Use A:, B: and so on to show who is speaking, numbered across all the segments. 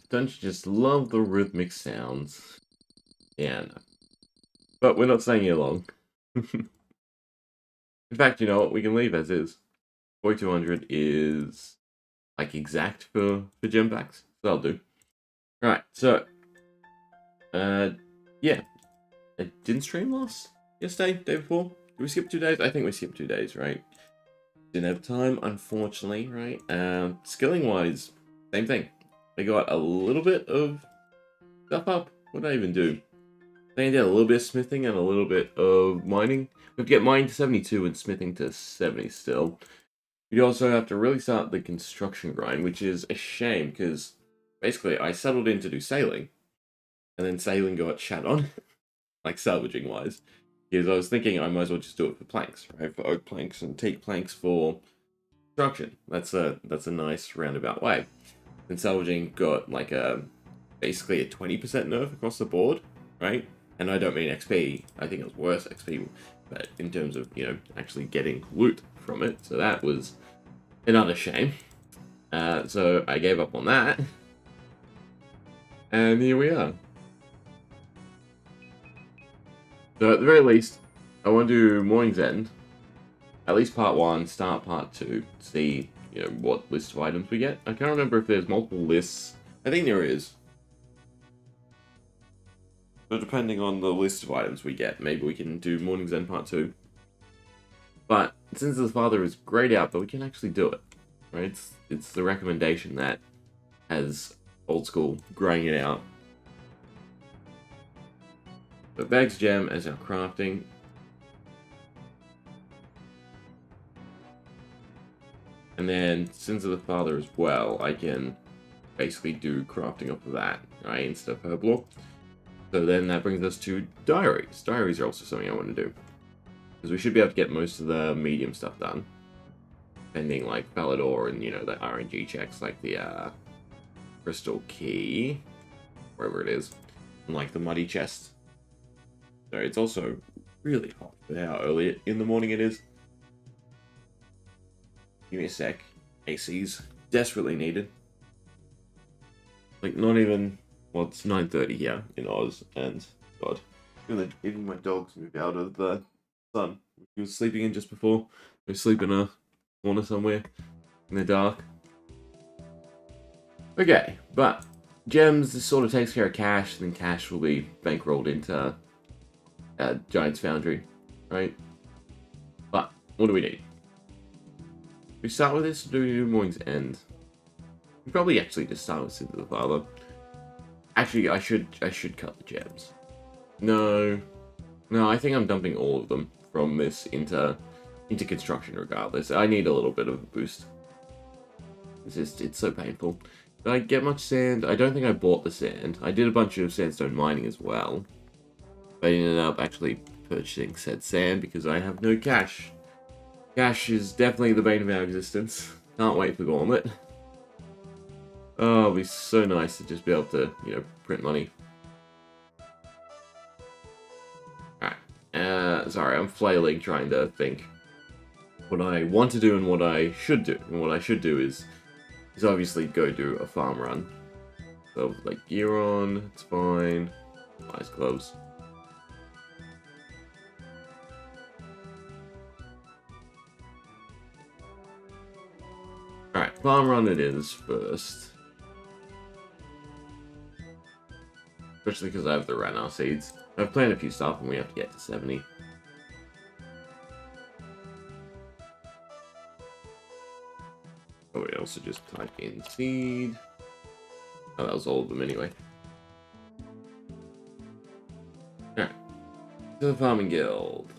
A: Don't you just love the rhythmic sounds? Yeah, no. But we're not staying here long. In fact, you know what? We can leave as is. 4200 is like exact for gem packs. So that'll do. Alright, so uh yeah. I didn't stream yesterday, day before. Did we skip 2 days? I think we skipped 2 days, right? Didn't have time, unfortunately, right? Skilling wise, same thing. I got a little bit of stuff up. What did I even do? I think I did a little bit of smithing and a little bit of mining. We have to get mining to 72 and smithing to 70 still. We also have to really start the construction grind, which is a shame because basically I settled in to do sailing, and then sailing got shat on, like salvaging wise. Because I was thinking I might as well just do it for planks, right? For oak planks and teak planks for construction. That's a nice roundabout way. And salvaging got like a basically a 20% nerf across the board, right? And I don't mean XP. I think it was worse XP, but in terms of actually getting loot from it. So that was another shame. So I gave up on that, and here we are. So at the very least, I want to do Morning's End, at least part 1, start part 2, see what list of items we get. I can't remember if there's multiple lists. I think there is. But depending on the list of items we get, maybe we can do Morning's End part 2. But since the father is grayed out, but we can actually do it. Right? It's the recommendation that has Old School graying it out. But Bag's Gem as our crafting. And then Sins of the Father as well, I can basically do crafting off of that, right, instead of Herblore. So then that brings us to Diaries. Diaries are also something I want to do. Because we should be able to get most of the medium stuff done. Pending like Falador and, the RNG checks, like the Crystal Key, wherever it is, and like the Muddy Chest. So it's also really hot for how early in the morning it is. Give me a sec. AC's desperately needed. Like, not even... Well, it's 9:30 here in Oz, and... God. Even my dogs move out of the sun. He was sleeping in just before. They sleep in a corner somewhere in the dark. Okay, but... Gems, this sort of takes care of cash, then cash will be bankrolled into... Giant's Foundry, right? But, what do we need? We start with this, do we do Morning's End? We probably actually just start with Sins of the Father. Actually, I should cut the gems. No, I think I'm dumping all of them from this into construction regardless. I need a little bit of a boost. It's so painful. Did I get much sand? I don't think I bought the sand. I did a bunch of sandstone mining as well. But I ended up actually purchasing said sand because I have no cash. Cash is definitely the bane of our existence. Can't wait for Gauntlet. Oh, it'll be so nice to just be able to, print money. Alright. Sorry, I'm flailing trying to think what I want to do and what I should do. And what I should do is obviously go do a farm run. So, like, gear on, it's fine. Eyes closed. Alright, farm run it is first. Especially because I have the Ranar seeds. I've planned a few stuff and we have to get to 70. Oh, we also just type in seed. Oh, that was all of them anyway. Alright. To the Farming Guild.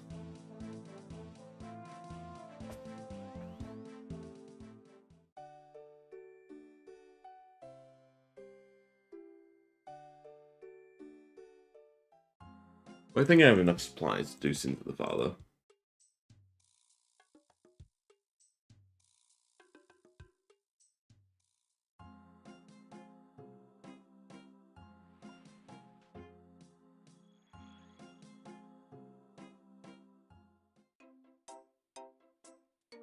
A: I think I have enough supplies to do Sins of the Father.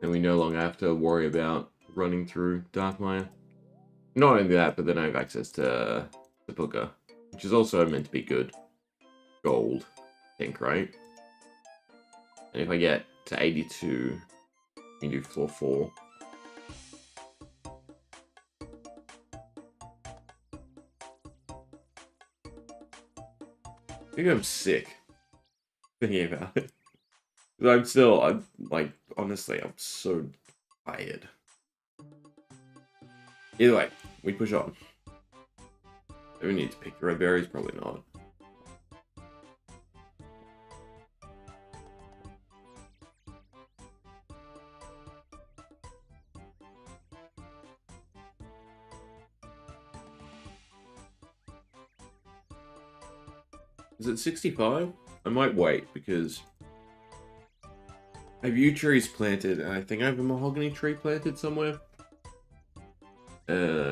A: And we no longer have to worry about running through Darkmire. Not only that, but then I have access to the booker, which is also meant to be good. Gold, I think, right? And if I get to 82, we can do floor 4. Maybe I'm sick thinking about it. I'm like, honestly, I'm so tired. Either way, we push on. Do we need to pick the red berries? Probably not. Is it 65? I might wait because I have yew trees planted, and I think I have a mahogany tree planted somewhere.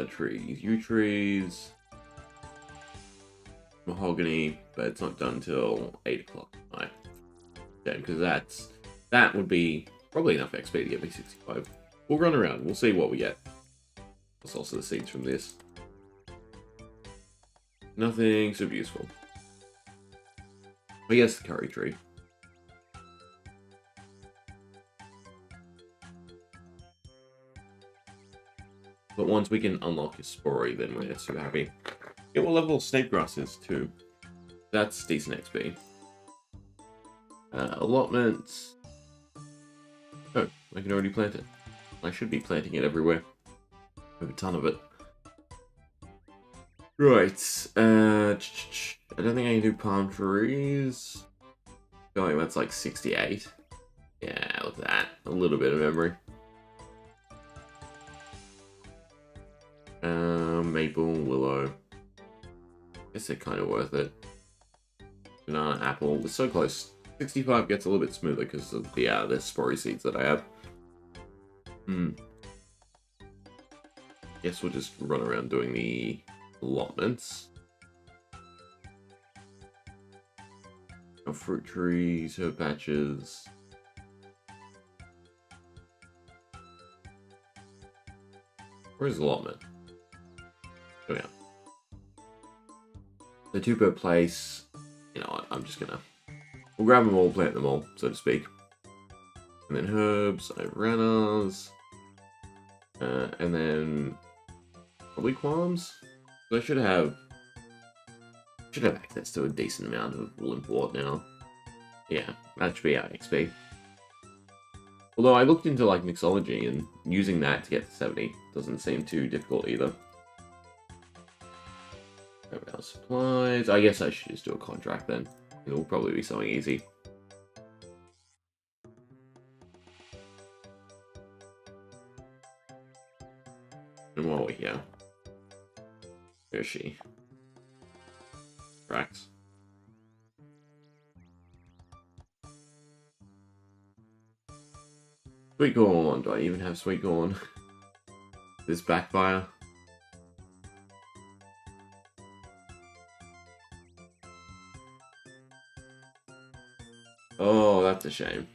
A: Trees. Yew trees. Mahogany, but it's not done till 8 o'clock tonight. Yeah, because that would be probably enough XP to get me 65. We'll run around. We'll see what we get. That's also the seeds from this. Nothing super useful. I guess the curry tree. But once we can unlock his spory, then we're super happy. Yeah, what level snake grass is too. That's decent XP. Allotments. Oh, I can already plant it. I should be planting it everywhere. I have a ton of it. Right. I don't think I can do palm trees. Going, that's like 68. Yeah, with that, a little bit of memory. Maple, willow. Guess they're kind of worth it. Banana, apple. We're so close. 65 gets a little bit smoother because of the spory seeds that I have. Guess we'll just run around doing the allotments. Our fruit trees, herb patches. Where's the allotment? Oh yeah. The 2 per place. You know what? I'm just gonna. We'll grab them all, plant them all, so to speak. And then herbs, iranas. And then probably qualms. So I should have access to a decent amount of wool import now. Yeah, that should be our XP. Although I looked into like mixology, and using that to get to 70 doesn't seem too difficult either. Our supplies. I guess I should just do a contract then. It'll probably be something easy. And while we're here, where is she? Tracks. Sweet corn. Do I even have sweet corn? This backfire. Oh, that's a shame.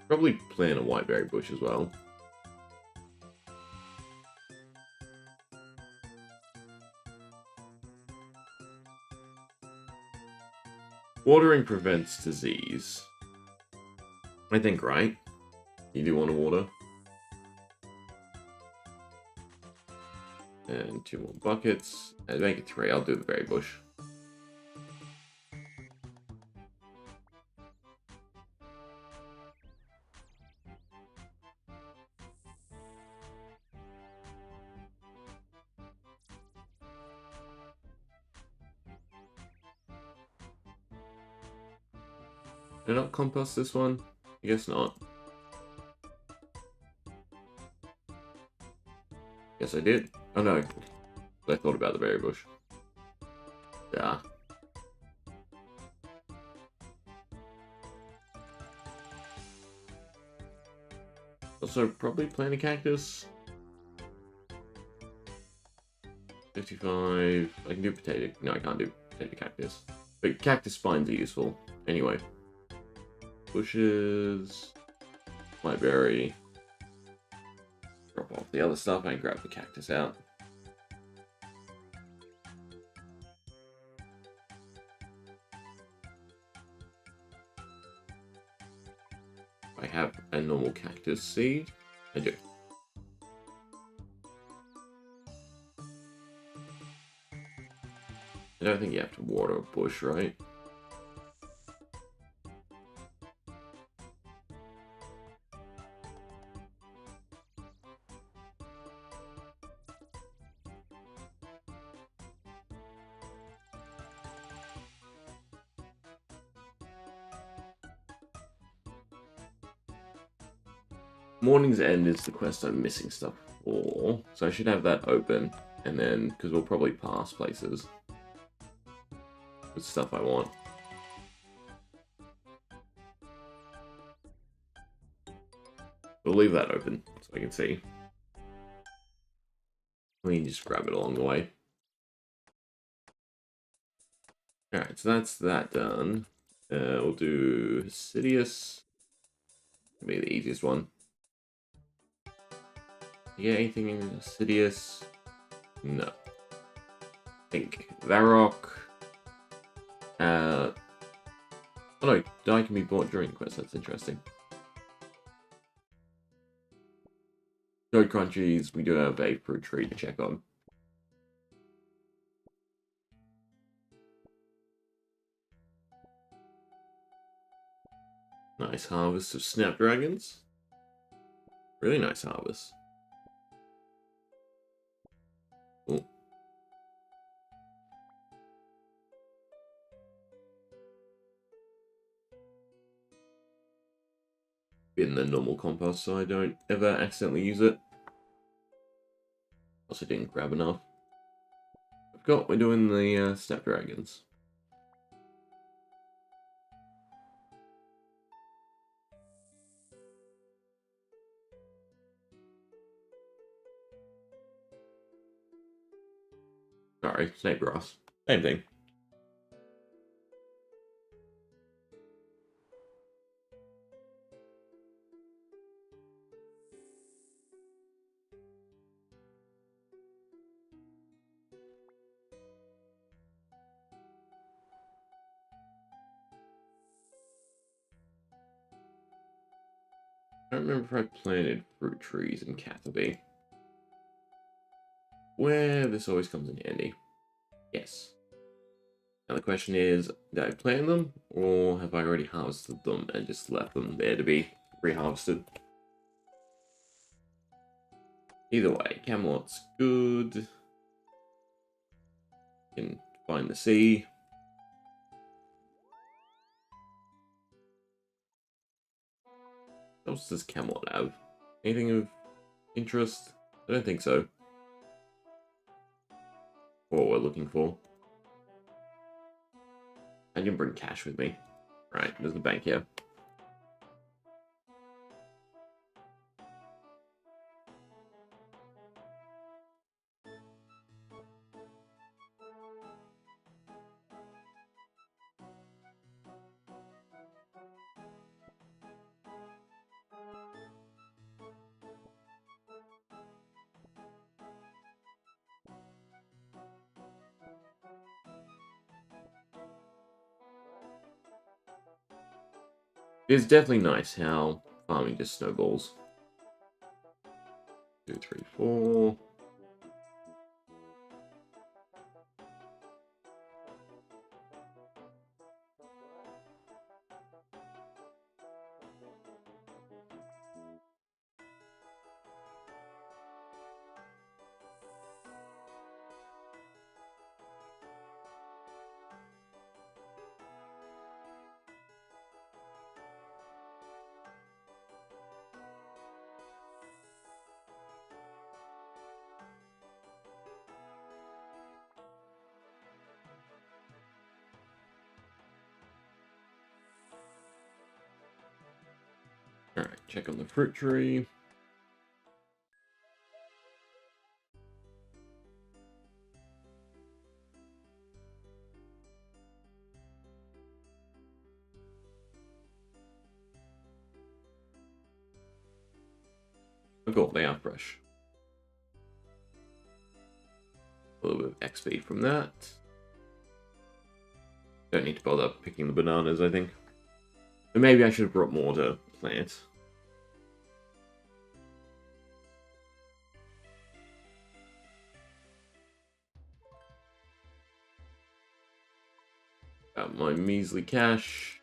A: Probably plant a whiteberry bush as well. Watering prevents disease. I think, right? You do want to water. And 2 more buckets. And make it 3. I'll do the berry bush. Did I not compost this one? I guess not. Yes, I did. Oh no. I thought about the berry bush. Yeah. Also, probably plant a cactus. 55. I can do potato. No, I can't do potato cactus. But cactus spines are useful. Anyway. bushes. My berry. Drop off the other stuff and grab the cactus out. I have a normal cactus seed. I do. I don't think you have to water a bush, right? Morning's End is the quest I'm missing stuff for, so I should have that open, and then, because we'll probably pass places with stuff I want. We'll leave that open, so I can see. We can just grab it along the way. Alright, so that's that done. We'll do Sidious. Be the easiest one. Yeah, anything in Sidious? No. I think Varrock. Oh no, dye can be bought during the quest, that's interesting. Toad Crunchies, we do have a fruit tree to check on. Nice harvest of snapdragons. Really nice harvest. Ooh. In the normal compost so I don't ever accidentally use it. Also didn't grab enough. We're doing the snapdragons. Sorry, snake grass. Same thing. I don't remember if I planted fruit trees in Catherby. Where this always comes in handy. Yes. Now the question is, did I plant them, or have I already harvested them and just left them there to be reharvested? Either way, Camelot's good. Can find the sea. What else does Camelot have? Anything of interest? I don't think so. What we're looking for. I didn't bring cash with me. Right, there's the bank here. It's definitely nice how farming just snowballs. 2, 3, 4. Alright, check on the fruit tree. cool, they are fresh. A little bit of XP from that. Don't need to bother picking the bananas, I think. But maybe I should have brought more to plant. Got my measly cash.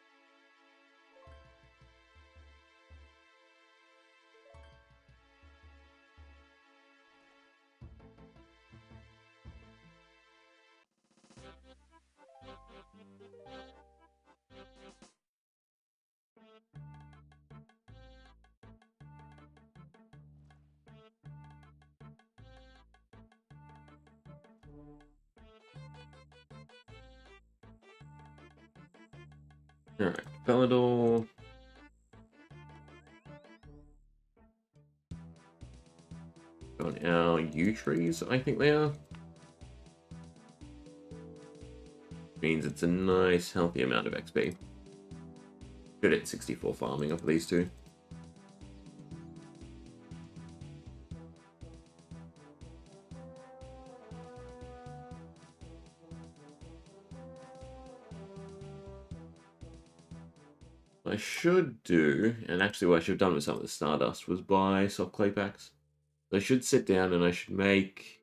A: Alright, Felidor. Got our yew trees, I think they are. Means it's a nice, healthy amount of XP. Good at 64 farming off of these two. I should do, and actually what I should have done with some of the Stardust was buy soft clay packs. I should sit down and I should make...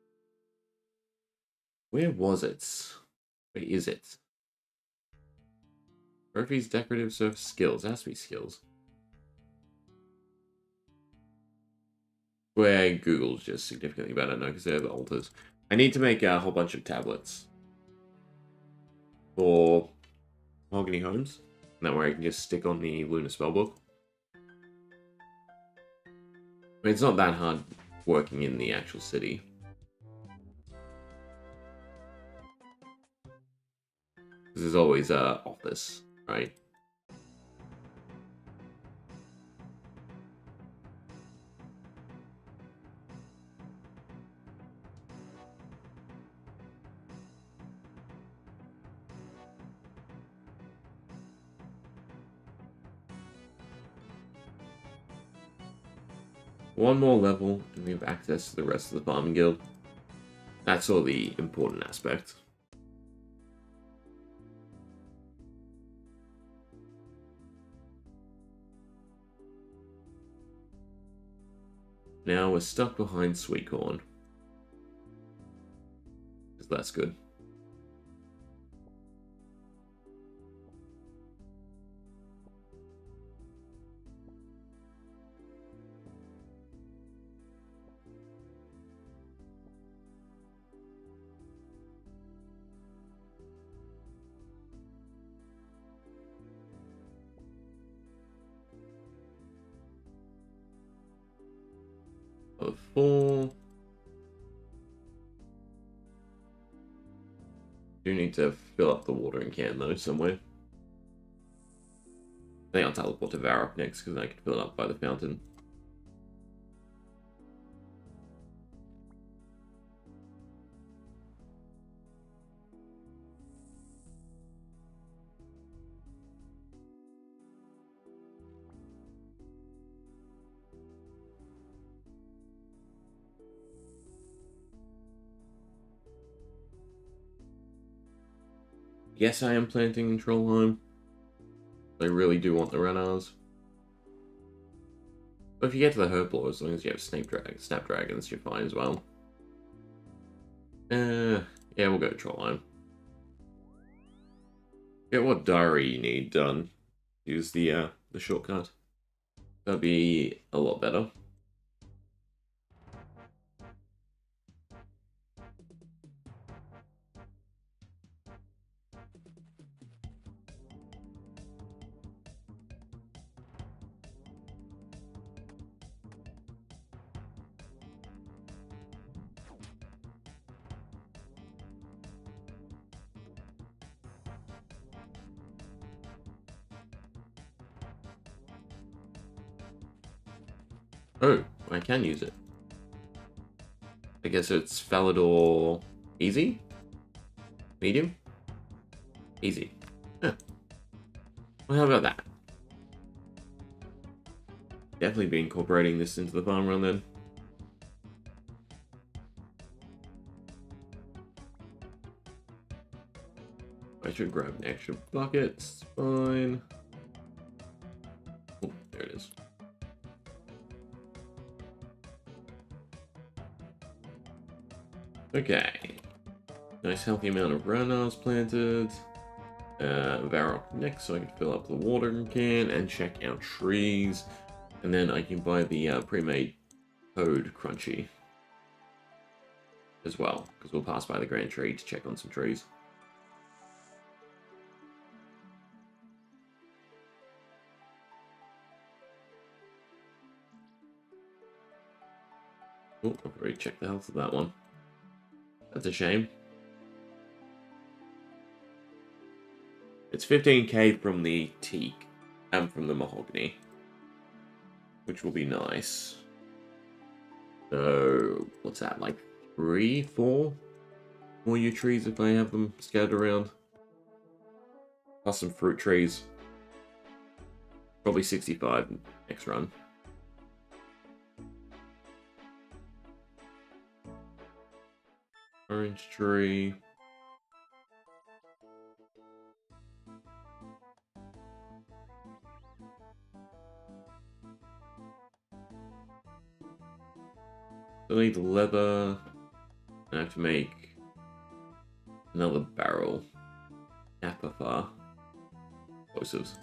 A: Where was it? Where is it? Trophies, decorative, surface, skills. It has to be skills. Where Google's just significantly better now because they're the alters. I need to make a whole bunch of tablets for Mahogany Homes. That way I can just stick on the Lunar Spellbook. I mean, it's not that hard working in the actual city. Because there's always an office, right? One more level, and we have access to the rest of the farming guild. That's all the important aspect. Now we're stuck behind Sweetcorn. That's good. Of 4. Do need to fill up the watering can though somewhere. I think I'll teleport to Varrock next because I can fill it up by the fountain. Yes, I am planting in Trollheim. I really do want the Renars. But if you get to the Herblore, as long as you have Snapdragons, you're fine as well. Yeah, we'll go to Trollheim. Get what diary you need done. Use the shortcut. That'd be a lot better. Oh, I can use it. I guess it's Felidor easy? Medium? Easy. Huh. Well, how about that? Definitely be incorporating this into the farm run then. I should grab an extra bucket. It's fine. Oh, there it is. Okay. Nice healthy amount of runners planted. Varrock next so I can fill up the watering can and check out trees. And then I can buy the pre-made code crunchy as well, because we'll pass by the Grand Tree to check on some trees. Oh, I've already checked the health of that one. That's a shame. It's 15k from the teak and from the mahogany, which will be nice. So, what's that, like 3, 4 more yew trees if I have them scattered around? Plus some fruit trees. Probably 65 next run. Orange tree. I need leather. I have to make another barrel. Apafar. Explosives.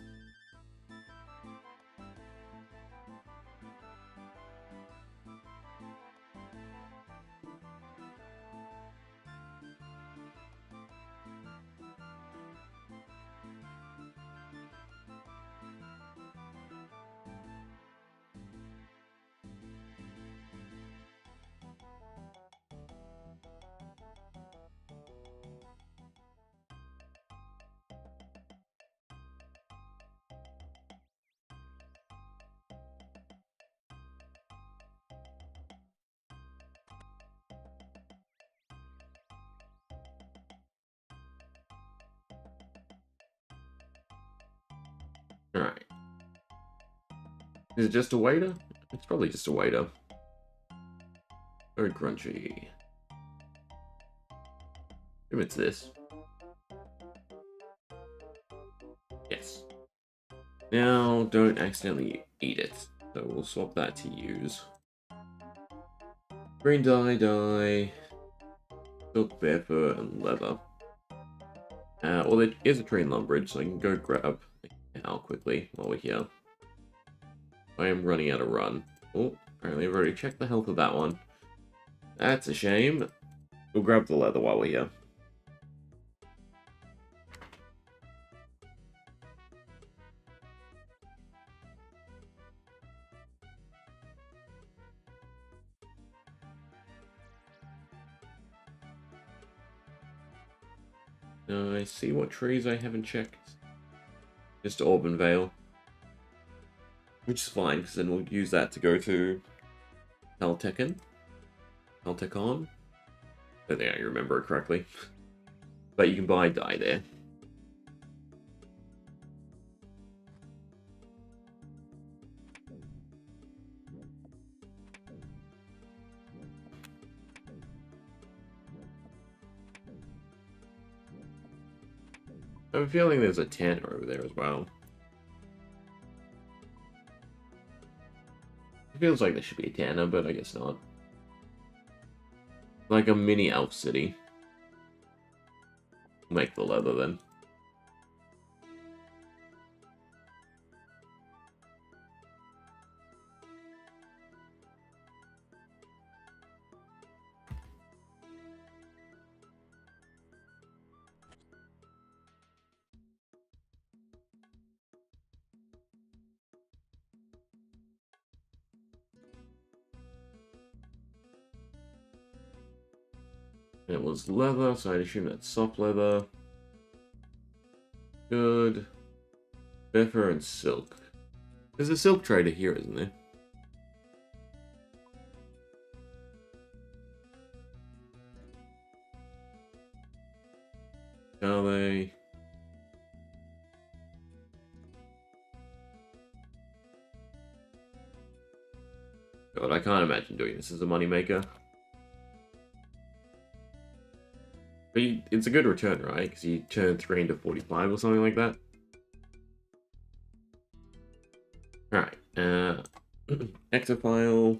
A: Alright. Is it just a waiter? It's probably just a waiter. Very crunchy. If it's this. Yes. Now, don't accidentally eat it. So we'll swap that to use. Green dye, silk, bear fur, and leather. Well, there is a tree in Lumbridge, so I can go grab a cow quickly while we're here. I am running out of run. Oh, apparently I've already checked the health of that one. That's a shame. We'll grab the leather while we're here. I see what trees I haven't checked. Just Auburn Vale. Which is fine, because then we'll use that to go to Caltecon. Caltecon? I don't think I remember it correctly. But you can buy dye there. I have a feeling there's a tanner over there as well. It feels like there should be a tanner, but I guess not. Like a mini elf city. Make the leather then. It was leather, so I'd assume that's soft leather. Good. Bear and silk. There's a silk trader here, isn't there? Are they? God, I can't imagine doing this as a moneymaker. But it's a good return, right? Because you turn 3 into 45 or something like that. Alright, Ectofile.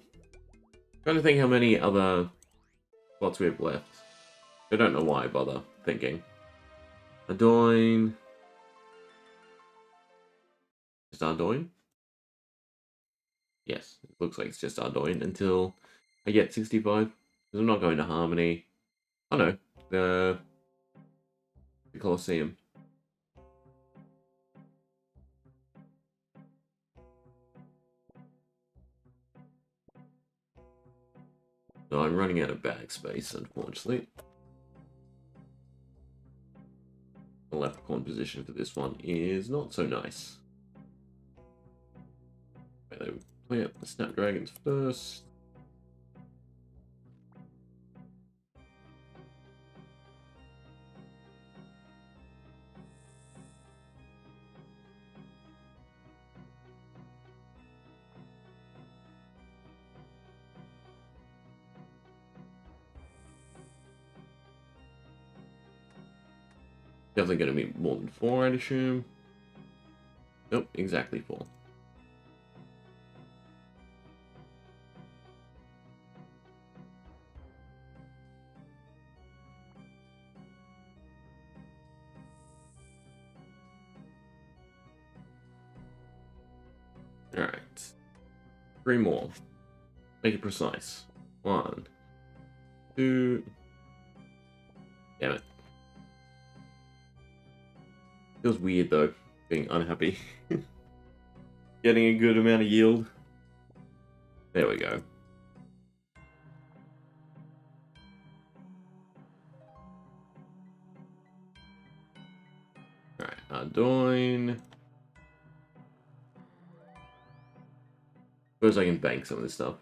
A: Trying to think how many other spots we have left. I don't know why I bother thinking. Ardoin. Just Ardoin? Yes, it looks like it's just Ardoin until I get 65. Because I'm not going to Harmony. Oh no, the Colosseum. No, I'm running out of bag space, unfortunately. The leprechaun position for this one is not so nice. Okay, play up the Snapdragons first. Definitely going to be more than 4, I'd assume. Nope, exactly 4. Alright. 3 more. Make it precise. 1, 2. Damn it. Feels weird though, being unhappy. Getting a good amount of yield. There we go. Alright, Ardoin. Suppose I can bank some of this stuff.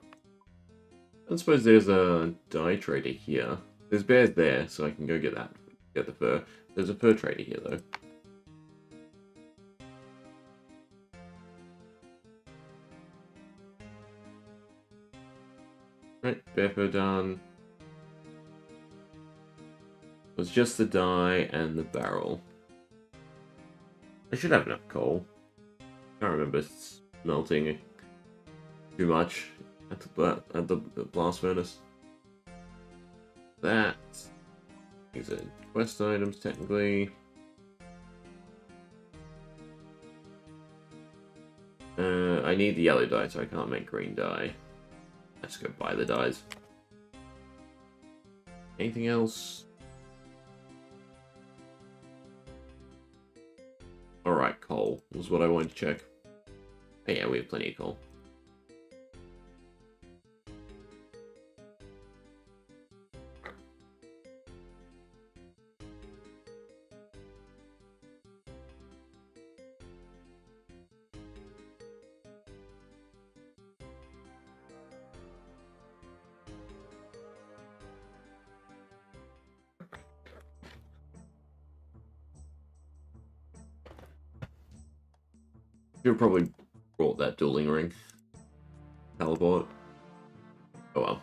A: I suppose there's a dye trader here. There's bears there, so I can go get that. Get the fur. There's a fur trader here though. Right, bear fur done. It was just the dye and the barrel. I should have enough coal. Can't remember smelting too much at the blast furnace. That. These are quest items, technically. I need the yellow dye, so I can't make green dye. Let's go buy the dyes. Anything else? Alright, coal was what I wanted to check. Oh yeah, we have plenty of coal. Should have probably brought that dueling ring. Teleport. Oh well.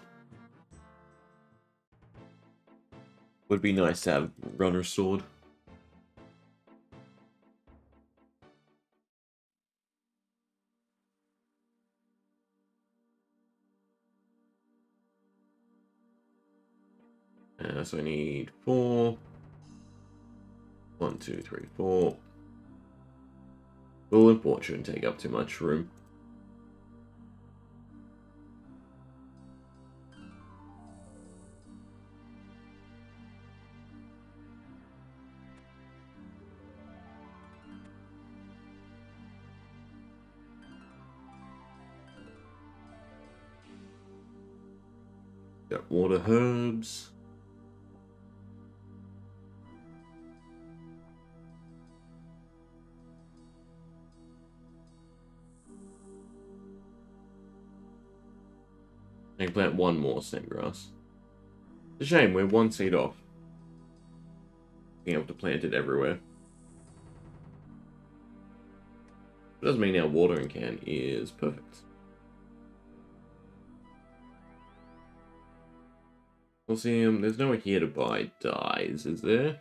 A: Would be nice to have runner's sword. So I need 4. 1, 2, 3, 4. Bull and Port shouldn't take up too much room. Got water herbs. I can plant 1 more stem grass. It's a shame, we're 1 seed off being able to plant it everywhere. It doesn't mean our watering can is perfect. Coliseum, there's nowhere here to buy dyes, is there?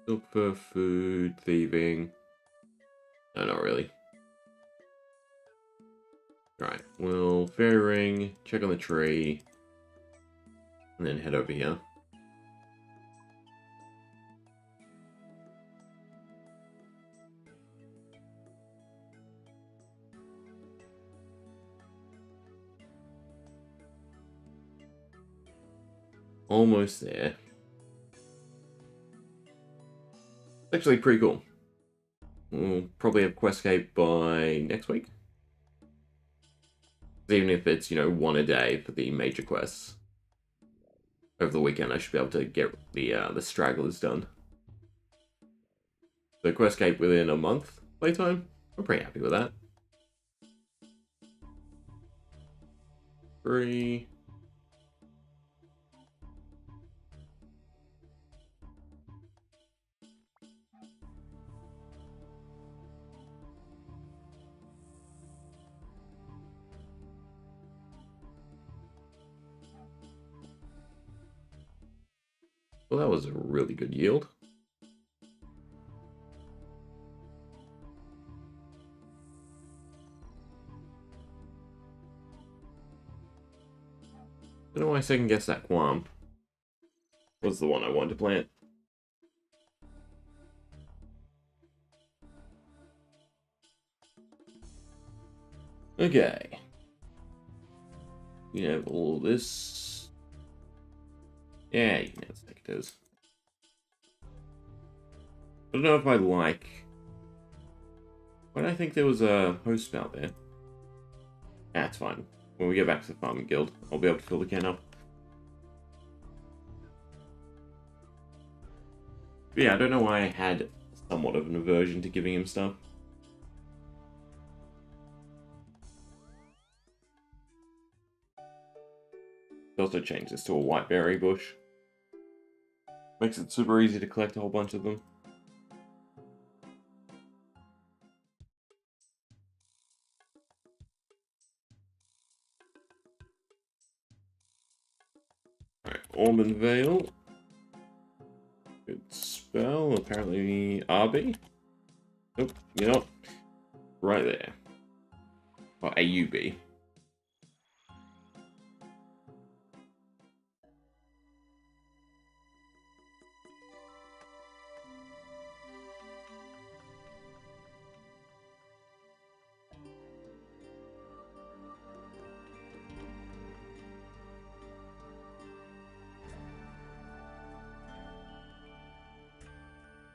A: Look for food, thieving. No, not really. Right, well, fairy ring, check on the tree, and then head over here. Almost there. It's actually pretty cool. We'll probably have Questscape by next week. Even if it's, one a day for the major quests. Over the weekend, I should be able to get the stragglers done. So Questscape within a month playtime. I'm pretty happy with that. 3. Well, that was a really good yield. I don't know why I second guessed that Quam. Was the one I wanted to plant. Okay. We have all this. Yeah, you can have sectors. I don't know if I like. Why do I think there was a host spout there? That's fine. When we get back to the farming guild, I'll be able to fill the can up. But yeah, I don't know why I had somewhat of an aversion to giving him stuff. Also change this to a white berry bush. Makes it super easy to collect a whole bunch of them. Alright, Almond Veil. Good spell. Apparently RB. Nope, you know what? Right there. Or AUB.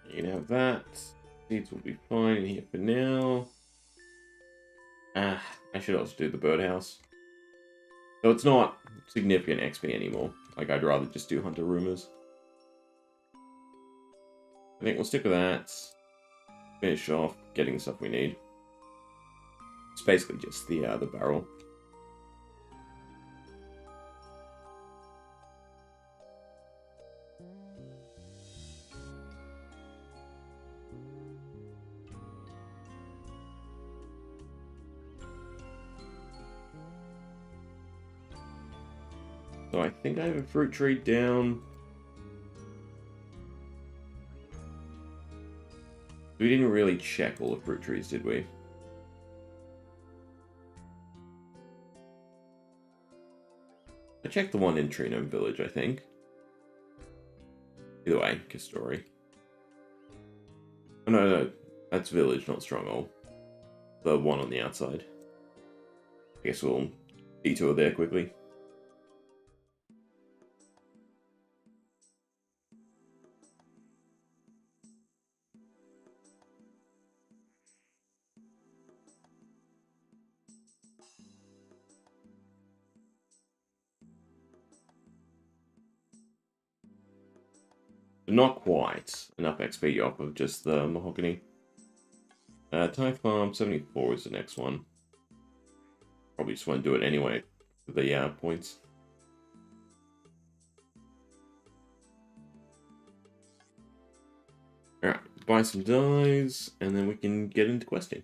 A: You can have that. Seeds will be fine in here for now. I should also do the birdhouse. So it's not significant XP anymore. Like, I'd rather just do Hunter Rumors. I think we'll stick with that. Finish off getting the stuff we need. It's basically just the barrel. So I think I have a fruit tree down. We didn't really check all the fruit trees, did we? I checked the one in Trino Village, I think. Either way, Kistori. Oh, no, that's Village, not Stronghold. The one on the outside. I guess we'll detour there quickly. Not quite enough XP off of just the mahogany. Thai Farm 74 is the next one. Probably just want to do it anyway for the points. Alright, buy some dyes, and then we can get into questing.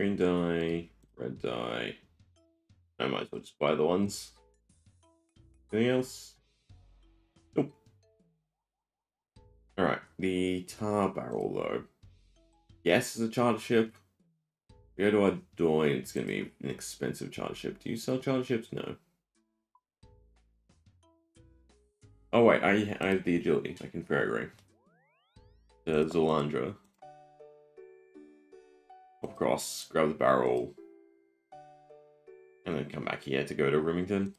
A: Green dye, red dye. I might as well just buy the ones. Anything else? Nope. Alright, the tar barrel though. Yes, it's a charter ship. Go to our Doin, it's going to be an expensive charter ship. Do you sell charter ships? No. Oh wait, I have the agility. I can ferry ring. The Zolandra. Hop across, grab the barrel, and then come back here to go to Remington.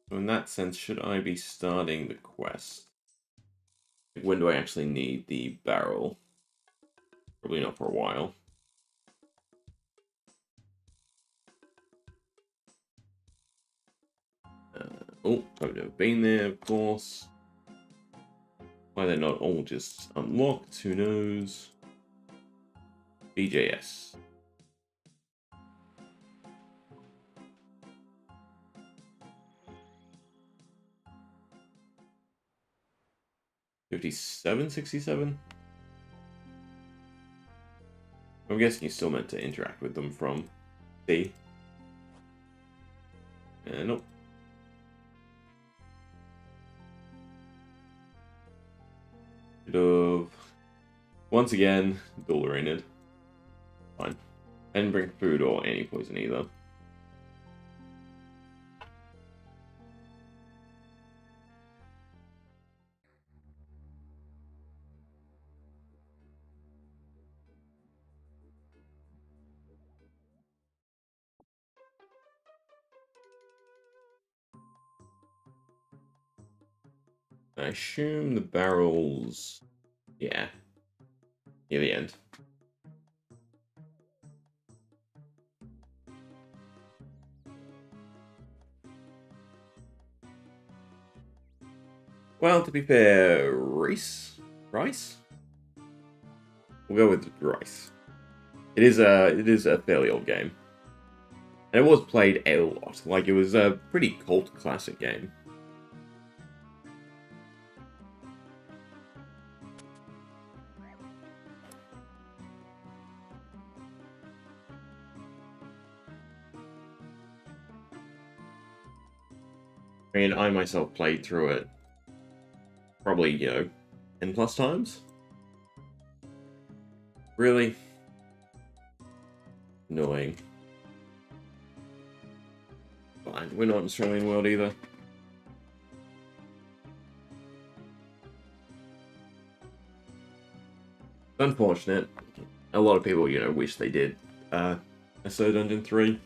A: So in that sense, should I be starting the quest? When do I actually need the barrel? Probably not for a while. Oh, I've never been there, of course. Why they're not all just unlocked, who knows? BJS. $57.67? I'm guessing you're still meant to interact with them from C. Nope. Should have... Once again, dual-oriented. Fine. I didn't bring food or any poison either. I assume the barrels... Yeah. Near the end. Well, to be fair, Rice? We'll go with Rice. It is a fairly old game. And it was played a lot. Like, it was a pretty cult classic game. I mean, I myself played through it probably, 10 plus times. Really? Annoying. Fine, we're not in Australian world either. Unfortunate. A lot of people, wish they did SO Dungeon 3.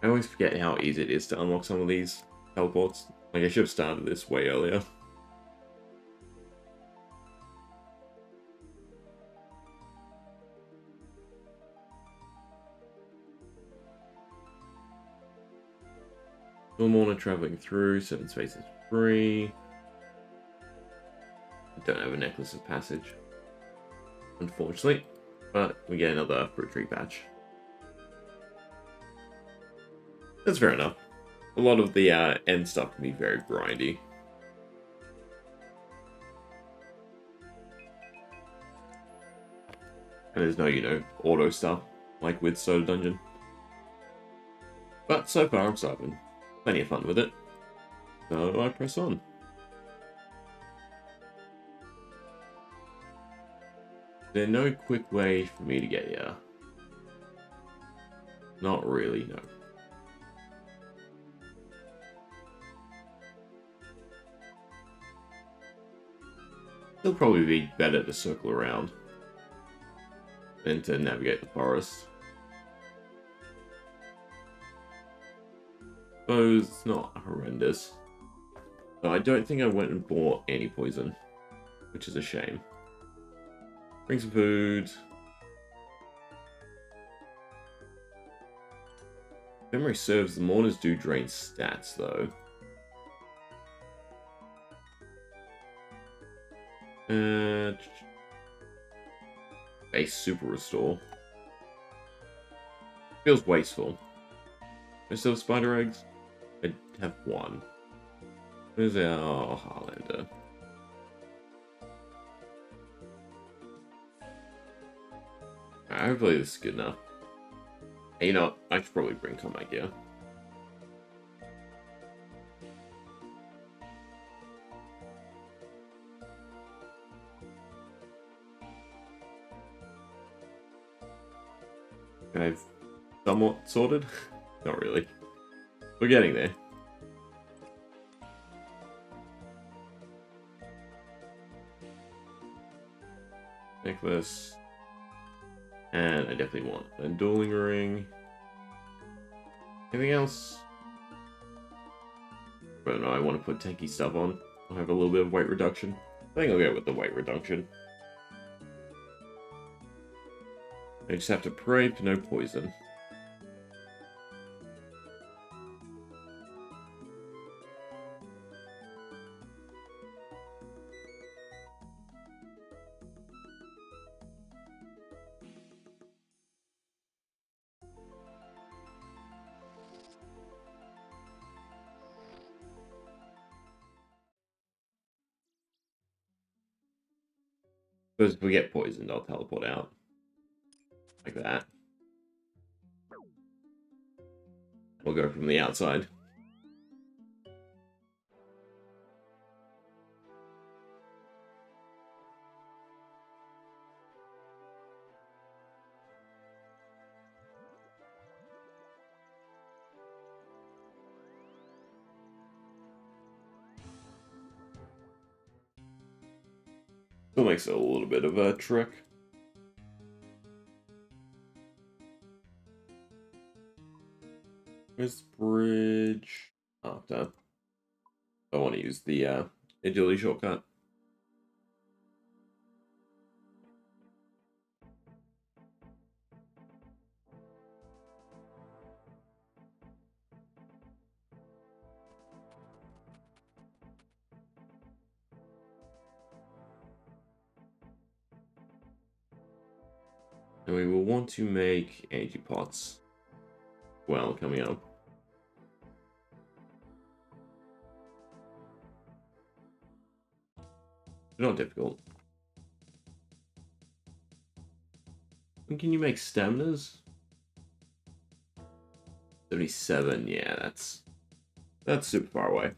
A: I always forget how easy it is to unlock some of these teleports. Like, I should have started this way earlier. Normal traveling through, 7 spaces free. I don't have a Necklace of Passage, unfortunately, but we get another fruit tree patch. That's fair enough. A lot of the end stuff can be very grindy. And there's no, auto stuff, like with Soda Dungeon. But so far, I'm having plenty of fun with it. So I press on. There's no quick way for me to get here. Not really, no. It'll probably be better to circle around than to navigate the forest. Suppose it's not horrendous. But I don't think I went and bought any poison, which is a shame. Bring some food. Memory serves, the mourners do drain stats, though. Base super restore. Feels wasteful. I still have spider eggs? I have one. Where's our Harlander? Hopefully this is good enough. Hey, you know what? I should probably bring combat gear. I've somewhat sorted. Not really. We're getting there. Necklace. And I definitely want a dueling ring. Anything else? I don't know, I want to put tanky stuff on. I'll have a little bit of weight reduction. I think I'll go with the weight reduction. I just have to pray for no poison. Because if we get poisoned, I'll teleport out. Like that. We'll go from the outside. Still makes it a little bit of a trick. Where's the bridge? After. I want to use the agility shortcut. And we will want to make energy pots. Well, coming up. They're not difficult. And can you make staminas? 77, yeah, that's super far away.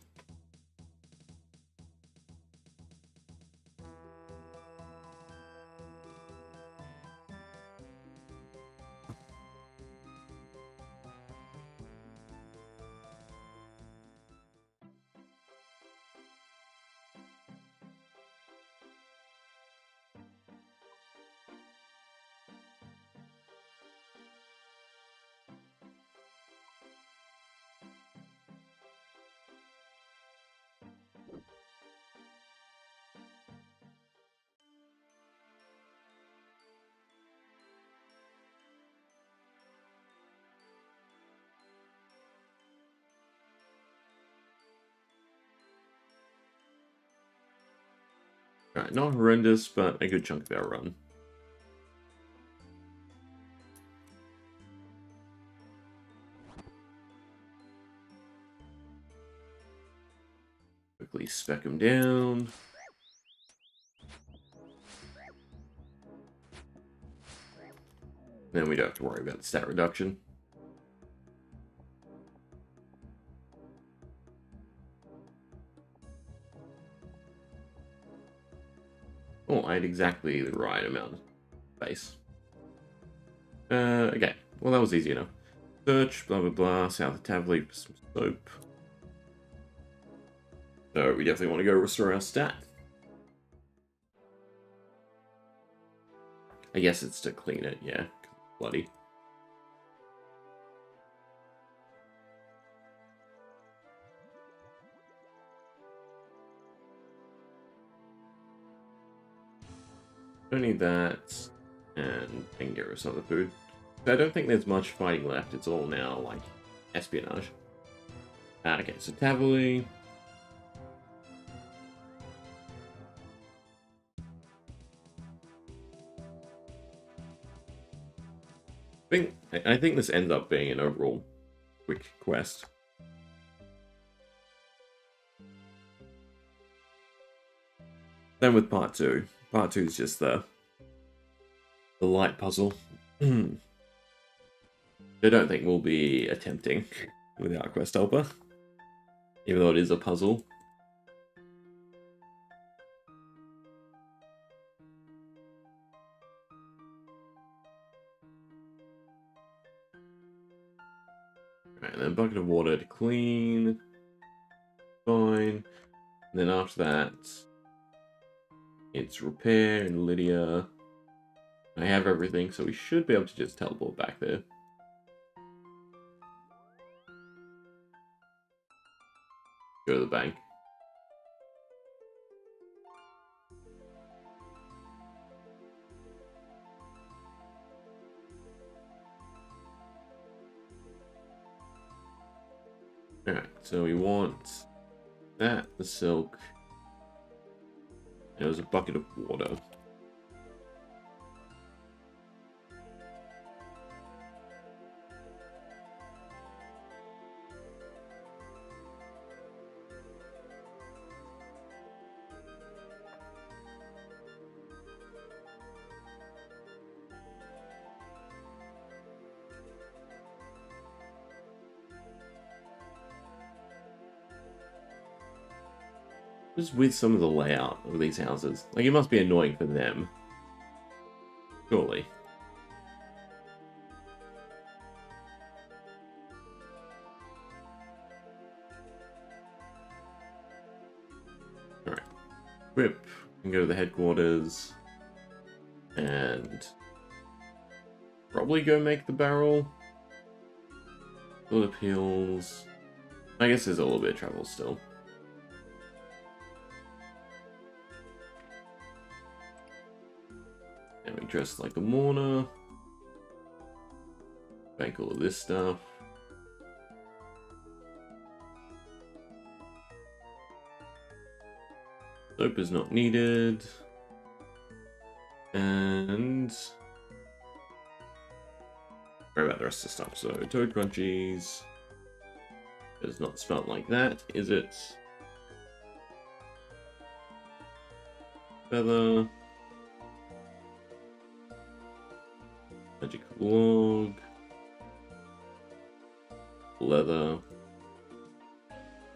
A: Alright, not horrendous, but a good chunk of our run. Quickly spec them down. Then we don't have to worry about the stat reduction. Oh, I had exactly the right amount of space. Okay. Well, that was easy enough. Search, blah, blah, blah. South of Tavley for some soap. So we definitely want to go restore our stat. I guess it's to clean it, yeah. Bloody. Don't need that. And I can get rid of some of the food. So I don't think there's much fighting left. It's all now, like, espionage. Okay, so Tavoli. I think this ends up being an overall quick quest. Then with part 2. Part 2 is just the light puzzle. I don't think we'll be attempting without quest helper, even though it is a puzzle. Right, and then bucket of water to clean. Fine. And then after that, it's repair and Lydia. I have everything, so we should be able to just teleport back there. Go to the bank. Alright, so we want that, the silk. There was a bucket of water. Just with some of the layout of these houses. Like, it must be annoying for them. Surely. Alright. Whip. We can go to the headquarters. And probably go make the barrel. Bullet pills. I guess there's a little bit of travel still. And we dress like a mourner. Bank all of this stuff. Soap is not needed. And worry about the rest of the stuff. So toad crunchies. Does not smell like that, is it? Feather. Magic log. Leather.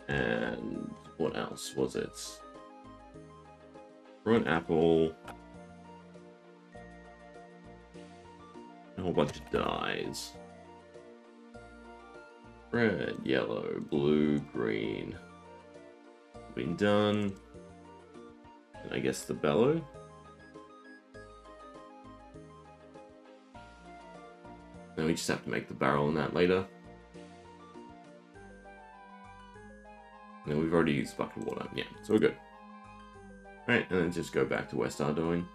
A: And what else was it? Raw apple. A whole bunch of dyes. Red, yellow, blue, green. Been done. And I guess the bellow. Then we just have to make the barrel in that later. And then we've already used bucket of water. Yeah, so we're good. Alright, and then just go back to West Ardoin.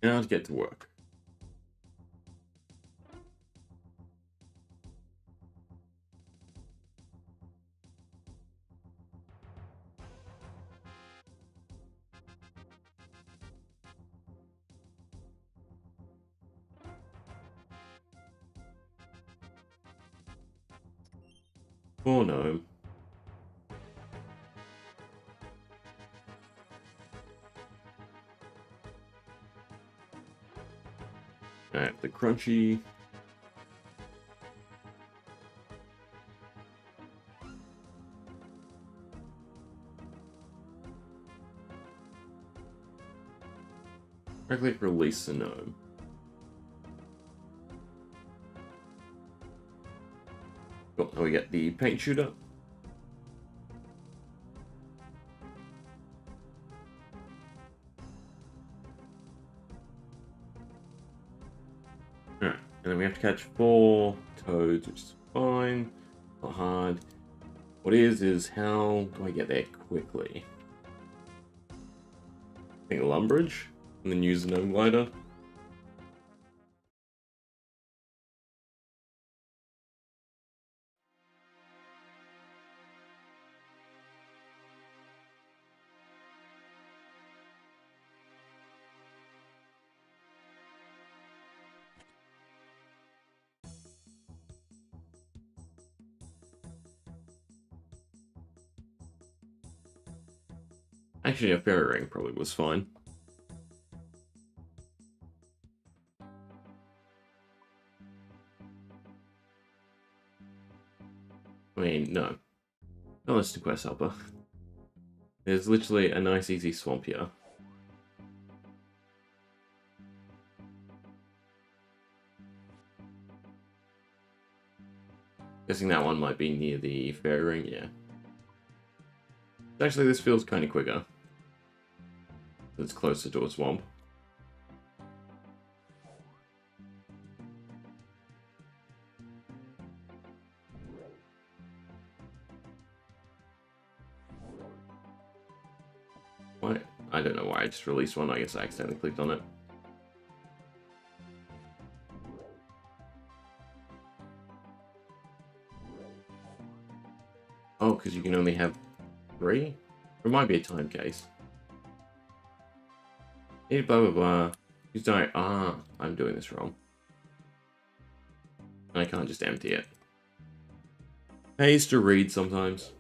A: Now to get to work. Poor gnome. Alright, the crunchy. Right-click, release the gnome. Cool, now we get the paint shooter. Alright, and then we have to catch 4 toads, which is fine. Not hard. What is how do I get there quickly? I think Lumbridge, and then use the gnome glider. Actually, a fairy ring probably was fine. I mean, no. Not listen to Quest Helper. There's literally a nice easy swamp here. Guessing that one might be near the fairy ring, yeah. Actually, this feels kind of quicker. It's closer to a swamp. Why? I don't know why I just released one. I guess I accidentally clicked on it. Oh, because you can only have 3? It might be a time case. Blah blah blah. Who's dying? Ah, I'm doing this wrong. I can't just empty it. I used to read sometimes.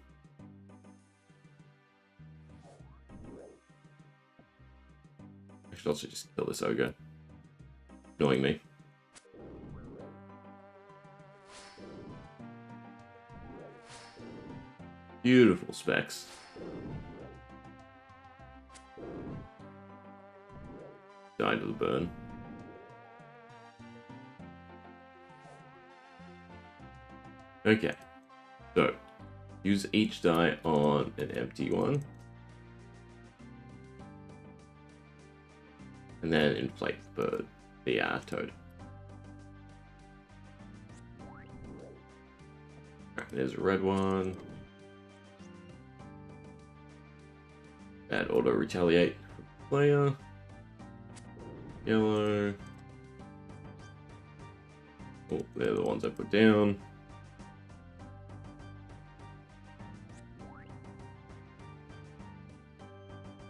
A: I should also just kill this ogre. Annoying me. Beautiful specs. Died of the burn. Okay. So, use each die on an empty one. And then inflate the toad. Alright, there's a red one. Add auto retaliate for player. Yellow. Oh, they're the ones I put down.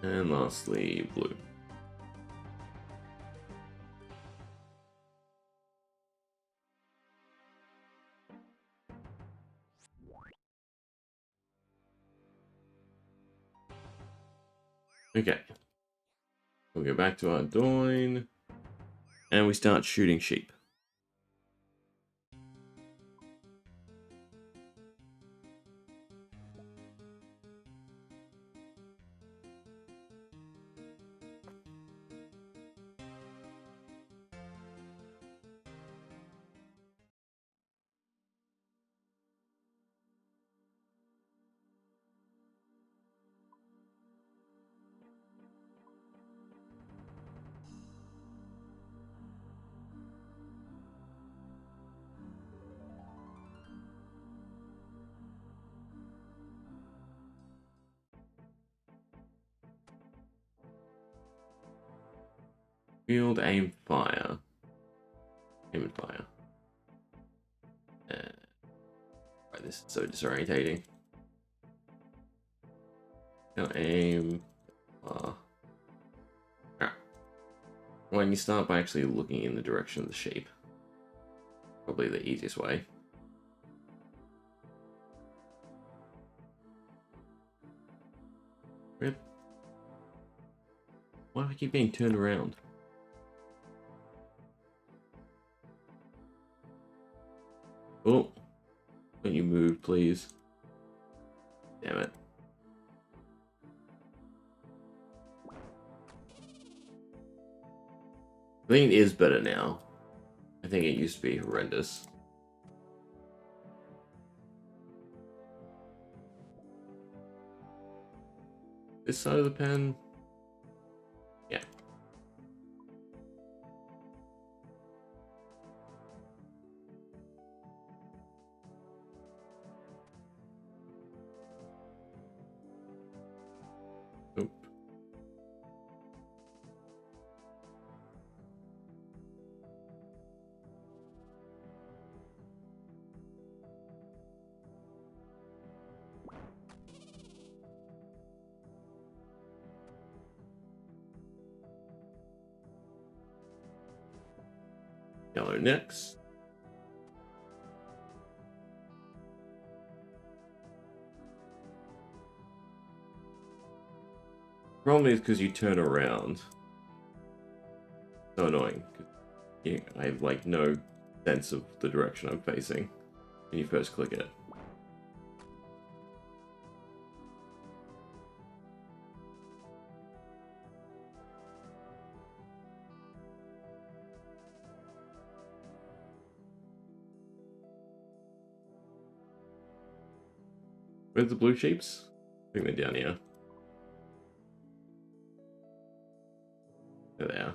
A: And lastly, blue. Okay. We'll go back to our doin. And we start shooting sheep. Field, aim, fire. Aim and fire. Right, this is so disorientating. Now aim. When you start by actually looking in the direction of the sheep. Probably the easiest way. Why do I keep being turned around? Oh, don't you move, please. Damn it. I think it is better now. I think it used to be horrendous. This side of the pen? Yeah. Nope. Yellow next. Problem is because you turn around. So annoying. I have like no sense of the direction I'm facing when you first click it. Where's the blue sheeps? I think they're down here. There they are.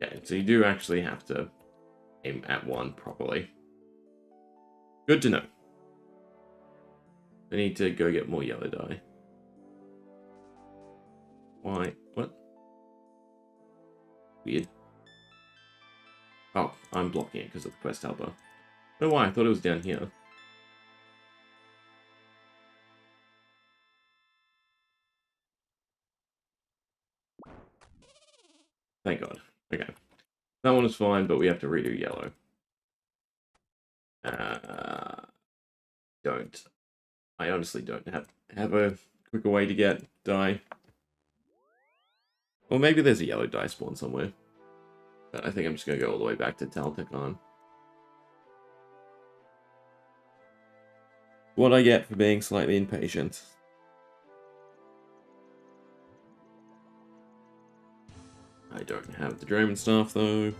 A: Okay, so you do actually have to aim at one properly. Good to know. I need to go get more yellow dye. Why? What? Weird. Oh, I'm blocking it because of the quest helper. I don't know why, I thought it was down here. Thank God. Okay. That one is fine, but we have to redo yellow. Don't. I honestly don't have a quicker way to get dye. Or maybe there's a yellow dye spawn somewhere. But I think I'm just going to go all the way back to Taltecon. What I get for being slightly impatient. I don't have the Dragon Staff though.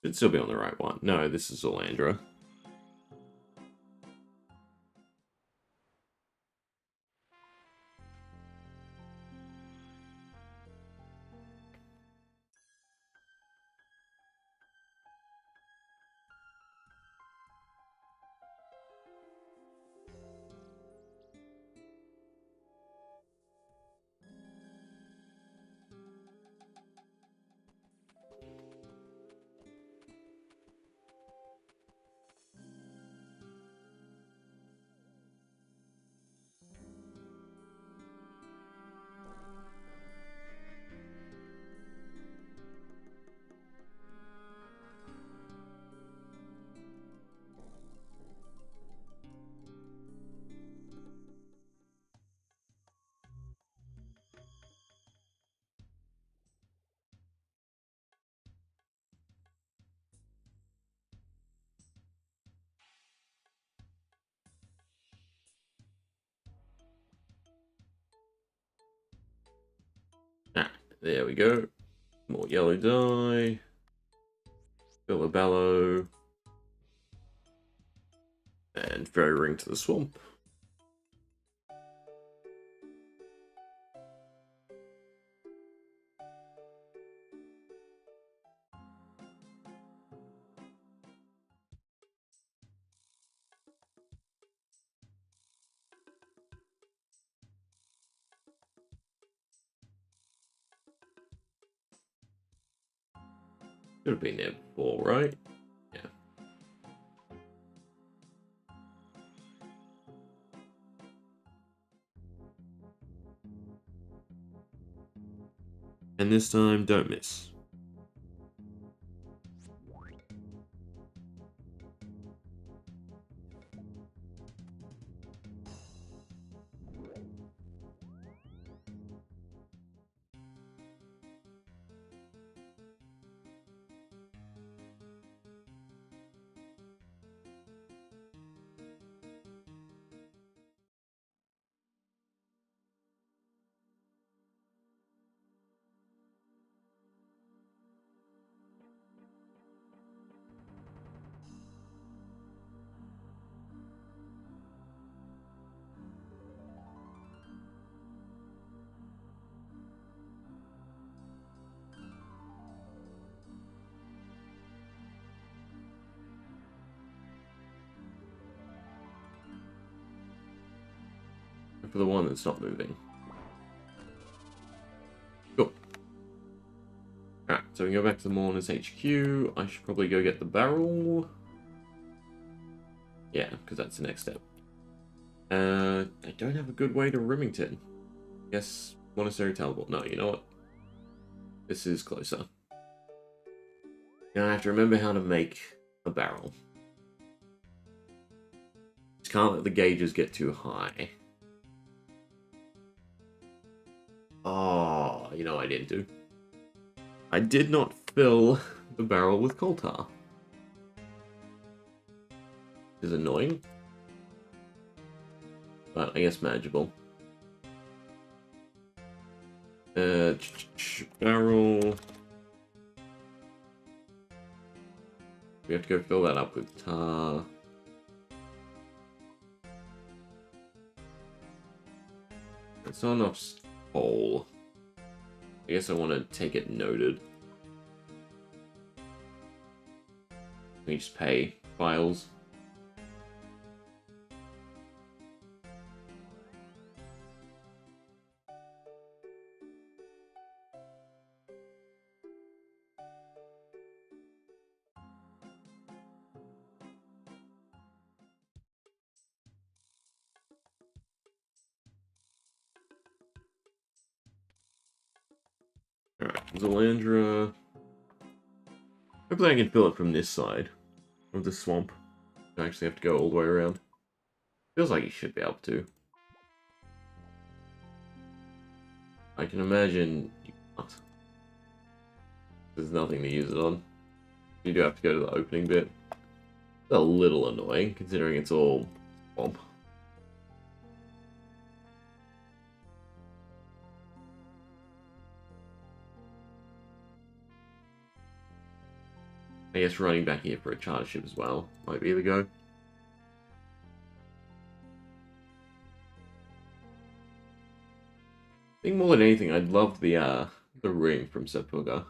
A: Should still be on the right one. No, this is Olandra. Ah, there we go. More yellow dye. Fill a bellow. And fairy ring to the swamp. Should have been there before, right? Yeah. And this time, don't miss. For the one that's not moving. Cool. Alright, so we can go back to the Mourners HQ. I should probably go get the barrel. Yeah, because that's the next step. I don't have a good way to Remington. Yes, Monastery Teleport. No, you know what? This is closer. Now I have to remember how to make a barrel. Just can't let the gauges get too high. Oh, you know what I didn't do? I did not fill the barrel with coal tar. Is annoying. But I guess manageable. Barrel. We have to go fill that up with tar. It's not enough coal. I guess I want to take it noted. We just pay files. Alright, Zalandra. Hopefully I can fill it from this side of the swamp. I actually have to go all the way around. Feels like you should be able to. I can imagine you can't. There's nothing to use it on. You do have to go to the opening bit. It's a little annoying, considering it's all swamp. I guess running back here for a charter ship as well might be the go. I think more than anything, I'd love the ring from Sepulga.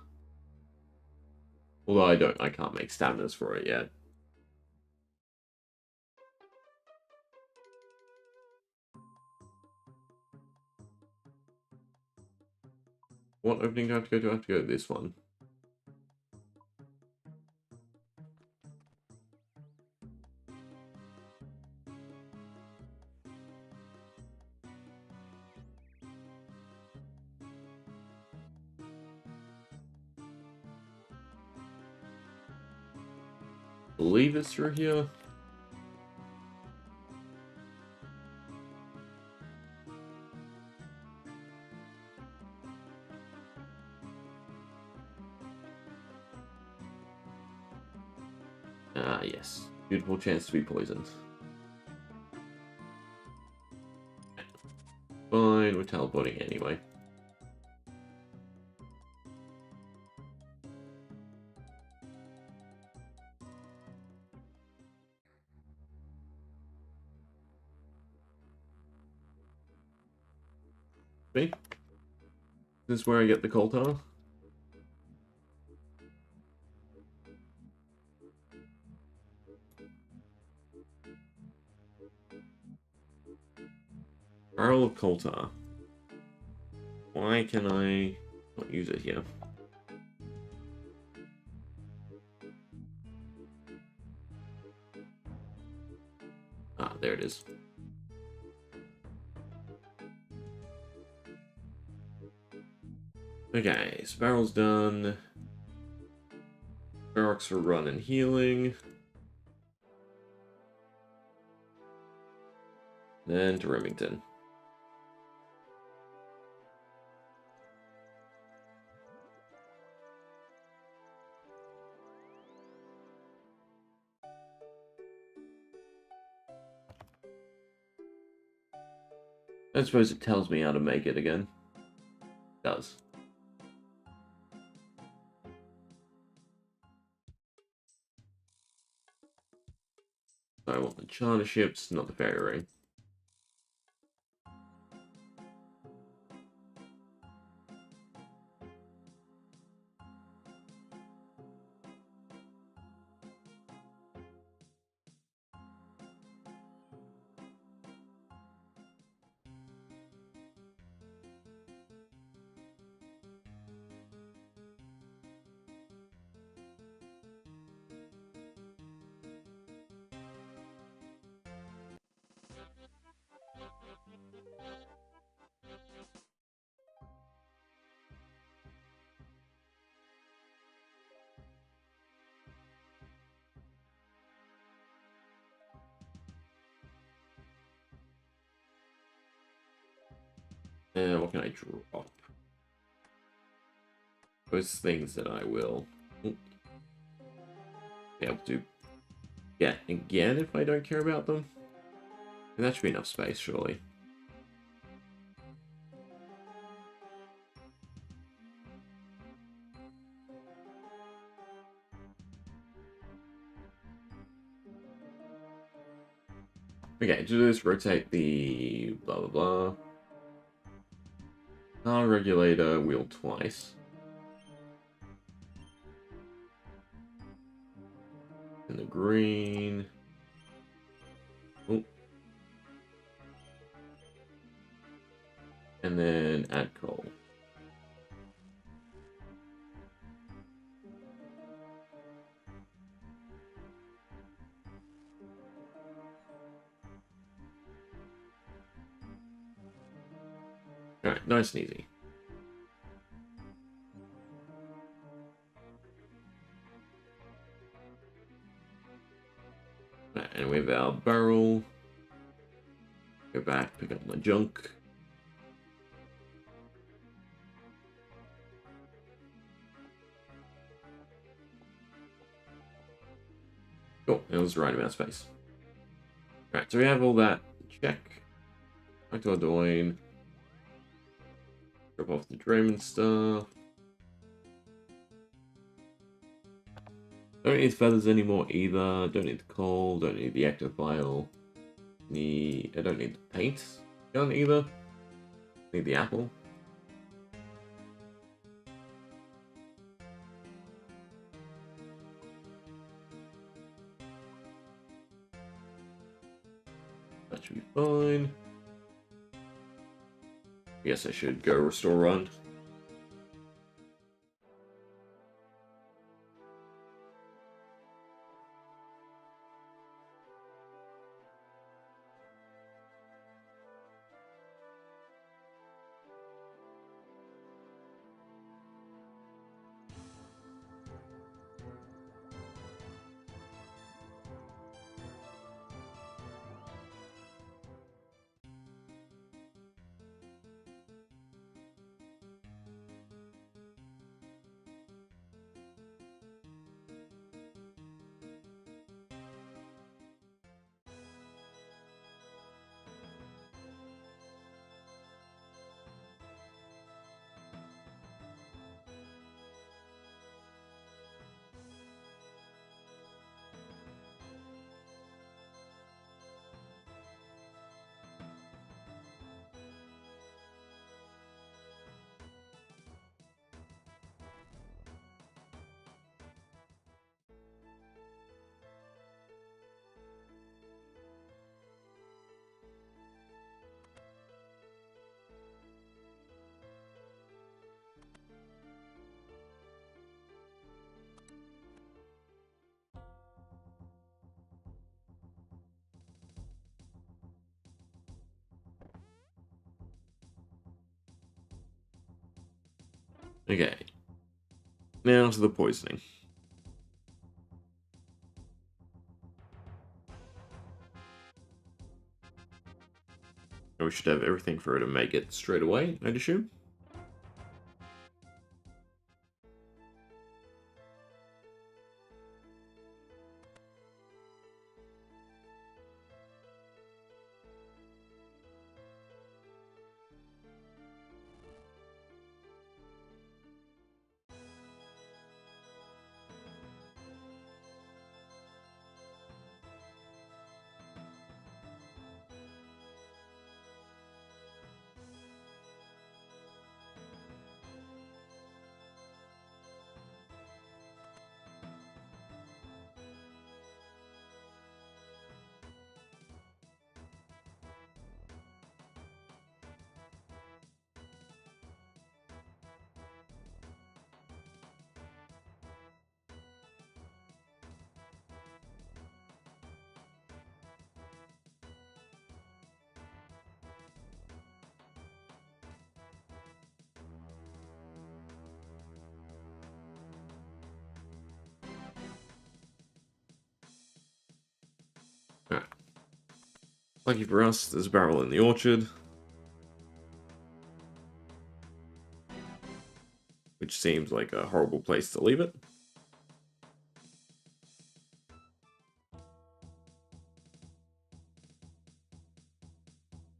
A: Although I can't make staminas for it yet. What opening do I have to go to? I have to go to this one. I believe it's through here. Ah, yes. Beautiful chance to be poisoned. Fine, we're teleporting anyway. Me? This is where I get the coal tar? Barrel of coal tar. Why can I not use it here? There it is. Okay, Sparrow's done. Barracks for run and healing. Then to Remington. I suppose it tells me how to make it again. It does. I want the charter ships, not the ferry ring. And what can I drop? Those things that I will be able to get again if I don't care about them. And that should be enough space, surely. Okay, to do this, rotate the blah blah blah. Power regulator wheel twice. In the green. Oh. And then add coal. Alright, nice and easy. Right, and we have our barrel. Go back, pick up my junk. Cool, that was the right amount of space. Alright, so we have all that. Check. Back to our Dwayne. Drop off the Draymond stuff. Don't need feathers anymore either. Don't need the coal. Don't need the active file. I don't need the paint gun either. Need the apple. That should be fine. I guess I should go restore run. Okay. Now to the poisoning. And we should have everything for her to make it straight away, I'd assume. Alright. Lucky for us, there's a barrel in the orchard. Which seems like a horrible place to leave it.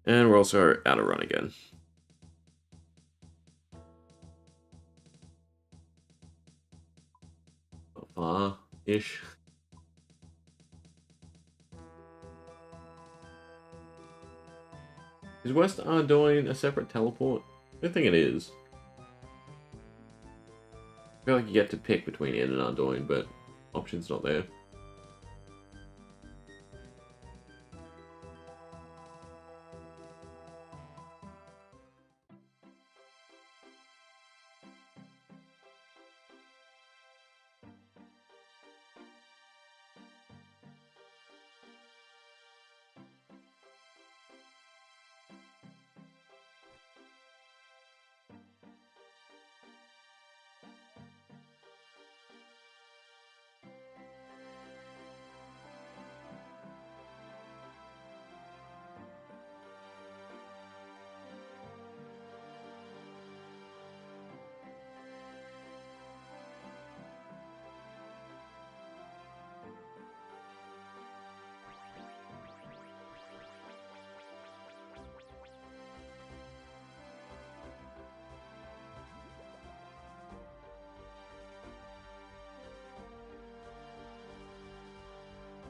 A: And we're also out of run again. Far-ish. Is West Ardoyne a separate teleport? I don't think it is. I feel like you get to pick between it and Ardoyne, but option's not there.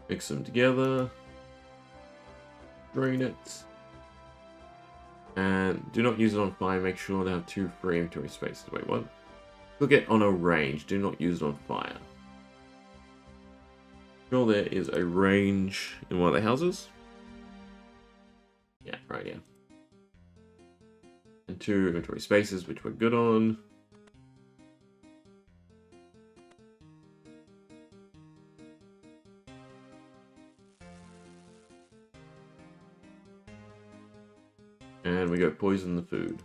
A: Mix them together. Drain it. And do not use it on fire. Make sure to have 2 free inventory spaces. Wait, what? Cook it on a range. Do not use it on fire. Sure, there is a range in one of the houses. Yeah, right here. And 2 inventory spaces, which we're good on. And we go poison the food.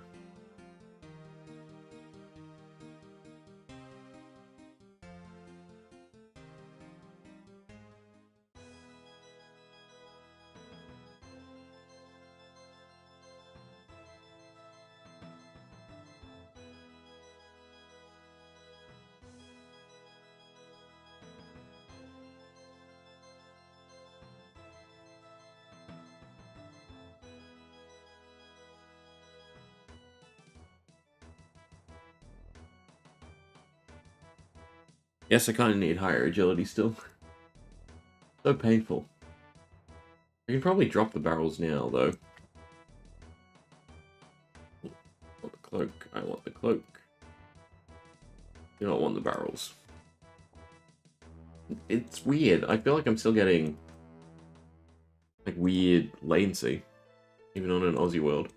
A: Yes, I kind of need higher agility still. So painful. I can probably drop the barrels now, though. I want the cloak. I want the cloak. Do not want the barrels. It's weird. I feel like I'm still getting like weird latency, even on an Aussie world.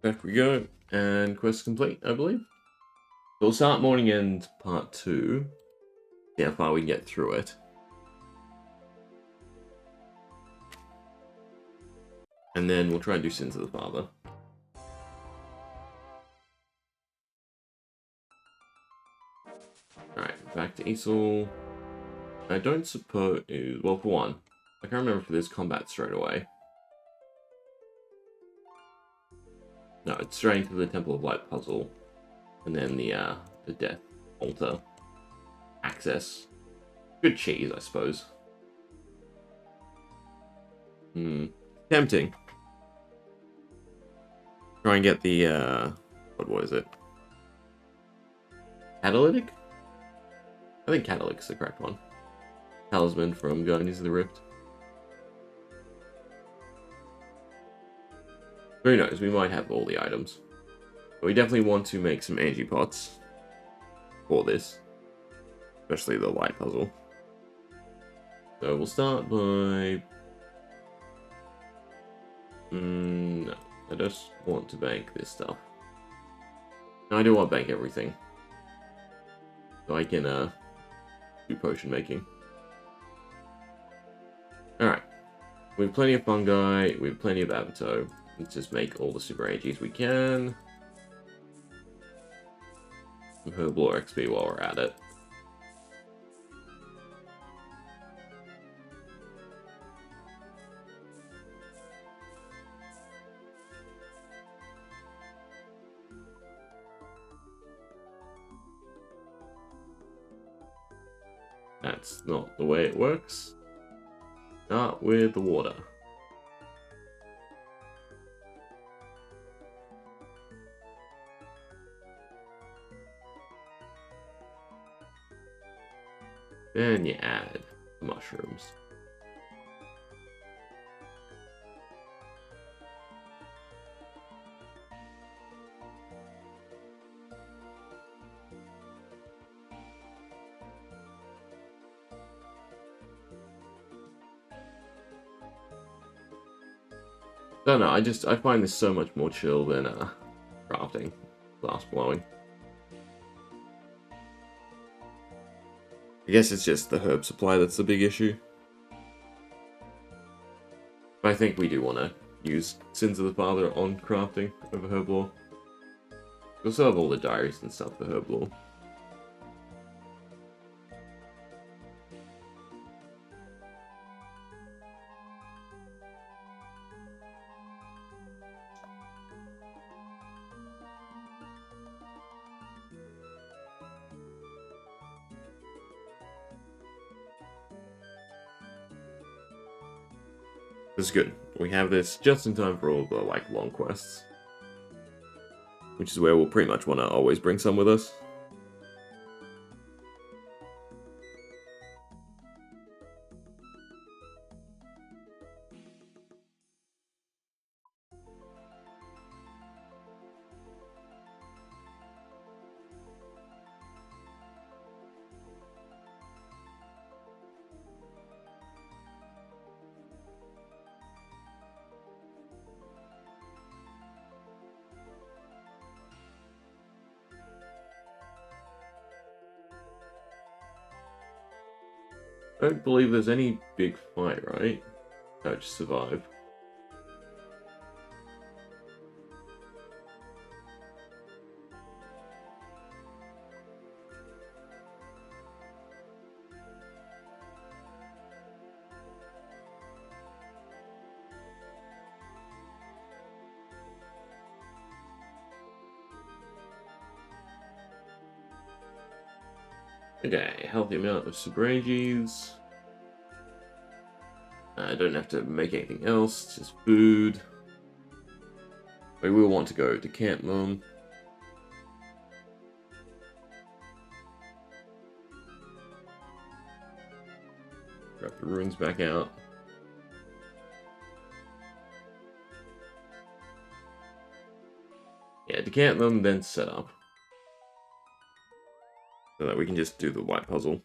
A: Back we go, and quest complete, I believe. We'll start morning end part 2. See how far we can get through it. And then we'll try and do Sins of the Father. Alright, back to Esau. I don't suppose... Well, for one, I can't remember if there's combat straight away. No, it's straight into the Temple of Light puzzle. And then the Death Altar. Access. Good cheese, I suppose. Tempting. Try and get the, what was it? Catalytic? I think Catalytic's the correct one. Talisman from Guardians of the Rift. Who knows, we might have all the items. But we definitely want to make some energy pots for this. Especially the light puzzle. So we'll start by... no, I just want to bank this stuff. No, I don't want to bank everything. So I can do potion making. Alright. We have plenty of fungi, we have plenty of abato. Let's just make all the super AGs we can. Some Herblore XP while we're at it. That's not the way it works. Start with the water. Then you add the mushrooms. I don't know, I find this so much more chill than crafting, glass blowing. I guess it's just the herb supply that's the big issue. But I think we do want to use Sins of the Father on crafting over herb lore. We also have all the diaries and stuff for herb lore. This is good. We have this just in time for all the long quests. Which is where we'll pretty much want to always bring some with us. I don't believe there's any big fight, right? No, just survive. Okay, healthy amount of Subrages. I don't have to make anything else, just food. We will want to go to Camp Moon. Grab the runes back out. Yeah, decant them, then set up. So that we can just do the white puzzle.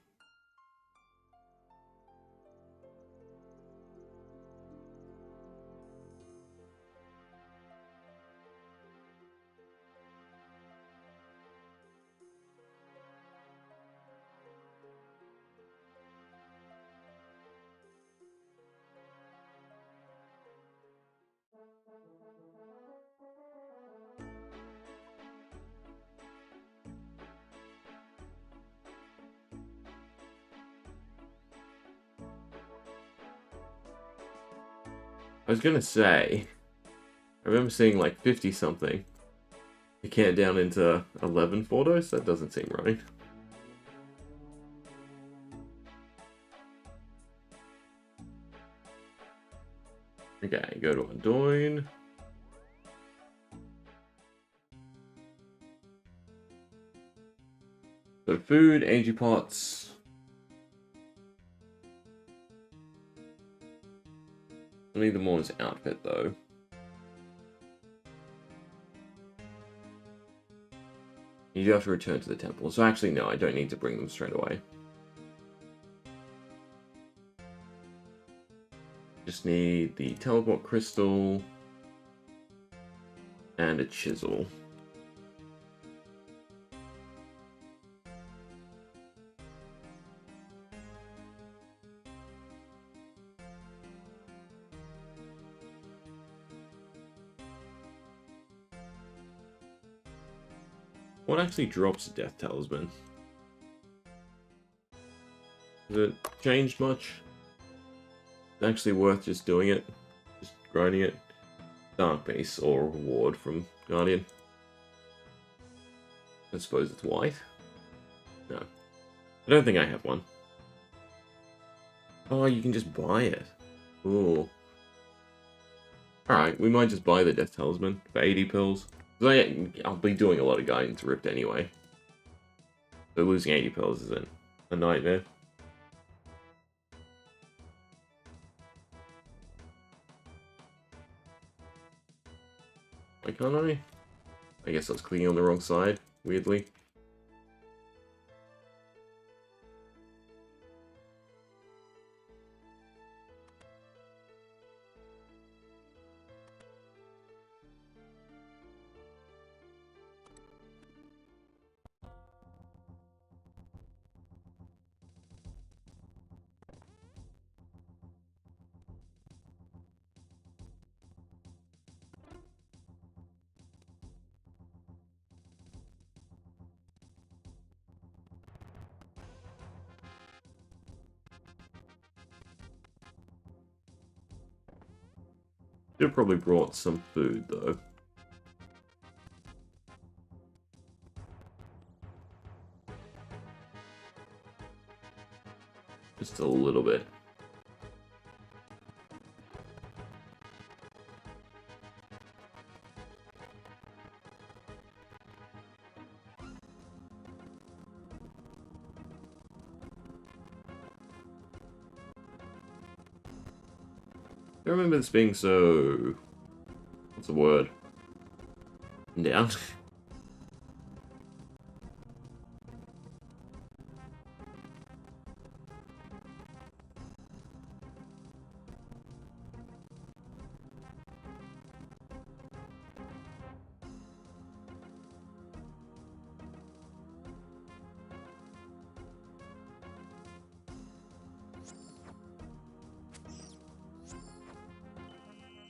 A: I was gonna say, I remember seeing like 50 something. You can't down into 11 photos? That doesn't seem right. Okay, go to Undoin. So food, energy pots. I need the Morn's outfit though. You do have to return to the temple. So actually no, I don't need to bring them straight away. Just need the teleport crystal and a chisel. What actually drops a Death Talisman? Has it changed much? It's actually worth just doing it. Just grinding it. Dark base or reward from Guardian. I suppose it's white. No. I don't think I have one. Oh, you can just buy it. Ooh. Alright, we might just buy the Death Talisman for 80 pills. I'll be doing a lot of Guidance Rift anyway. So losing 80 pills isn't a nightmare. Why can't I? I guess I was clicking on the wrong side, weirdly. Should have probably brought some food, though. Just a little bit. I remember this being so... What's the word? Down.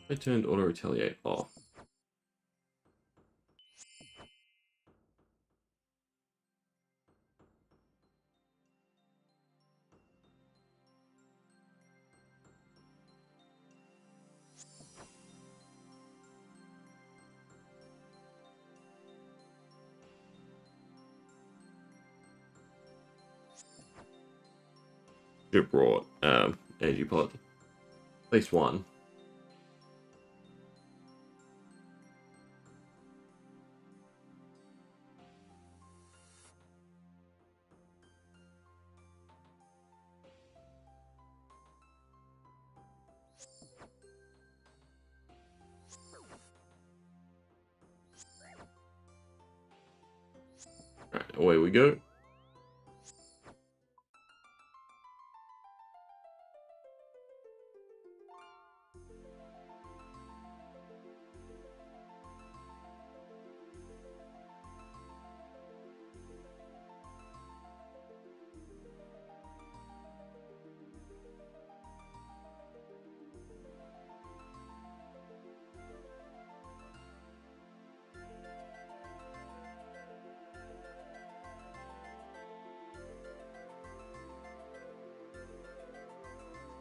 A: I turned auto retaliate off. Should have brought energy pot. At least one. Alright, away we go.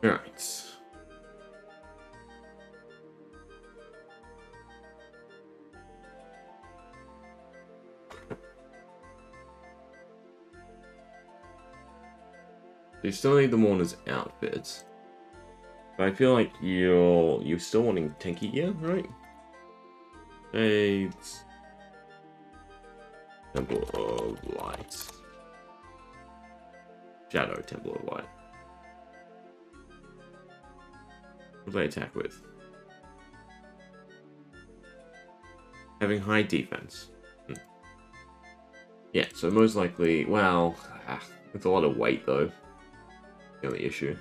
A: Alright. you still need the Mourner's outfit. But I feel like you're still wanting tanky gear, right? Shades. Temple of Light. Shadow Temple of Light. What do they attack with? Having high defense. Yeah, so most likely, well, it's a lot of weight though. The only issue.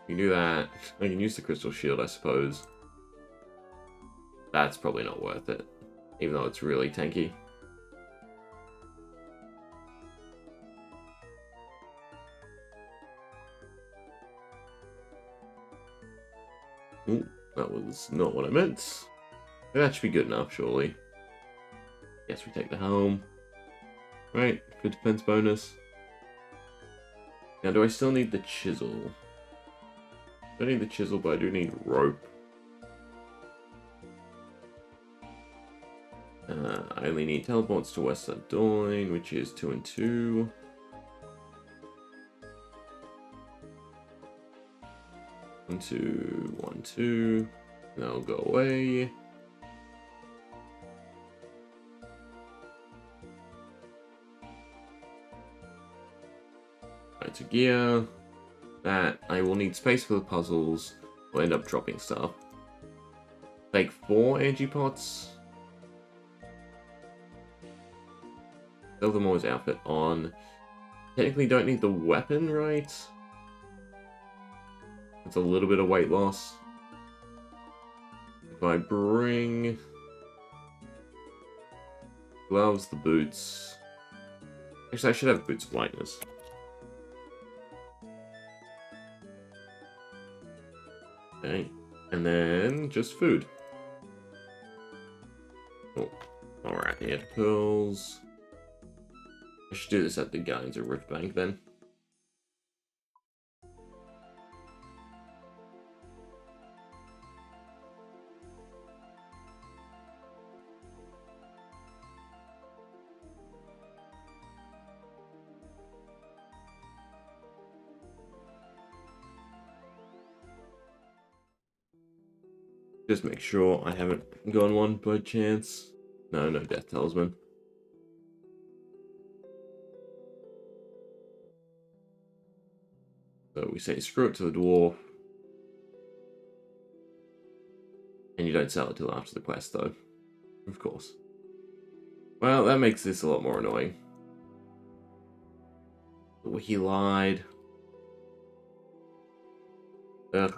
A: You can do that. I can use the Crystal Shield, I suppose. That's probably not worth it, even though it's really tanky. Ooh, that was not what I meant. That should be good enough, surely. Yes, we take the helm. Right, good defense bonus. Now, do I still need the chisel? I don't need the chisel, but I do need rope. I only need teleports to West Doyne, which is 2 and 2. 1, 2, 1, 2. That'll go away. Right, to gear. That I will need space for the puzzles. We'll end up dropping stuff. Take 4 energy pots. Still the Moore's outfit on. Technically don't need the weapon, right? It's a little bit of weight loss. If I bring gloves, the boots. Actually, I should have boots of lightness. Okay, and then just food. Oh, alright, here, pearls. I should do this at the Guardians of Rift Bank then. Just make sure I haven't gone one by chance. No, no Death Talisman. So we say screw it to the dwarf. And you don't sell it till after the quest, though. Of course. Well, that makes this a lot more annoying. Oh, he lied. Ugh.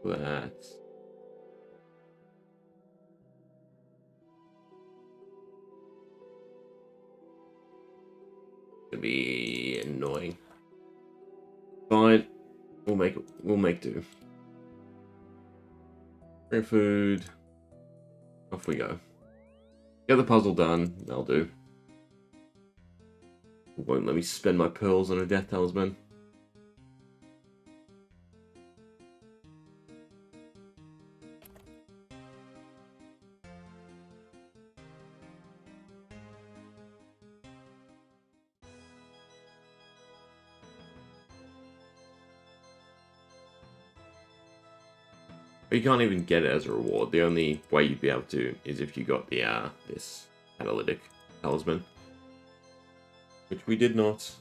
A: That. Gonna be annoying. Fine. We'll make do. Bring food. Off we go. Get the puzzle done. That'll do. Won't let me spend my pearls on a Death Talisman. But you can't even get it as a reward. The only way you'd be able to is if you got the this analytic talisman, which we did not.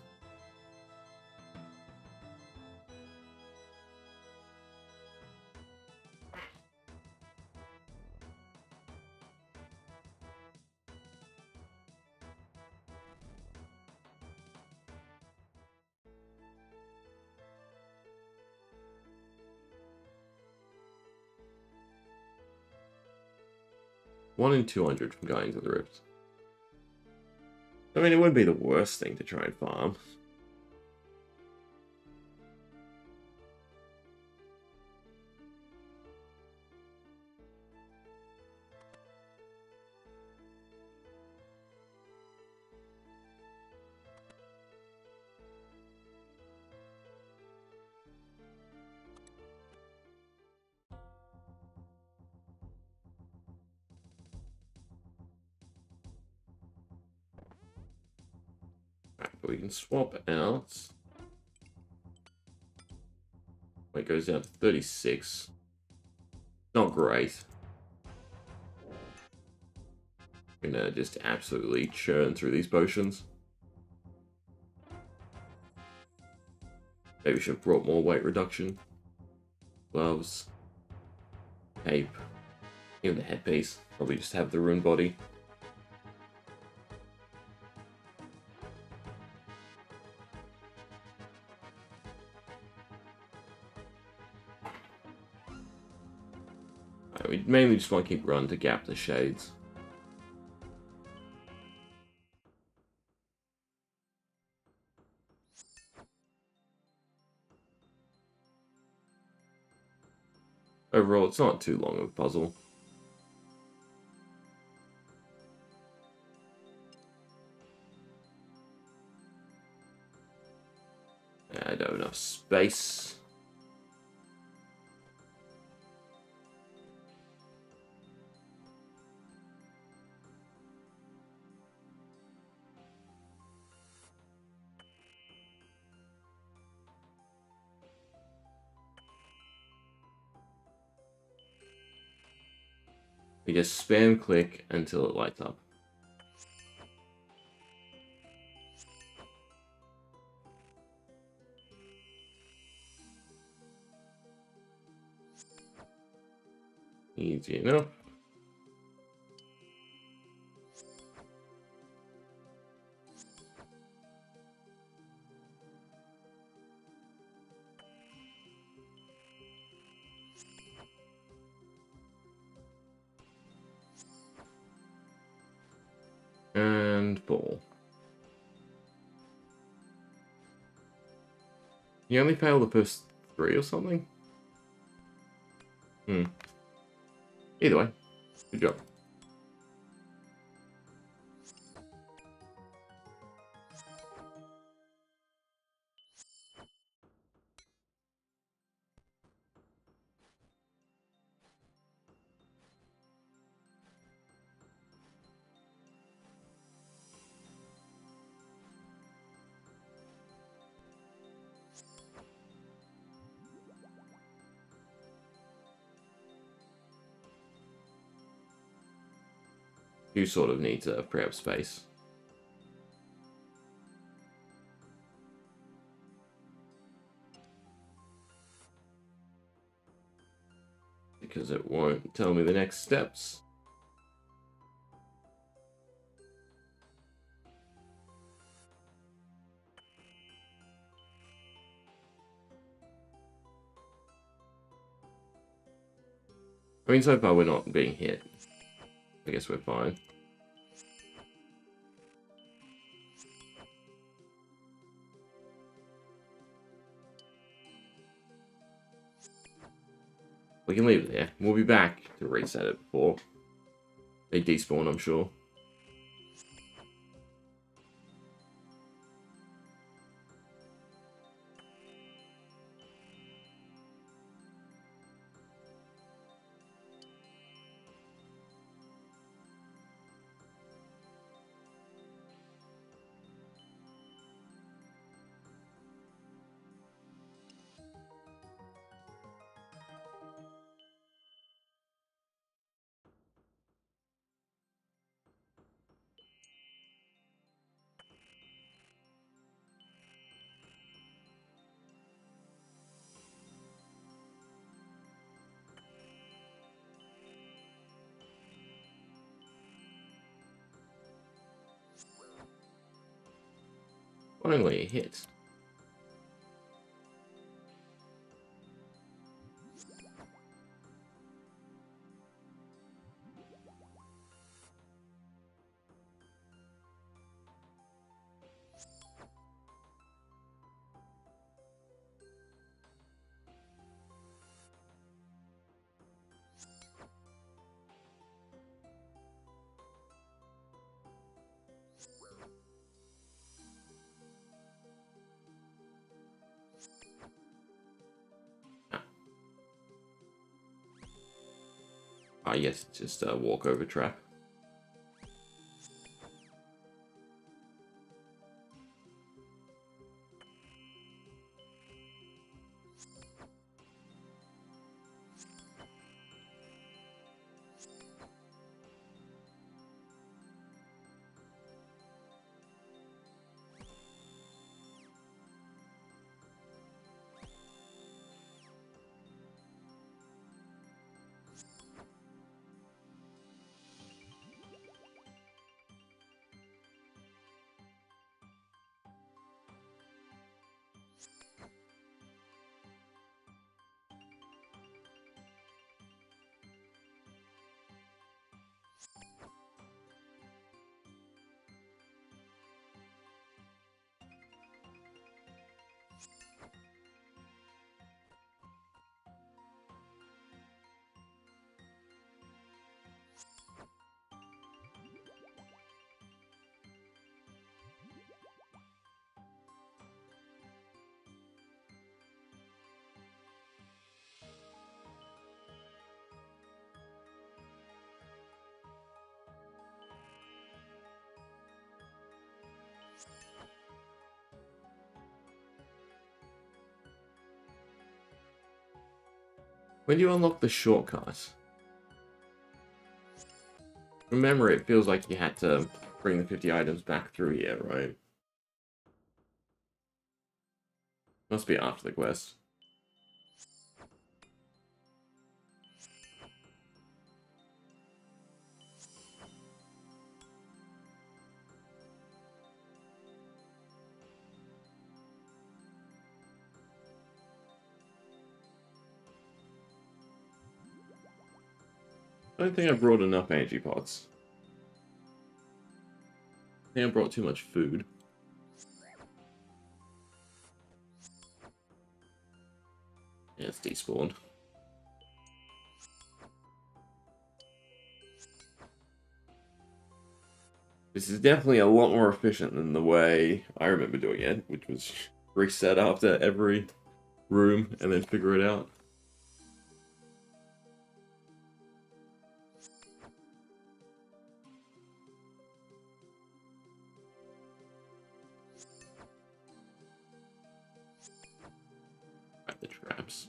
A: One in 200 from going to the Rift. I mean, it wouldn't be the worst thing to try and farm. But we can swap out. It goes down to 36. Not great. I'm gonna just absolutely churn through these potions. Maybe should have brought more weight reduction. Gloves. Cape. Even the headpiece. Probably just have the rune body. Right, we mainly just want to keep running to gap the shades. Overall, it's not too long of a puzzle. I don't have enough space. We just spam click until it lights up. Easy enough. And ball. You only fail the first 3 or something? Either way, good job. You sort of need to free up space. Because it won't tell me the next steps. I mean, so far we're not being hit. I guess we're fine. We can leave it there. We'll be back to reset it before they despawn, I'm sure. Finally, a hit. Ah, yes, it's just a walkover trap. When you unlock the shortcut, remember it feels like you had to bring the 50 items back through here, right? Must be after the quest. I don't think I brought enough energy pots. I think I brought too much food. Yeah, it's despawned. This is definitely a lot more efficient than the way I remember doing it, which was reset after every room and then figure it out. Right, the traps.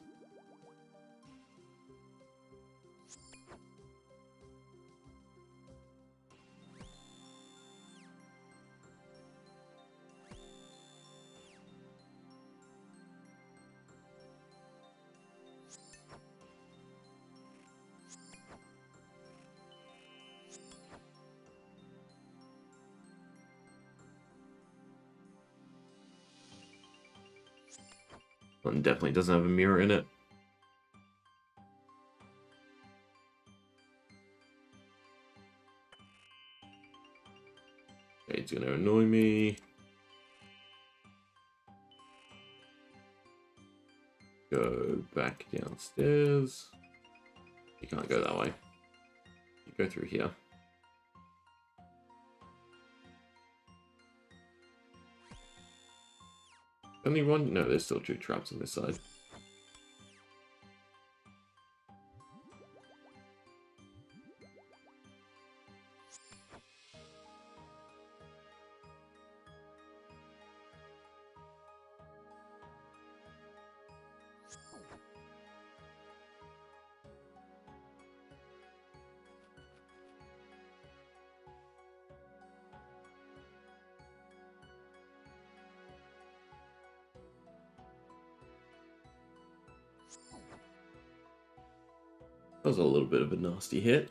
A: One definitely doesn't have a mirror in it. Okay, it's gonna annoy me. Go back downstairs. You can't go that way. You go through here. Only one? No, there's still two traps on this side. That was a little bit of a nasty hit.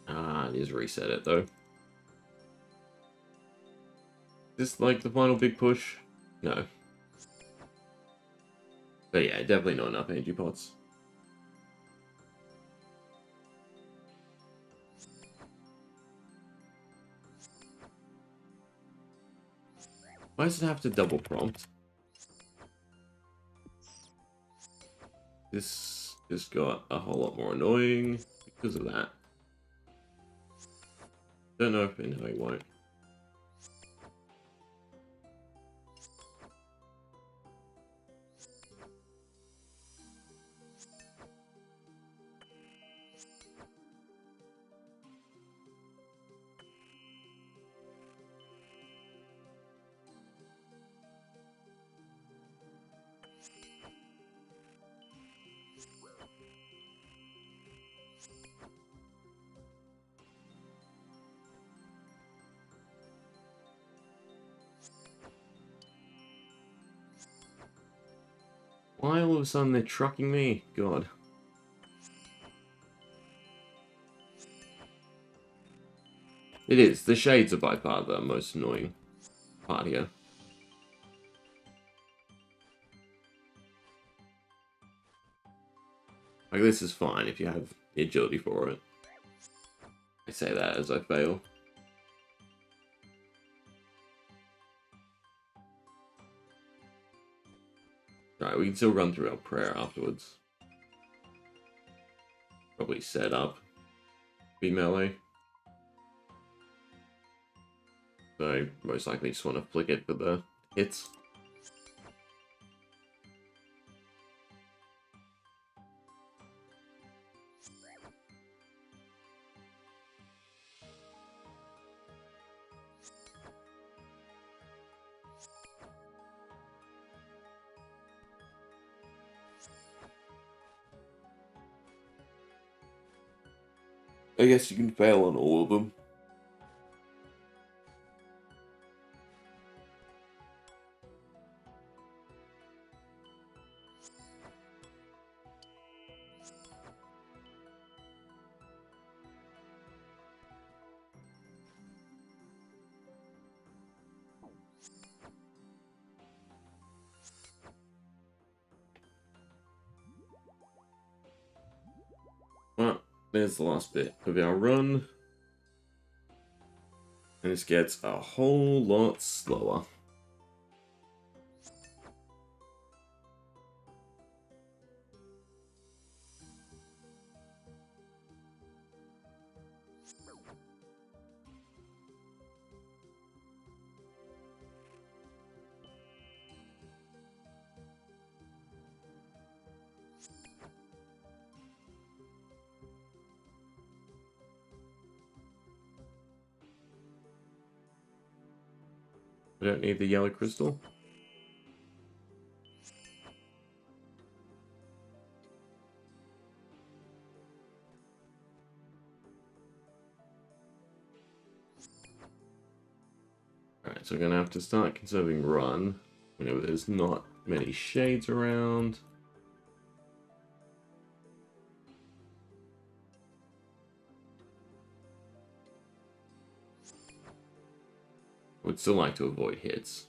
A: Ah, it is reset it though. Is this like the final big push? No. But yeah, definitely not enough energy pots. Why does it have to double prompt? This just got a whole lot more annoying because of that. Don't know if it won't. Why all of a sudden they're trucking me? God. It is. The shades are by far the most annoying part here. Like, this is fine if you have the agility for it. I say that as I fail. Right, we can still run through our prayer afterwards. Probably set up. Be melee. So most likely just want to flick it for the hits. I guess you can fail on all of them. Well, there's the last bit of our run. And this gets a whole lot slower. I don't need the yellow crystal. Alright, so we're going to have to start conserving run whenever there's not many shades around. Would still like to avoid hits.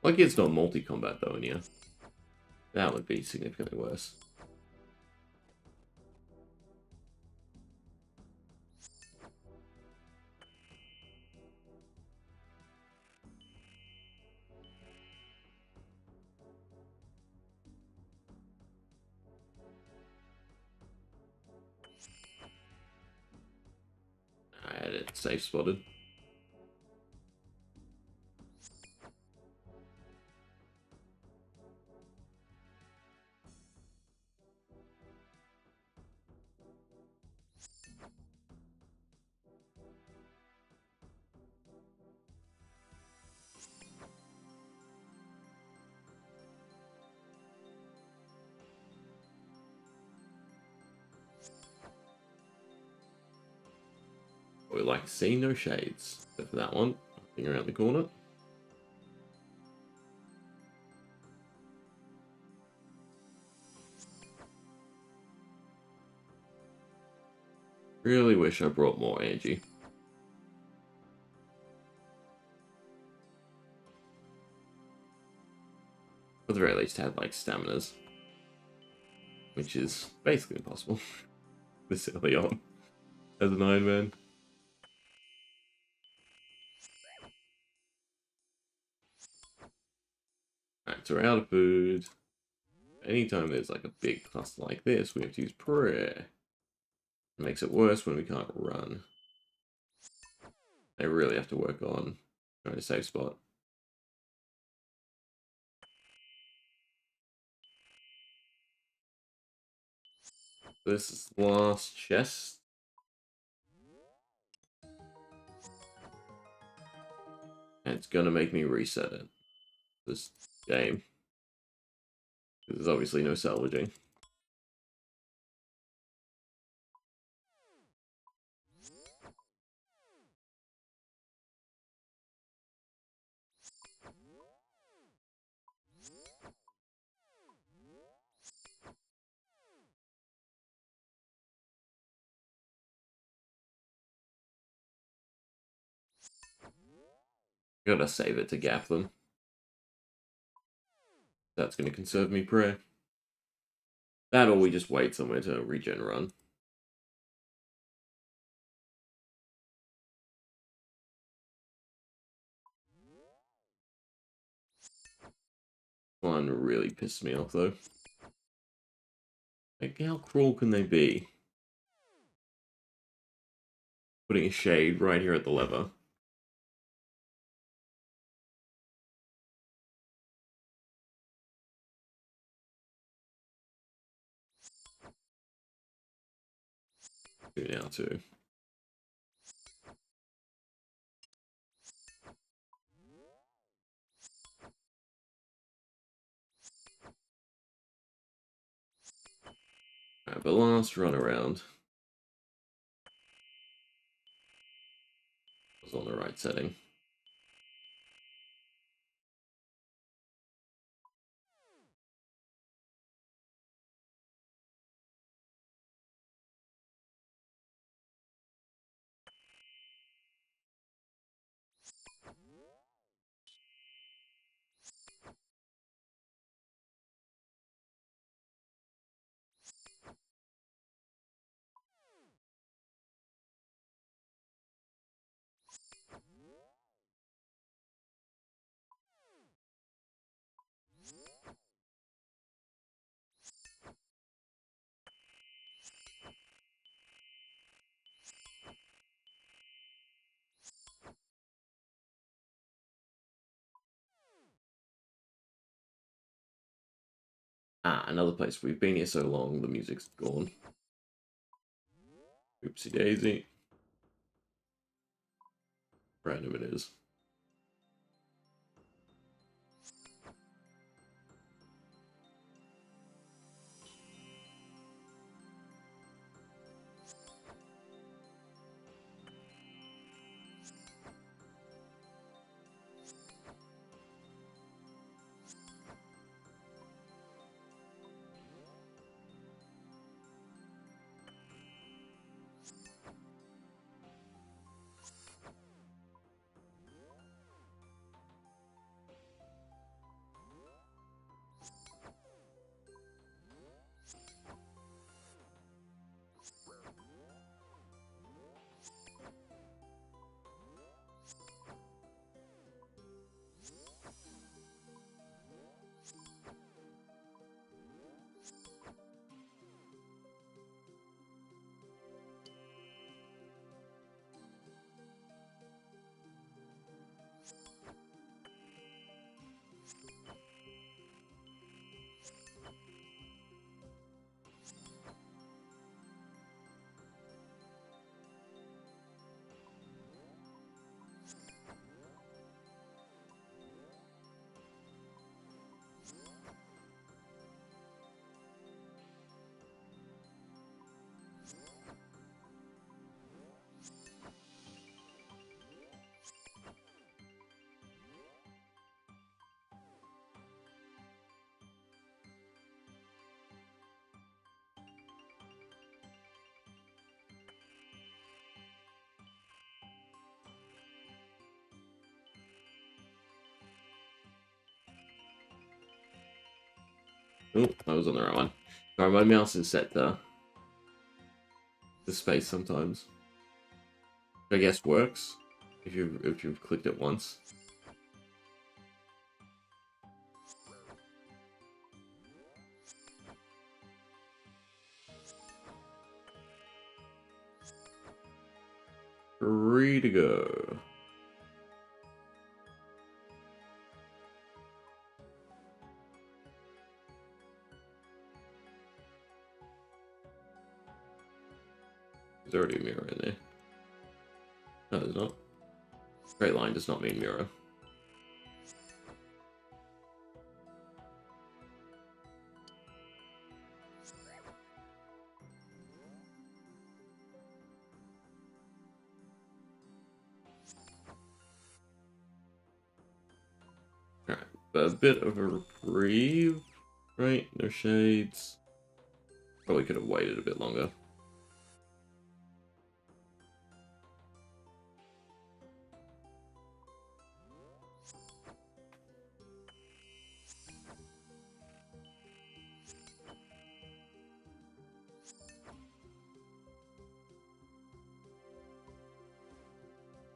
A: Lucky it's not multi-combat though in here. That would be significantly worse. I had it safe spotted. We like to see no shades. Except for that one. Thing around the corner. Really wish I brought more energy. At the very least had like staminas. Which is basically impossible. This early on. As an Ironman. Alright, so we're out of food. Anytime there's like a big cluster like this, we have to use prayer. It makes it worse when we can't run. They really have to work on trying to save spot. This is the last chest. And it's gonna make me reset it. This game. There's obviously no salvaging. Gotta save it to gap them. That's gonna conserve me prayer. That or we just wait somewhere to regen run. One really pissed me off though. Like, how cruel can they be? Putting a shade right here at the lever. Two now too. Alright, but last run around. Was on the right setting. Ah, another place. We've been here so long, the music's gone. Oopsie daisy. Random it is. Oh, I was on the right one. Sorry, my mouse is set to the space sometimes. I guess works if you've clicked it once. Free to go. There's already a mirror in there. No, there's not. Straight line does not mean mirror. Alright, but a bit of a reprieve, right? No shades. Probably could have waited a bit longer.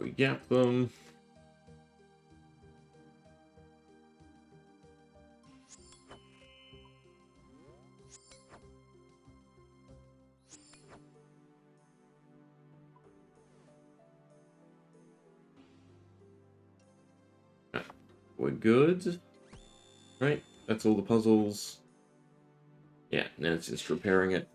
A: We gap them. We're good. Right, that's all the puzzles. Yeah, now it's just repairing it.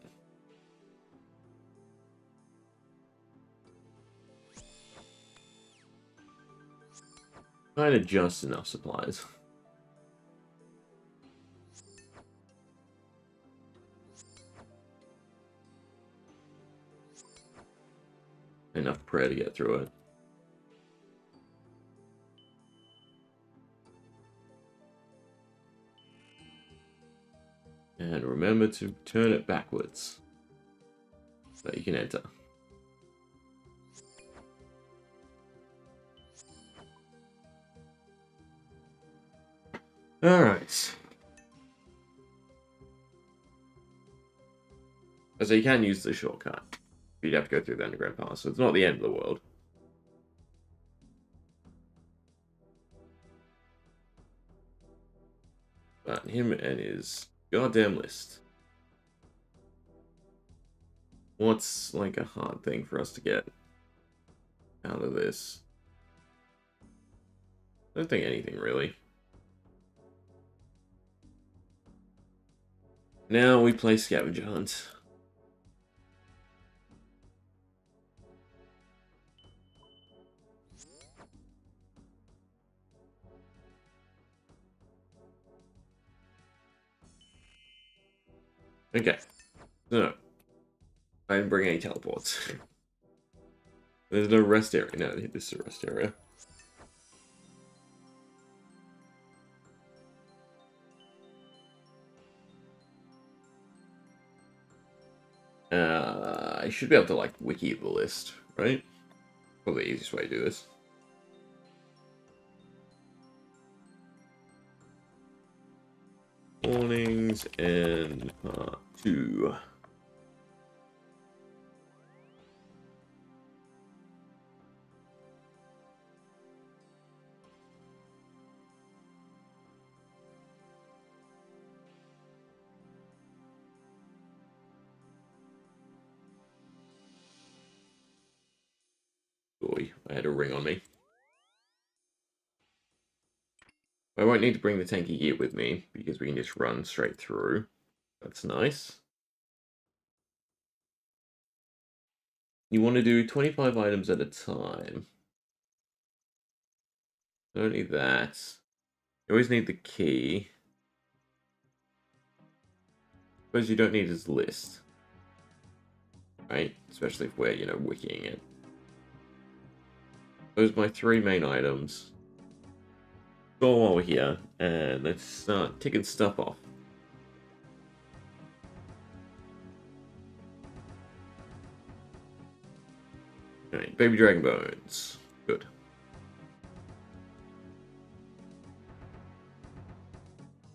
A: Kind of just enough supplies. Enough prayer to get through it. And remember to turn it backwards so you can enter. Alright. So you can use the shortcut. You'd have to go through the underground pass, so it's not the end of the world. But him and his goddamn list. What's like a hard thing for us to get out of this? I don't think anything really. Now we play scavenger hunt. Okay, so I didn't bring any teleports. There's no rest area. No, this is a rest area. I should be able to like wiki the list, right? Probably the easiest way to do this. Warnings and part 2. Boy, I had a ring on me. I won't need to bring the tanky gear with me because we can just run straight through. That's nice. You want to do 25 items at a time. Don't need that. You always need the key. Suppose you don't need his list. Right? Especially if we're, you know, wikiing it. Those are my 3 main items. Go while we're here, and let's start ticking stuff off. Alright, baby dragon bones. Good.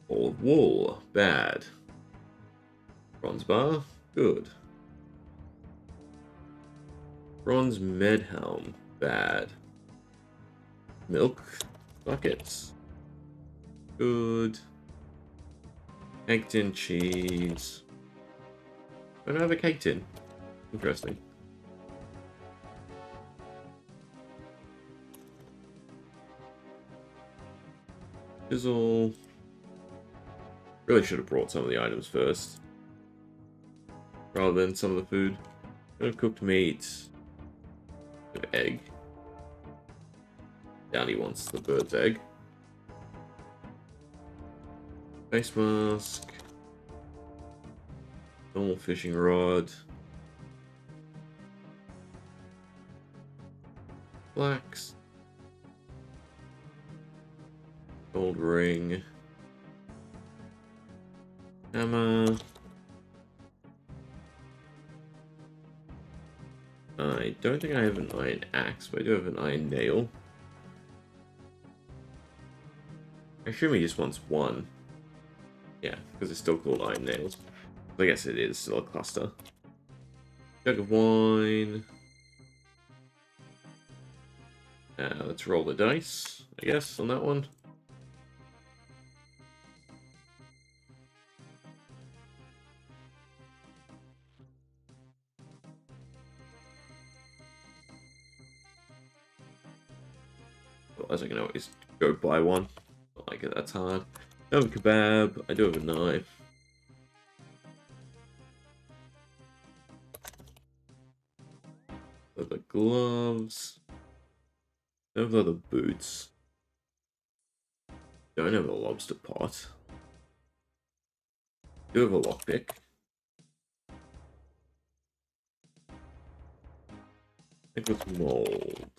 A: Old wool. Bad. Bronze bar. Good. Bronze med helm. Bad. Milk buckets. Good. Egg tin cheese. I don't have a cake tin. Interesting. Fizzle. Really should have brought some of the items first. Rather than some of the food. Cooked meat. Egg. Downey wants the bird's egg. Face mask. Normal fishing rod. Flax. Gold ring. Hammer. I don't think I have an iron axe, but I do have an iron nail. I assume he just wants one. Yeah, because it's still called iron nails. I guess it is still a cluster. Jug of wine. Let's roll the dice, I guess, on that one. Otherwise I can always go buy one. Not like it, that's hard. I have a kebab, I do have a knife. Leather gloves. I have leather boots. Don't have a lobster pot. Do have a lockpick. I think with mold.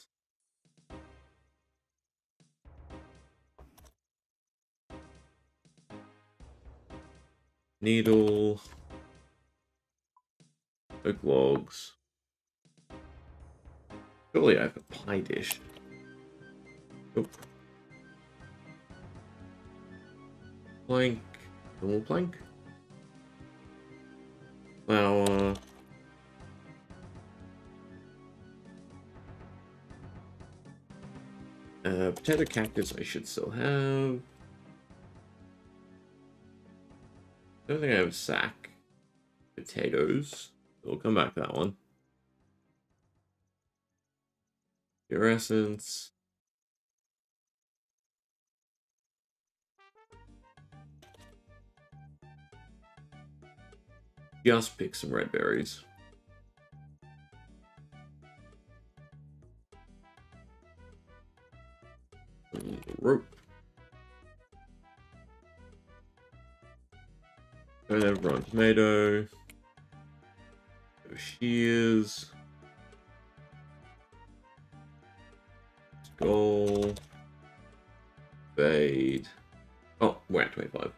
A: Needle. Oak logs. Surely I have a pie dish. Nope. Plank. Normal plank. Flour. Potato cactus I should still have. Don't think I have sack. Potatoes. We'll come back to that one. Pure essence. Just pick some red berries. Rope. Don't have raw tomato. No shears. Skull. Fade. Oh, we're at 25.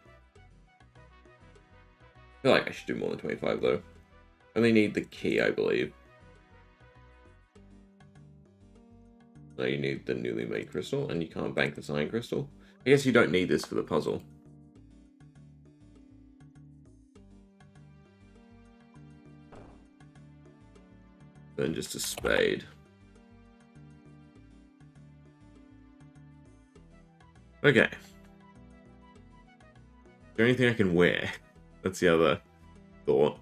A: I feel like I should do more than 25 though. Only need the key, I believe. No, you need the newly made crystal, and you can't bank the cyan crystal. I guess you don't need this for the puzzle. Then just a spade. Okay. Is there anything I can wear? That's the other thought.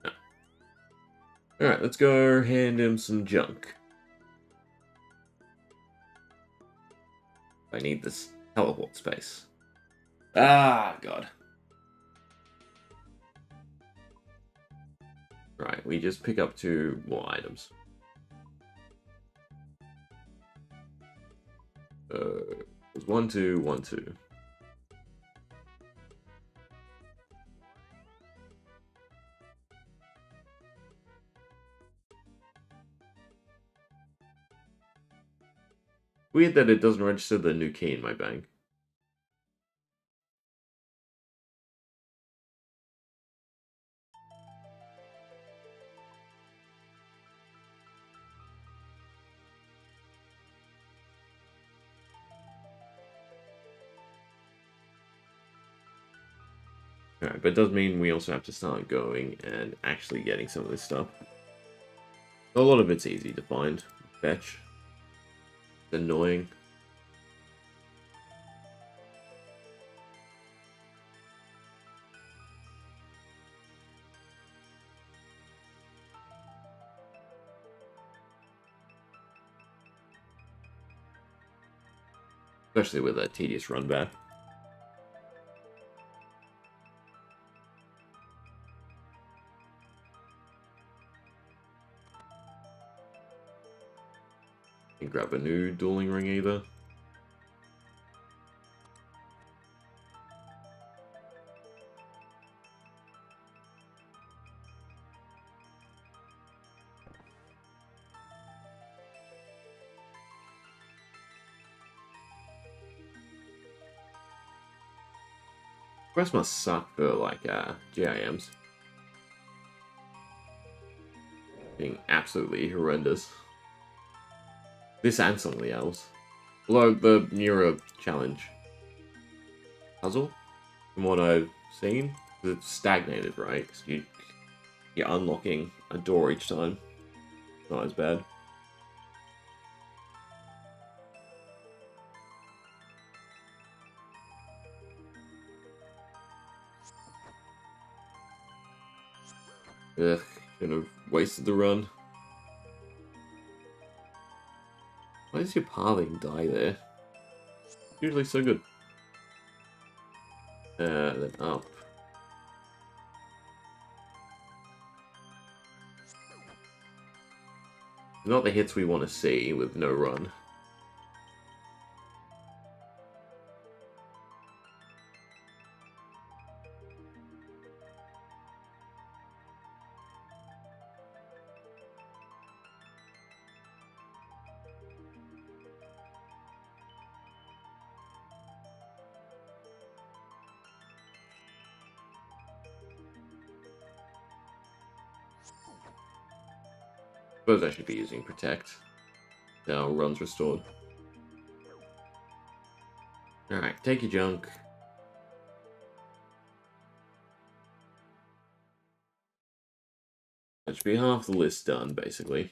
A: No. Alright, let's go hand him some junk. I need this teleport space. Ah, God. Right, we just pick up 2 more items. It was 1, 2, 1, 2. Weird that it doesn't register the new key in my bank. Alright, but it does mean we also have to start going and actually getting some of this stuff. A lot of it's easy to find. Fetch. It's annoying. Especially with a tedious run back. Can't grab a new dueling ring either. Quest must suck for like GIMs. Being absolutely horrendous. This and some of the elves. Although the nearer challenge puzzle, from what I've seen, It's stagnated, right? Because you're unlocking a door each time. Not as bad. Ugh, should have wasted the run. Why does your pathing die there? Usually so good. Then up. Not the hits we want to see with no run. Suppose I should be using Protect. Now run's restored. Alright, take your junk. That should be half the list done, basically.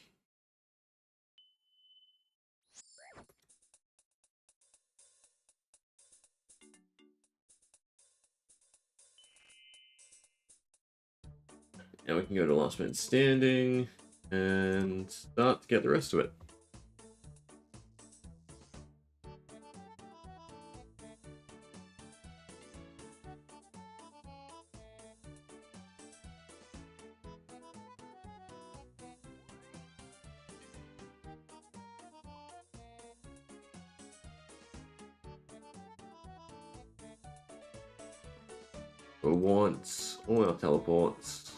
A: Now we can go to Last Man Standing and start to get the rest of it. We want all our teleports.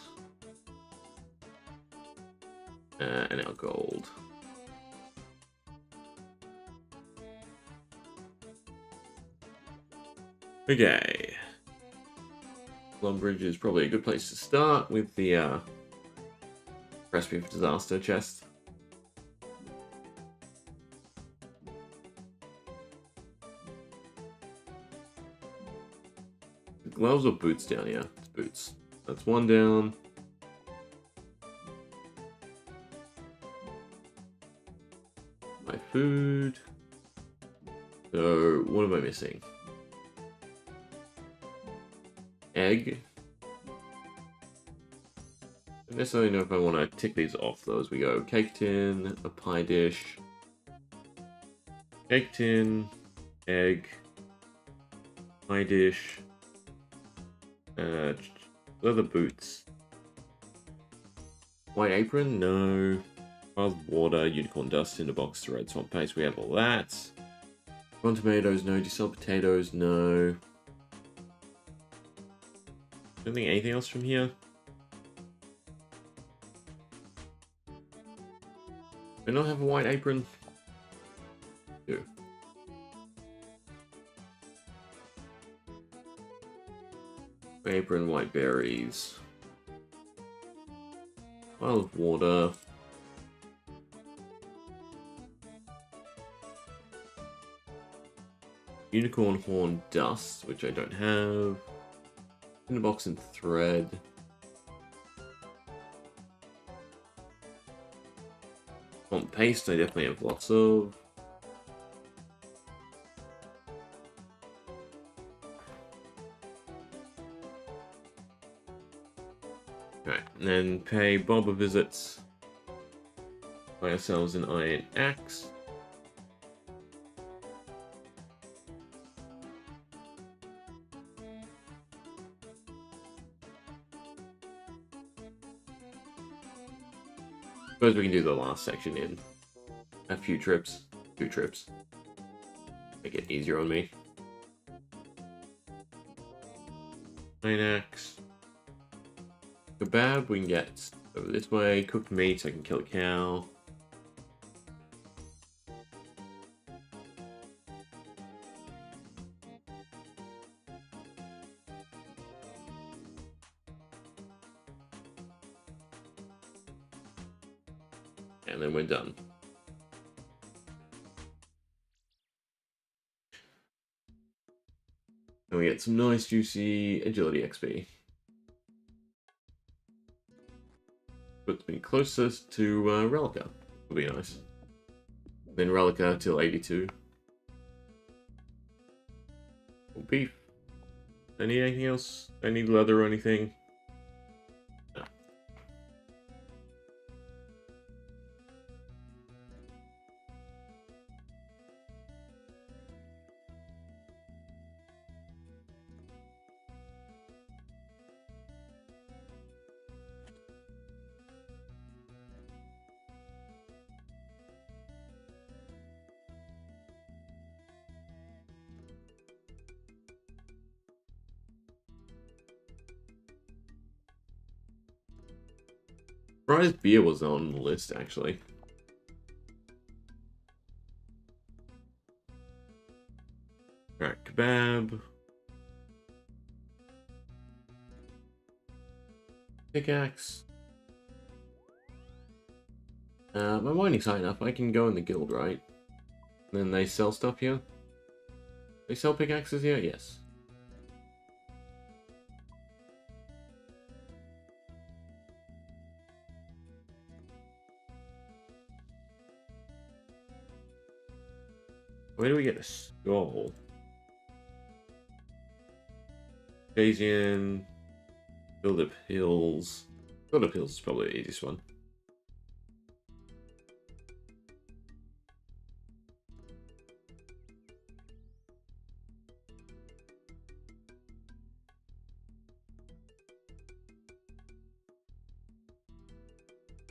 A: And our gold. Okay. Lumbridge is probably a good place to start with the Recipe for Disaster chest. Gloves or boots down here? It's boots. That's one down. My food. So, what am I missing? Egg. I don't necessarily know if I want to tick these off though as we go. Cake tin, a pie dish. Cake tin, egg, pie dish. Leather boots. White apron? No. Wild water, unicorn dust, in the box, red swamp paste. We have all that. Corn tomatoes, no. Desal potatoes, no. Don't think anything else from here. Do I not have a white apron? Do. Apron, white berries. Wild water. Unicorn horn dust, which I don't have. In the box and thread. Swamp paste, I definitely have lots of. Alright, and then pay Bob a visit. Buy ourselves an iron axe. Suppose we can do the last section in a few trips. 2 trips. Make it easier on me. Iron axe. Kebab we can get over this way. Cooked meat, I can kill a cow. And then we're done. And we get some nice juicy agility XP. puts me closest to Relica. Would be nice. Then Relica till 82. Beef. I need anything else? I need leather or anything? No. Surprised beer was not on the list, actually. Alright, kebab. Pickaxe. My mining's high enough, I can go in the guild, right? Then they sell stuff here? They sell pickaxes here? Yes. Where do we get a skull? Asian. Build up hills. Build up hills is probably the easiest one.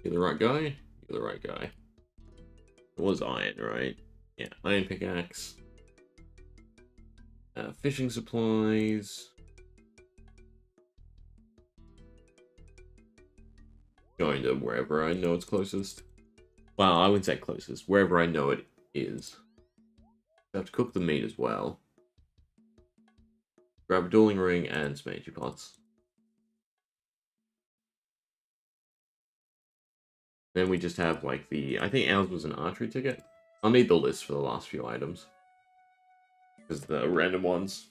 A: You're the right guy? You're the right guy. It was iron, right? Yeah, iron pickaxe. Fishing supplies. Going to wherever I know it's closest. Well, I wouldn't say closest. Wherever I know it is. I have to cook the meat as well. Grab a dueling ring and some energy pots. Then we just have like the... I think ours was an archery ticket. I'll need the list for the last few items. Because the random ones.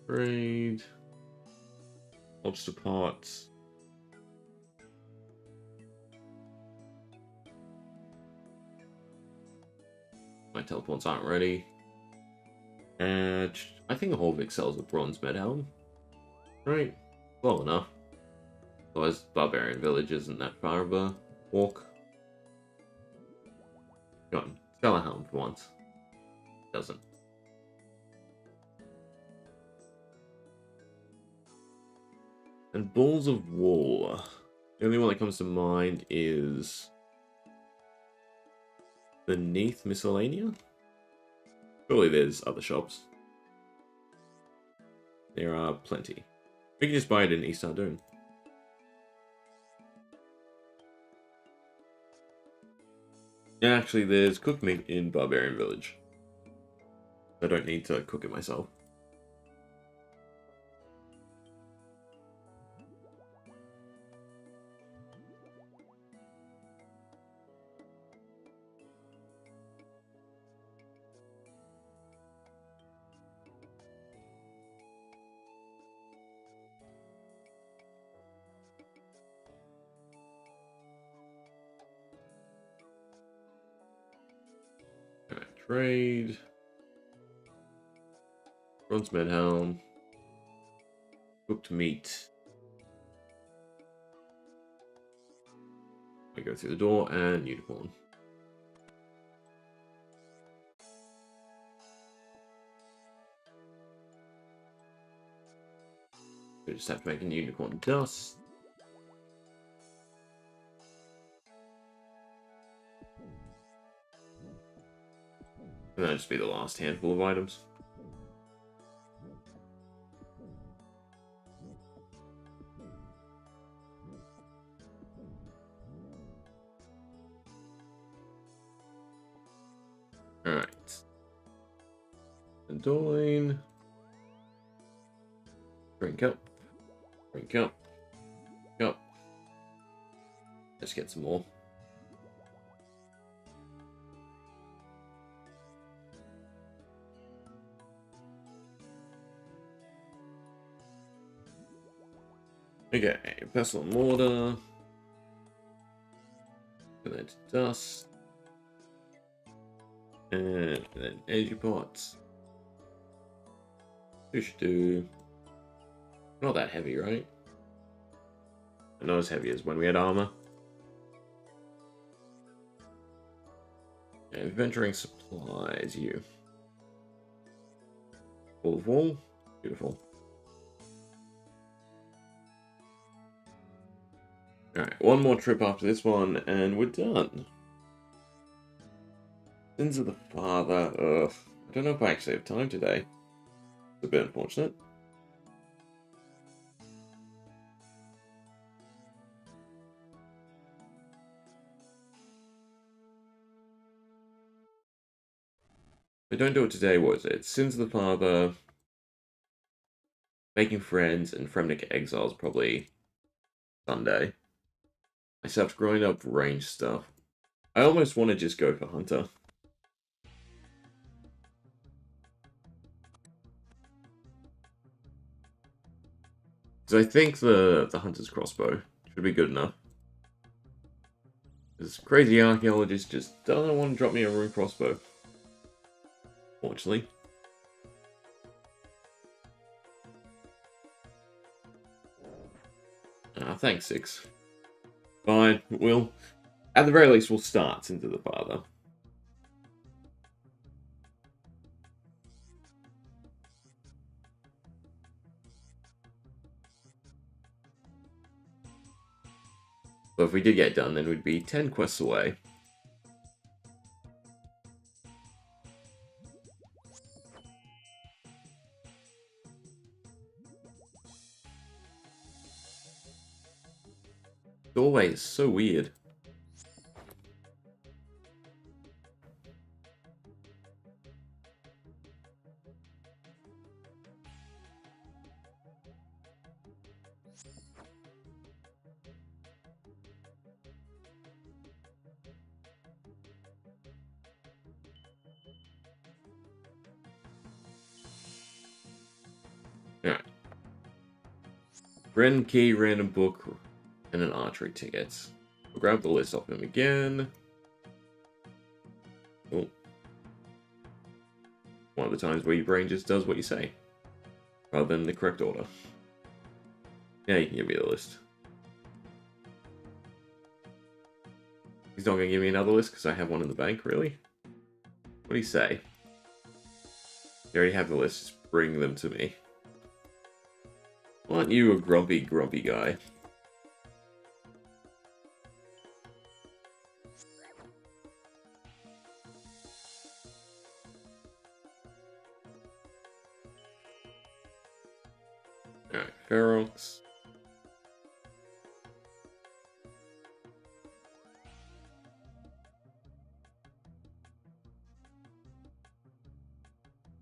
A: Trade. Lobster pots. My teleports aren't ready. And I think Horvik sells a bronze med helm. Right? Well enough. Otherwise, Barbarian Village isn't that far of a walk. Go on, sell a helm for once. Doesn't. And Balls of Wool. The only one that comes to mind is... Beneath Miscellanea? Surely there's other shops. There are plenty. We can just buy it in East Ardoon. Yeah, actually, there's cooked meat in Barbarian Village. I don't need to cook it myself. Alright, trade. Bronze med helm. Cooked meat. I go through the door and unicorn. We just have to make a unicorn dust. And that'll just be the last handful of items. Alright. Doyne. Drink up. Drink up. Drink up. Let's get some more. Okay, pestle and mortar. And then dust. And then energy pots. Push do. Not that heavy, right? Not as heavy as when we had armor. And venturing supplies, you. Full of wool. Beautiful. Alright, one more trip after this one, and we're done. Sins of the Father. Ugh. I don't know if I actually have time today. It's a bit unfortunate. If I don't do it today, what is it? Sins of the Father, Making Friends, and Fremnik Exiles probably Sunday. I stopped growing up range stuff. I almost want to just go for Hunter. Because I think the Hunter's crossbow should be good enough. This crazy archaeologist just doesn't want to drop me a rune crossbow. Fortunately. Thanks, 6. Fine, at the very least, we'll start Into the Father. But if we did get done, then we'd be 10 quests away. Doorway is so weird. Alright. Random key, random book, and an archery ticket. We'll grab the list off him again. Oh. One of the times where your brain just does what you say, rather than the correct order. Yeah, you can give me the list. He's not going to give me another list because I have one in the bank, really? What do you say? You already have the list, just bring them to me. Aren't you a grumpy guy? Alright, Ferox.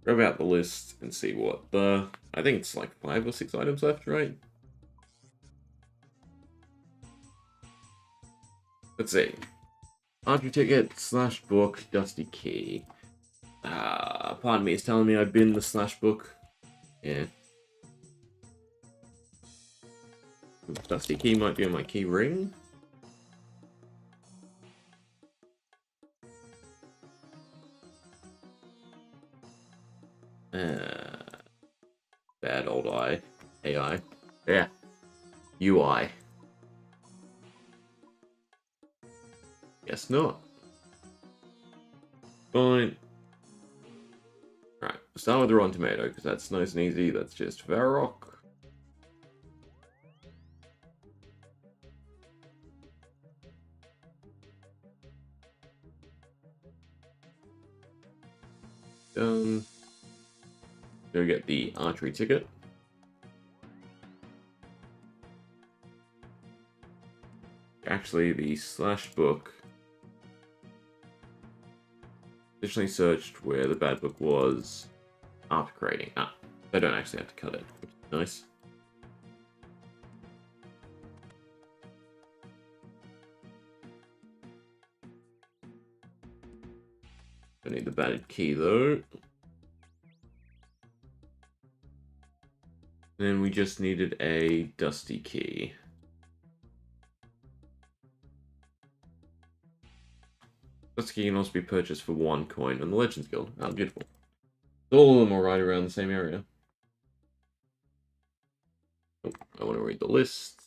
A: Grab out the list and see what I think it's like 5 or 6 items left, right? Let's see. Archery ticket, slash book, dusty key. Pardon me, it's telling me I've been the slash book. Yeah. Dusty key might be on my key ring. Bad old eye. AI. Yeah. UI. Guess not. Fine. Right, start with the Rotten Tomato, because that's nice and easy. That's just Varrock. Done. Go get the archery ticket. Actually, the slash book. Additionally searched where the bad book was. after creating. Ah, they don't actually have to cut it, which is nice. Don't need the battered key though. Then we just needed a dusty key. Dusty key can also be purchased for 1 coin in the Legends Guild. Oh, beautiful. All of them are right around the same area. Oh, I want to read the list.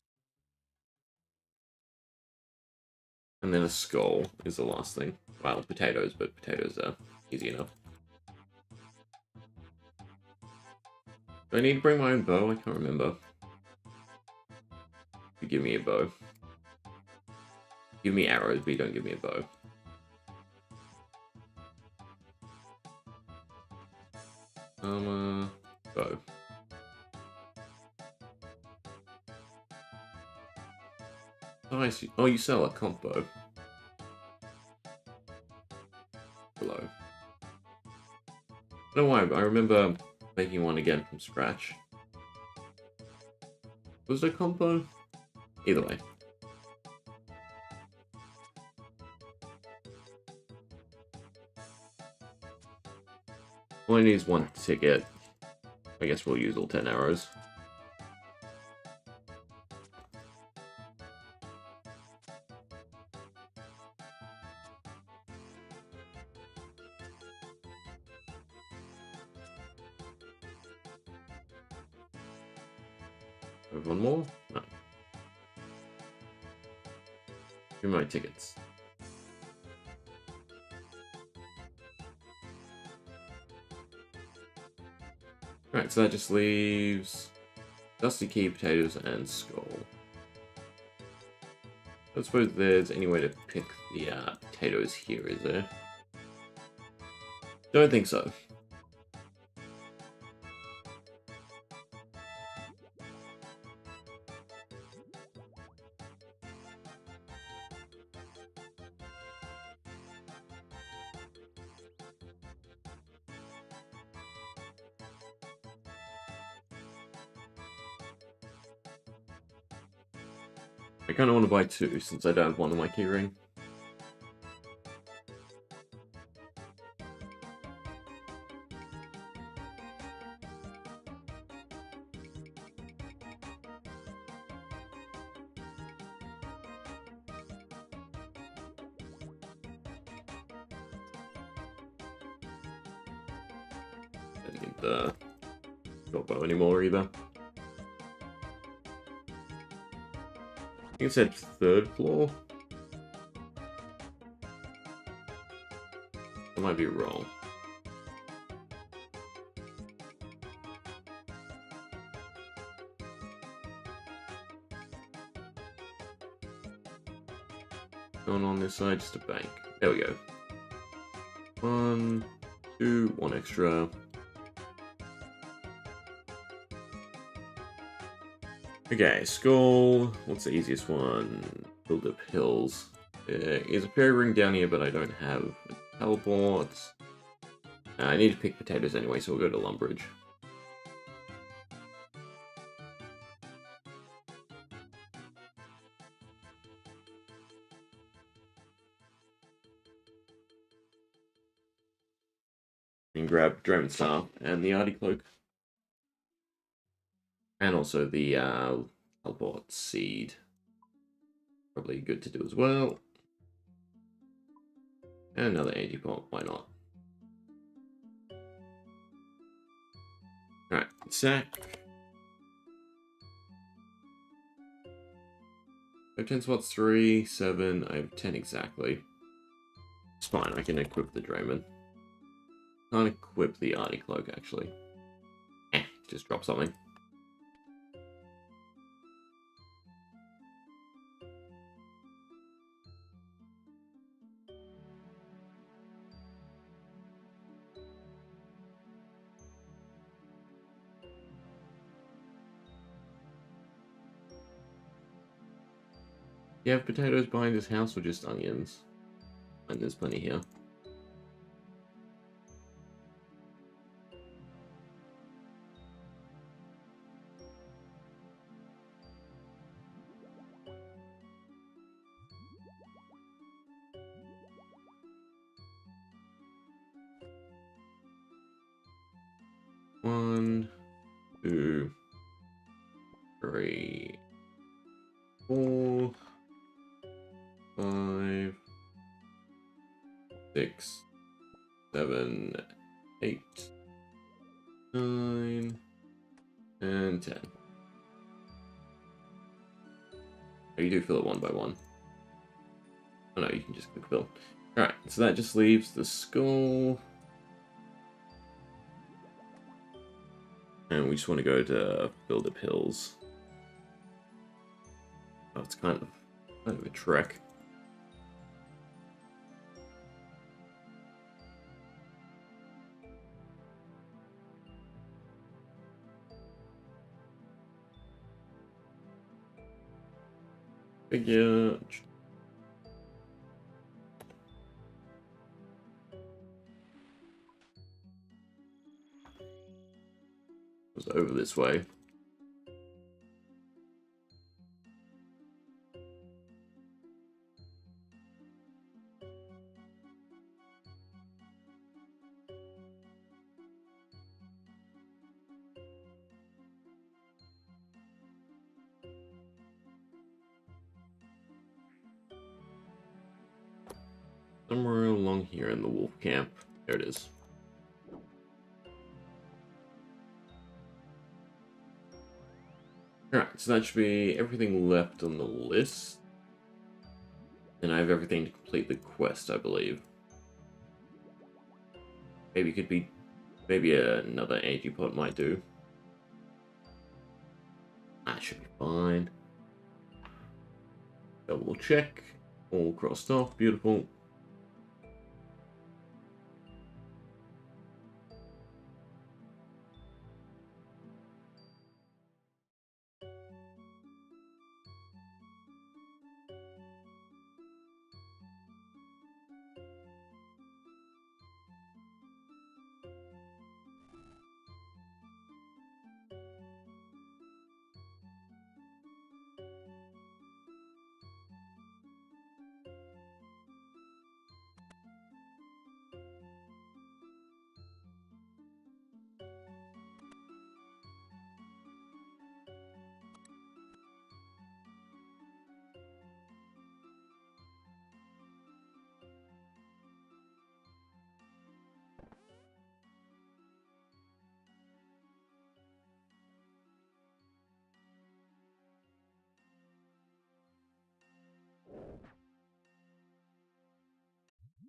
A: And then a skull is the last thing. Well, potatoes, but potatoes are easy enough. Do I need to bring my own bow? I can't remember. You give me a bow. Give me arrows, but you don't give me a bow. Bow. Oh, I see. Oh, you sell a comp bow. Below. I don't know why, I remember making one again from scratch. Was it a compo? Either way. Only needs 1 ticket. I guess we'll use all 10 arrows. Have 1 more? No. 2 more tickets. Alright, so that just leaves Dusty Key, Potatoes, and Skull. I don't suppose there's any way to pick the potatoes here, is there? Don't think so. I kind of want to buy 2 since I don't have 1 on my keyring. Don't get the short bow anymore either. I think it said 3rd floor. I might be wrong. Going on this side, just a bank. There we go. 1, 2, 1 extra. Okay, skull. What's the easiest one? Build up hills. There is a fairy ring down here, but I don't have a teleport. I need to pick potatoes anyway, so we'll go to Lumbridge. And grab Draven Staff and the Artie Cloak. And also the teleport seed. Probably good to do as well. And another anti-pot, why not? Alright, sack. I have 10 spots, 3, 7, I have 10 exactly. It's fine, I can equip the Draymond. Can't equip the Artie Cloak, actually. Just drop something. You have potatoes behind this house or just onions? And there's plenty here. 2, 3, 4, 5, 6, 7, 8, 9, and 10. Oh, you do fill it one by one. Oh no, you can just click fill. Alright, so that just leaves the skull. And we just want to go to Buildup Hills. Oh, it's kind of a trek. Figure. Goes over this way. Somewhere along here in the wolf camp. There it is. Alright, so that should be everything left on the list. And I have everything to complete the quest, I believe. Maybe it could be... Maybe another antipod might do. That should be fine. Double check. All crossed off. Beautiful.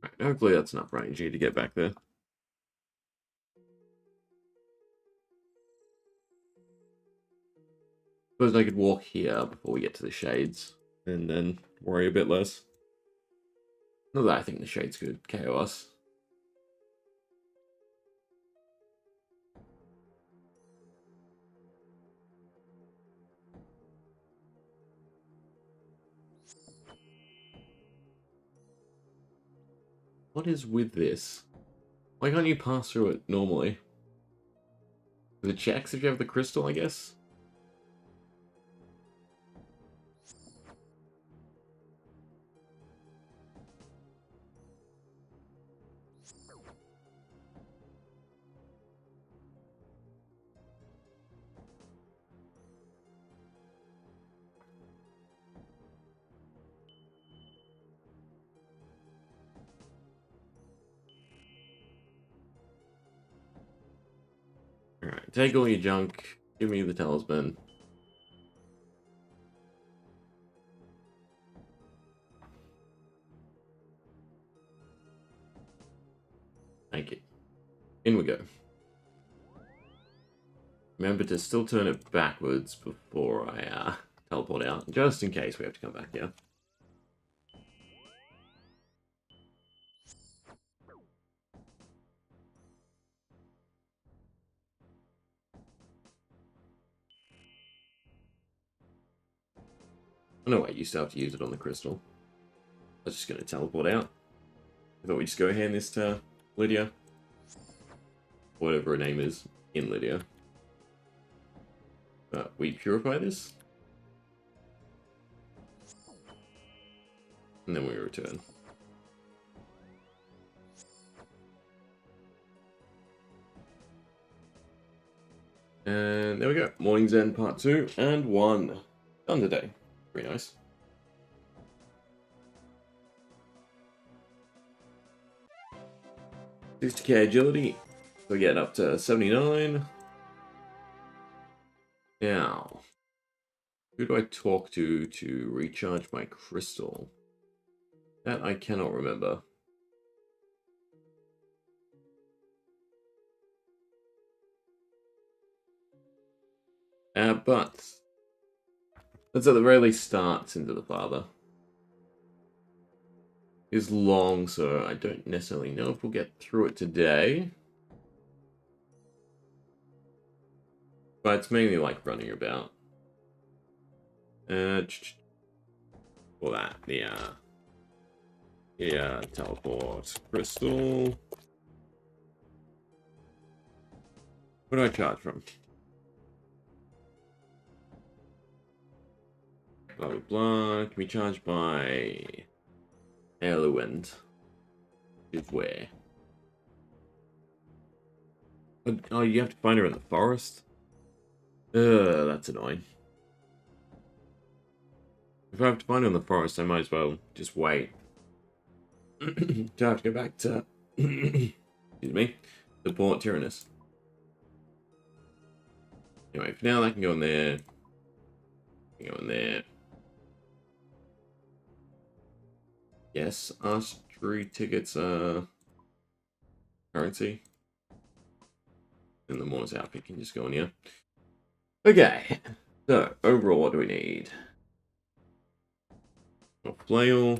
A: Right, hopefully that's enough range to get back there. Suppose I could walk here before we get to the shades, and then worry a bit less. Not that I think the shades could KO us. What is with this? Why can't you pass through it normally? The checks if you have the crystal, I guess? Alright, take all your junk. Give me the talisman. Thank you. In we go. Remember to still turn it backwards before I teleport out, just in case we have to come back here. Oh no, wait, you still have to use it on the crystal. I was just going to teleport out. I thought we'd just go hand this to Lydia. Whatever her name is in Lydia. We purify this. And then we return. And there we go. Morning's End Part 2 and 1. Done today. Very nice. $60k agility. So getting up to 79. Now, who do I talk to recharge my crystal? That I cannot remember. But let's at the very least start into the Father. It's long, so I don't necessarily know if we'll get through it today. But it's mainly like running about. For that, yeah, teleport crystal. What do I charge from? Blah blah blah. Can be charged by Eluend. Is where? Oh, you have to find her in the forest? That's annoying. If I have to find her in the forest, I might as well just wait. Do I have to go back to excuse me, the Port Tyrannus? Anyway, for now I can go in there. Go in there. Yes, archery tickets are currency. And the Mourner's outfit can just go in here. Okay. So, overall, what do we need? A flail.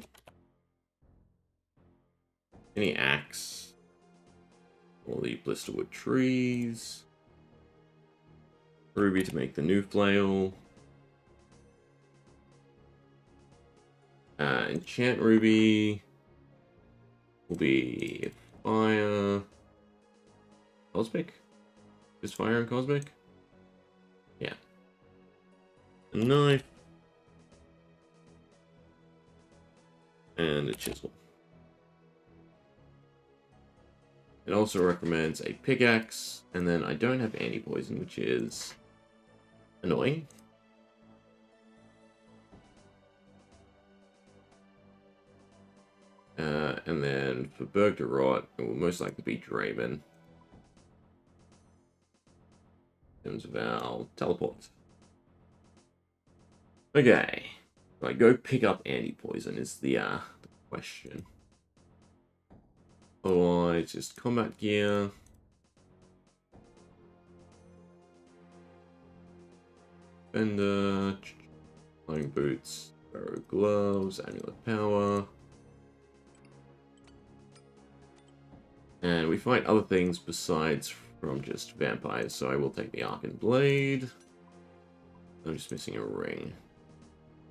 A: Any axe. All the blisterwood trees. Ruby to make the new flail. Enchant ruby will be fire. Cosmic? Just fire and cosmic? Yeah. A knife. And a chisel. It also recommends a pickaxe, and then I don't have anti-poison, which is annoying. And then for Berg to Rot, it will most likely be Draven. In terms of our teleport. Okay. Do I go pick up anti-poison is the question. Otherwise, just combat gear. Fender. Flying boots. Arrow gloves. Amulet power. And we fight other things besides from just vampires, so I will take the Arcan Blade. I'm just missing a ring.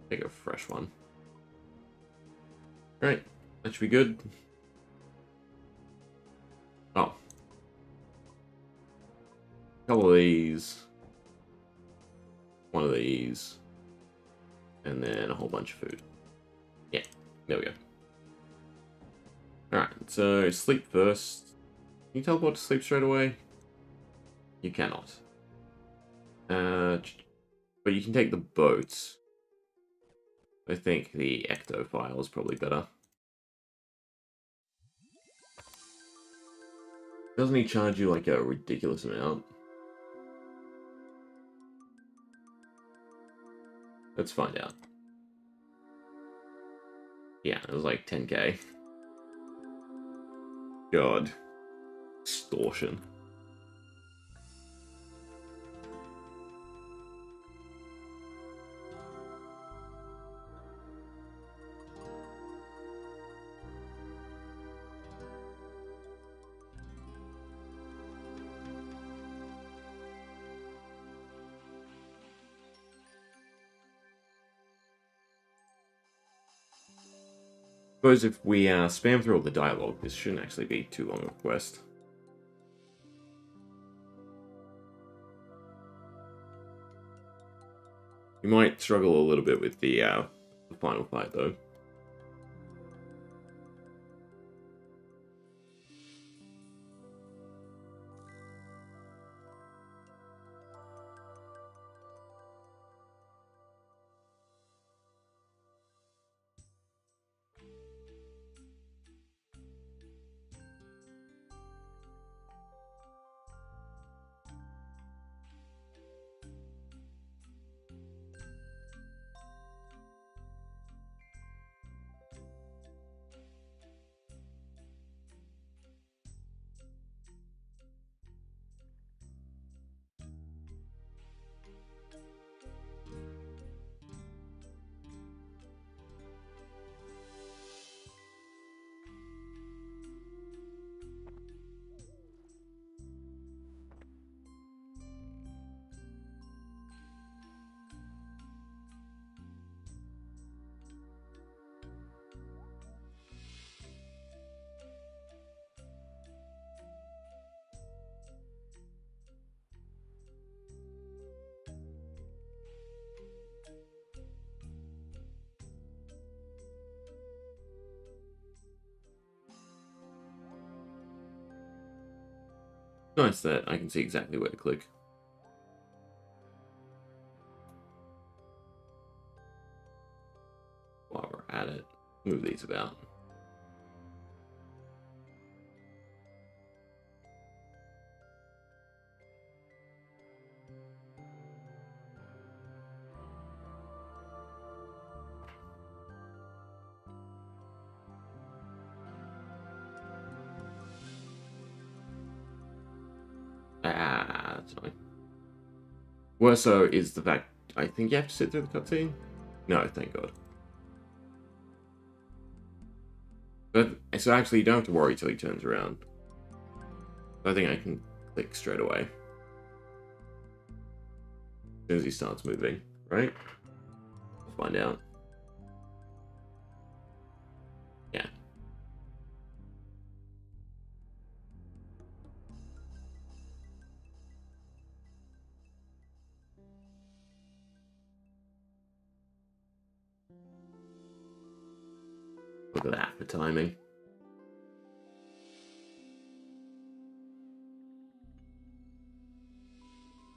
A: Take a fresh one. Alright, that should be good. Oh. A couple of these. One of these. And then a whole bunch of food. Yeah, there we go. Alright, so sleep first. Can you teleport to sleep straight away? You cannot. But you can take the boat. I think the Ecto file is probably better. Doesn't he charge you like a ridiculous amount? Let's find out. Yeah, it was like 10k. God. Extortion. Suppose if we spam through all the dialogue, this shouldn't actually be too long of a quest. You might struggle a little bit with the final fight, though. Nice that I can see exactly where to click. While we're at it, move these about. Ah, that's annoying. Worse so is the fact I think you have to sit through the cutscene. No, thank God. But so actually, you don't have to worry till he turns around. I think I can click straight away as soon as he starts moving. Right? We'll find out. Yeah. Look at that for timing.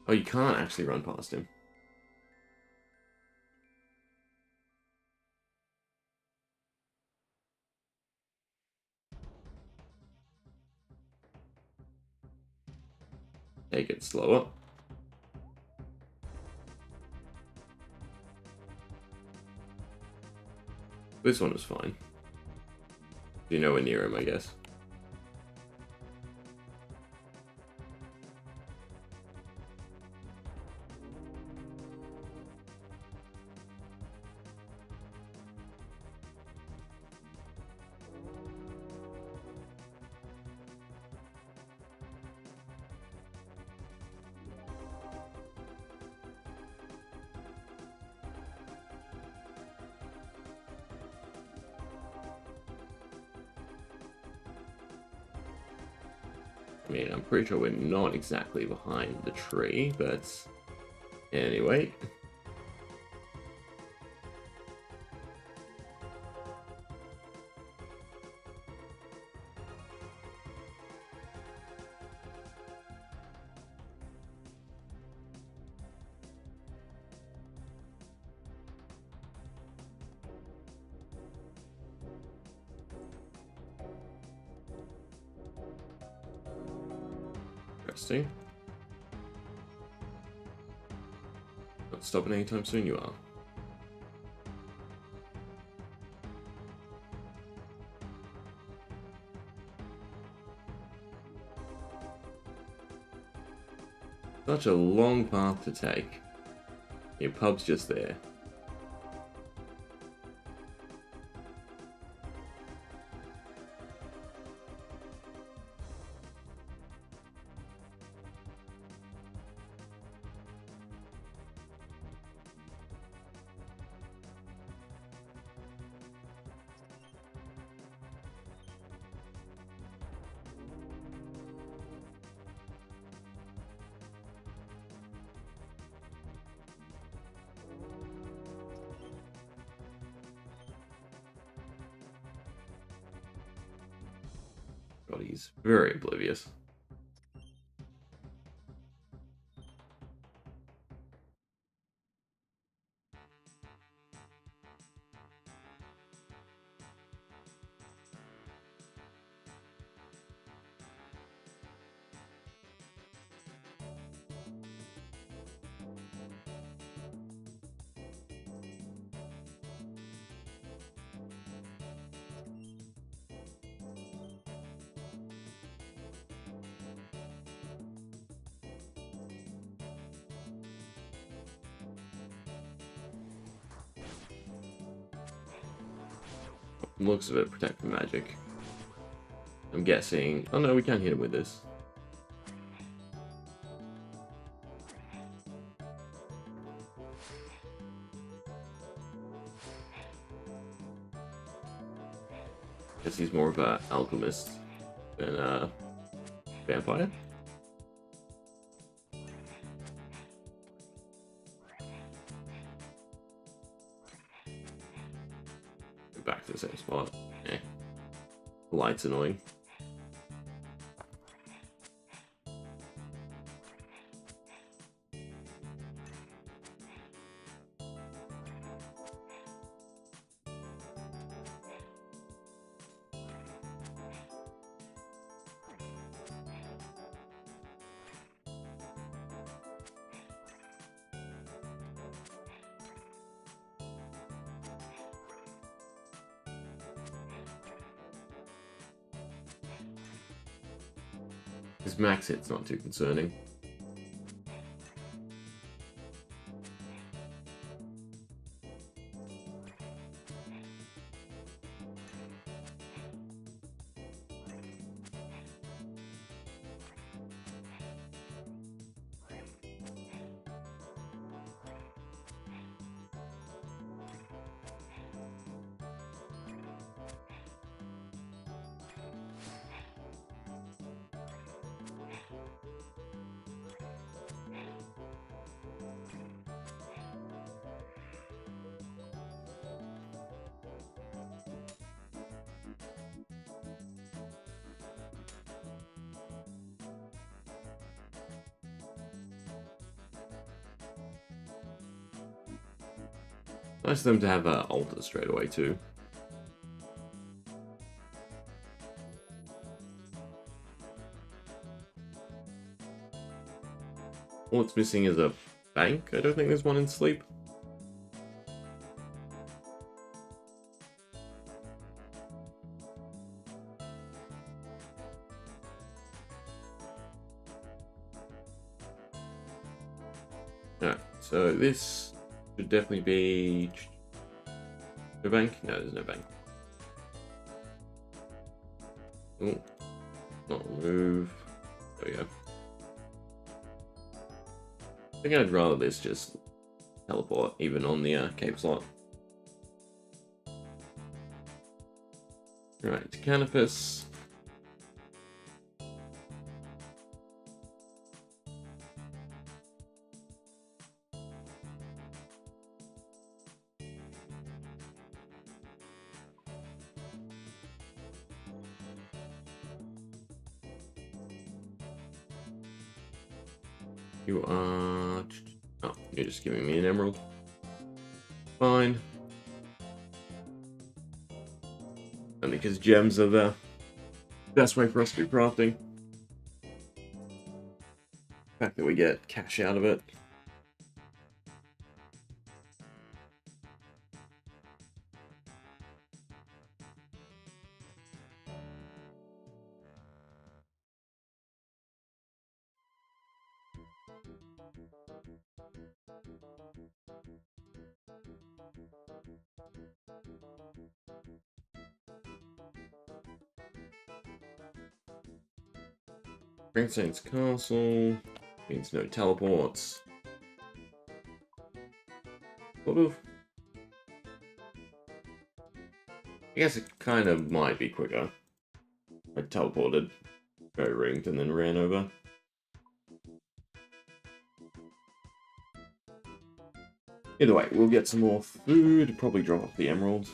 A: Oh, you can't actually run past him. Take it slower. This one was fine. You're nowhere near him, I guess. I mean, I'm pretty sure we're not exactly behind the tree, but anyway. Interesting. Not stopping anytime soon, you are. Such a long path to take. Your pub's just there. God, he's very oblivious. Looks of it, protect from magic. I'm guessing. Oh no, we can't hit him with this. Guess he's more of an alchemist than a vampire. Back to the same spot. Eh. The light's annoying. His max hit's not too concerning. Nice of them to have alter straight away too. All it's missing is a bank. I don't think there's one in sleep. Alright, so this should definitely be... No bank? No, there's no bank. Oh, not remove. There we go. I think I'd rather this just teleport even on the cave slot. Right, Canopus. You are... Oh, you're just giving me an emerald. Fine. Only because gems are the best way for us to do crafting. The fact that we get cash out of it. Grandsaint's Castle means no teleports. Sort of. I guess it kind of might be quicker. I teleported, very ringed, and then ran over. Either way, we'll get some more food, probably drop off the emeralds.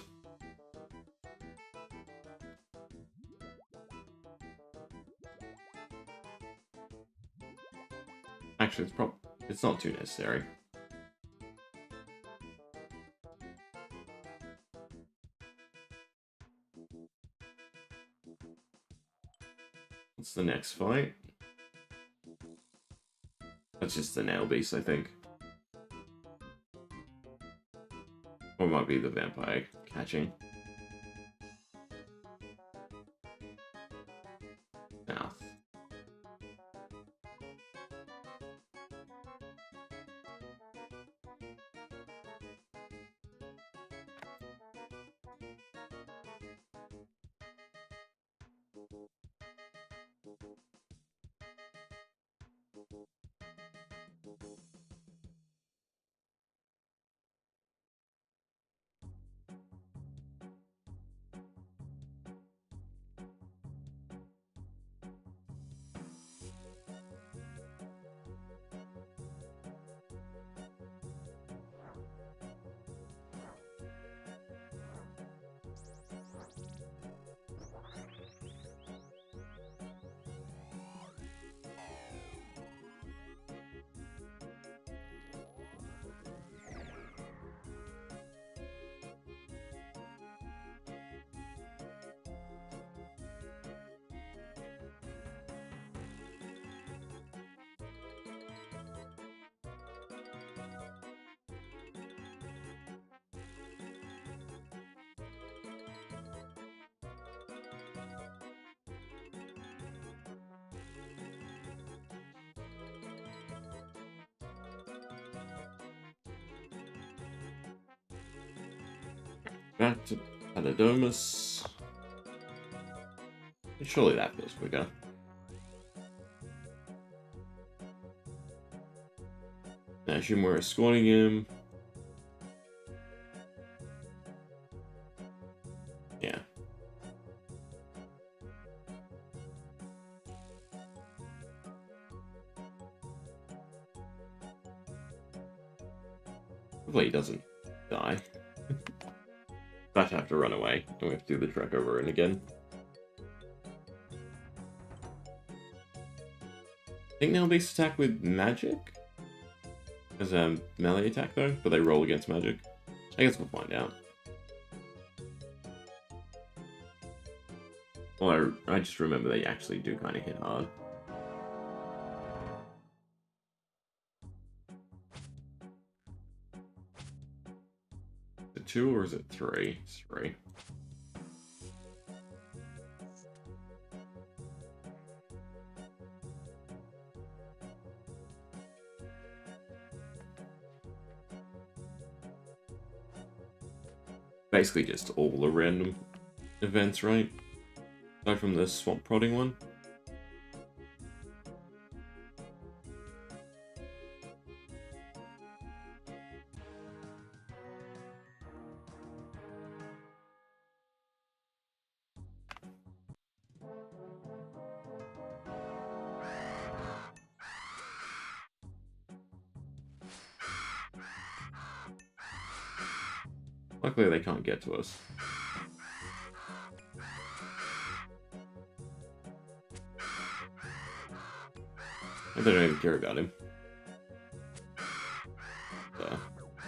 A: Actually, it's not too necessary. What's the next fight? That's just the nail beast, I think. Or it might be the vampire catching. South. Back to Patadomus. Surely that feels quicker. I assume we're escorting him. Yeah. Hopefully he doesn't die. I'd have to run away, and we have to do the trek over and again. I think they'll beast attack with magic? As a melee attack though, but they roll against magic. I guess we'll find out. Well, I just remember they actually do kind of hit hard. Is it 2 or is it 3? It's 3. Basically just all the random events, right? Aside from the swamp prodding one. Luckily they can't get to us. I don't even care about him.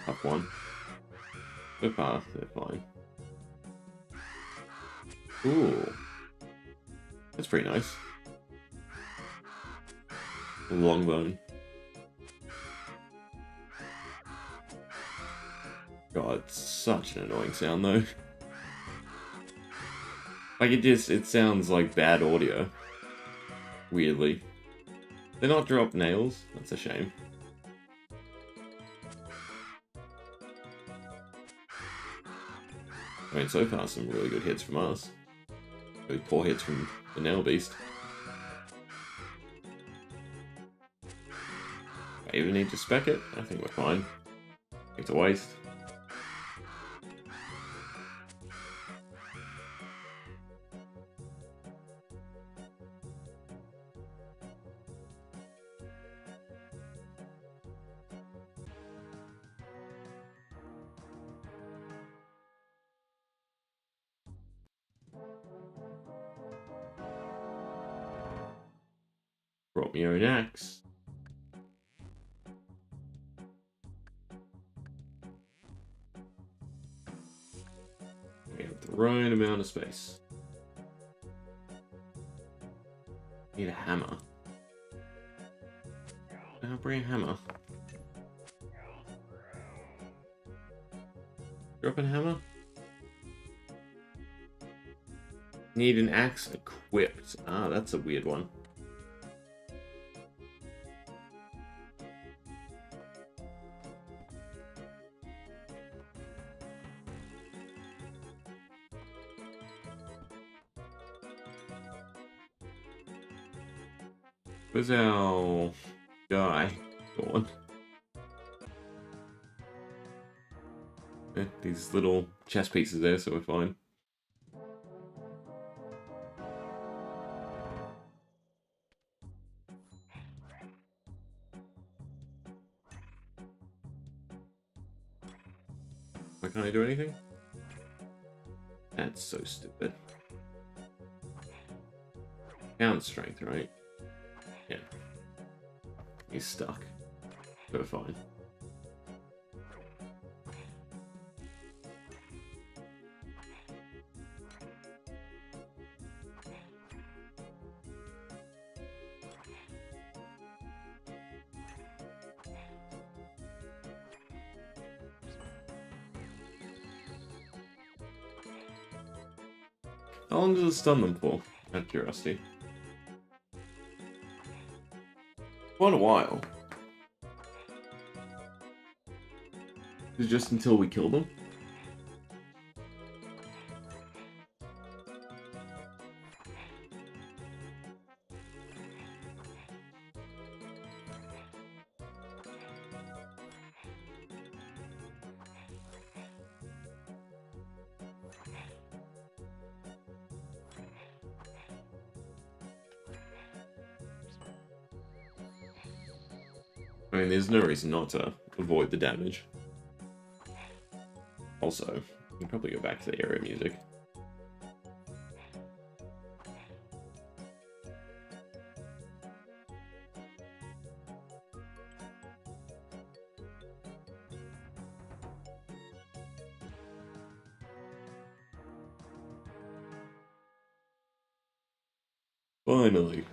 A: Tough one. So far, they're fine. Ooh. That's pretty nice. Longbone. God, it's such an annoying sound though. Like it sounds like bad audio. Weirdly. They're not drop nails, that's a shame. I mean, so far some really good hits from us. Really poor hits from the Nail Beast. I even need to spec it? I think we're fine. It's a waste. Brought me your own axe. We have the right amount of space. Need a hammer. I'll bring a hammer. Drop a hammer. Need an axe equipped. Ah, that's a weird one. Where's our guy going? These little chess pieces there, so we're fine. Why can't I do anything? That's so stupid. Count strength, right? Yeah. He's stuck. So we're fine. How long does it stun them for? Out of curiosity. Quite a while. Is it just until we kill them? I mean, there's no reason not to avoid the damage. Also, you can probably go back to the area music. Finally.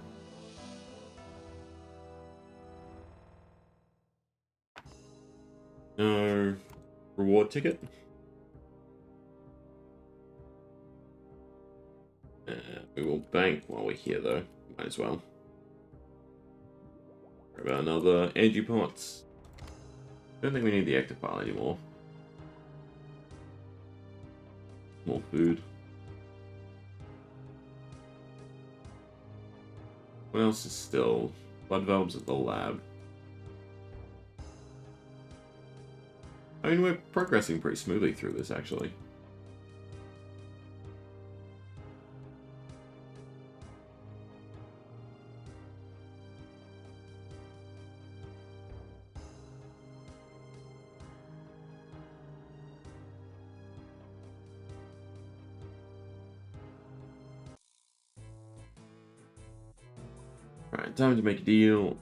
A: No reward ticket. We will bank while we're here, though. Might as well. What about another energy pots? Don't think we need the active pile anymore. More food. What else is still? Blood valves at the lab. I mean, we're progressing pretty smoothly through this, actually. Alright, time to make a deal.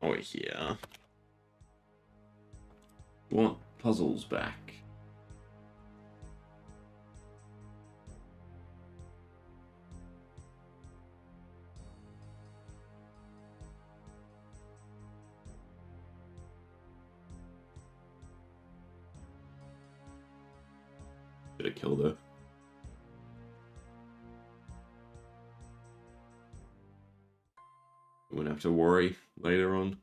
A: Oh, yeah. We want puzzles back. Should have killed her. We wouldn't have to worry later on.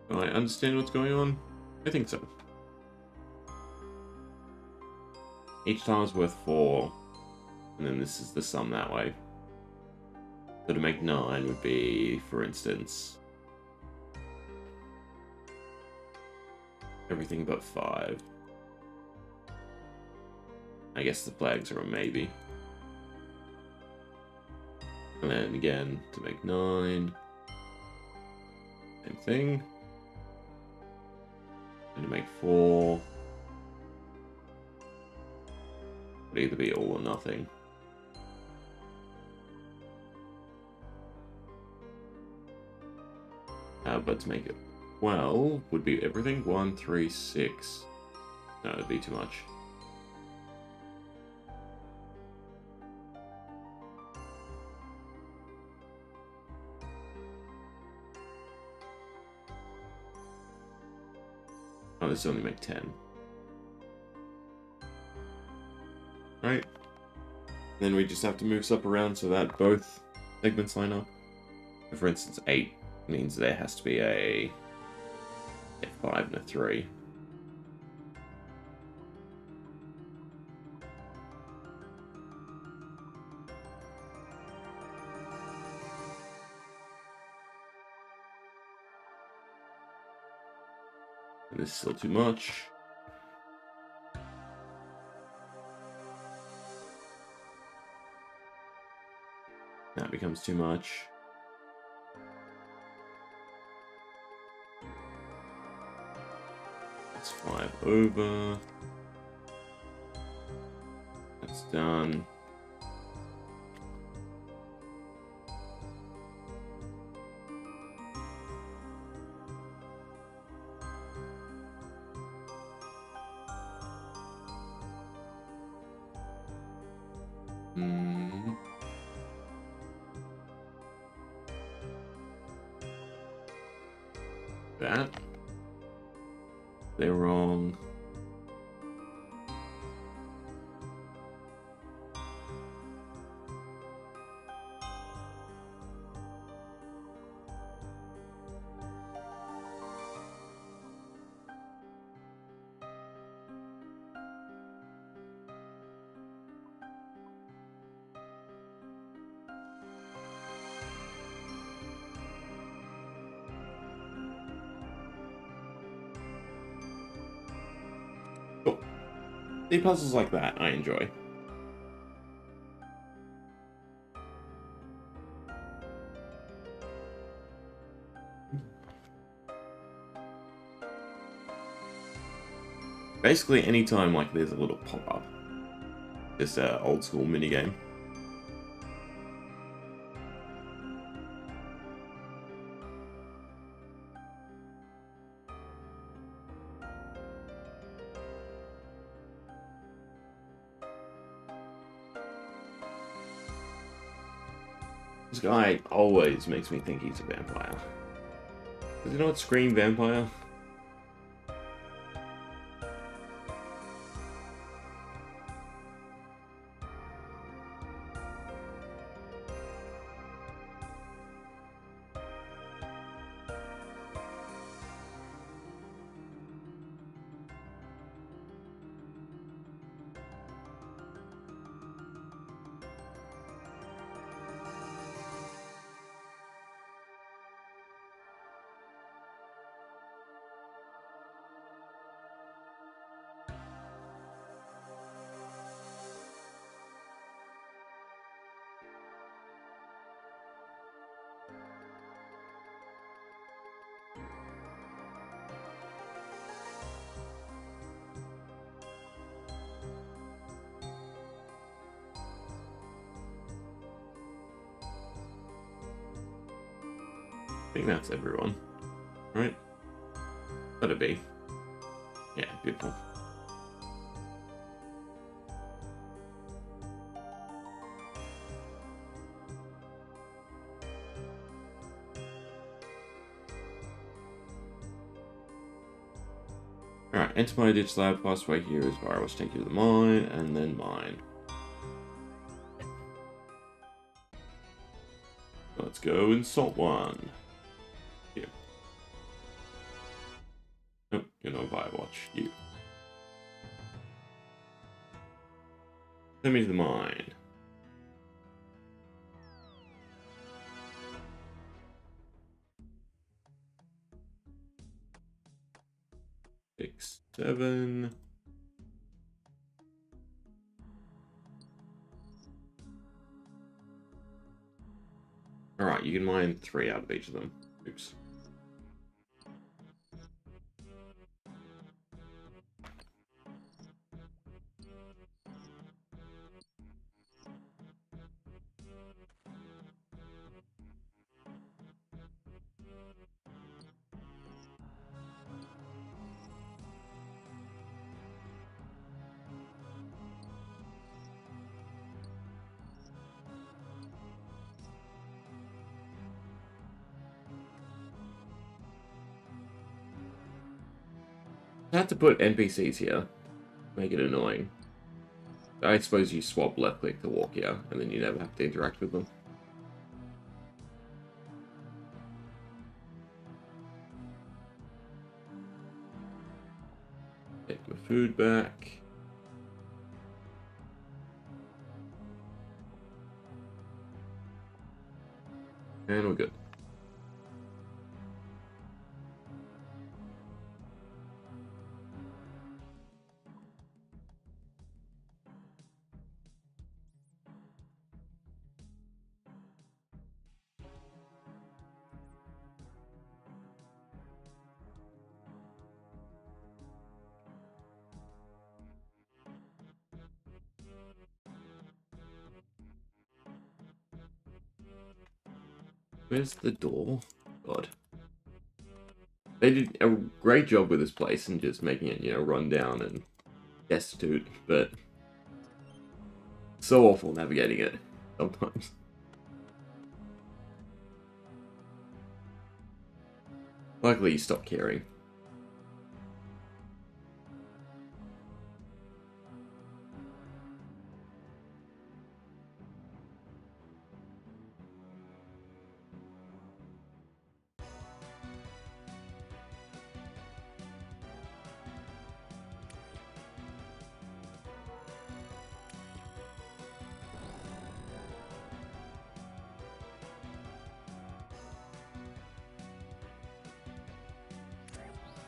A: Do I understand what's going on? I think so. Each time is worth 4, and then this is the sum that way. So to make 9 would be, for instance, everything but 5. I guess the flags are a maybe. And then again, to make 9. Same thing. And to make 4. Would either be all or nothing. But to make it 12 would be everything. 1, 3, 6. No, it'd be too much. Oh, this only make 10. Right. Then we just have to move stuff around so that both segments line up. For instance, 8 means there has to be a 5 and a 3. And this is still too much. That becomes too much. That's 5 over. That's done. that. They're wrong. Cool. The puzzles like that I enjoy. Basically, anytime like there's a little pop-up, this old school minigame. This guy always makes me think he's a vampire. Does he not scream vampire? I think that's everyone, right? Let it be. Yeah, beautiful. Alright, enter my ditch lab. Passway here is where I was take you to the mine, and then mine. Let's go insult one. Here. Nope, you're not Firewatch. You. Send me to the mine. Six, 7. Alright, you can mine 3 out of each of them. Oops. I had to put NPCs here. Make it annoying. I suppose you swap left click to walk here, and then you never have to interact with them. Take my food back. And we're good. Where's the door? God. They did a great job with this place and just making it, run down and destitute, but so awful navigating it sometimes. Luckily, you stopped caring.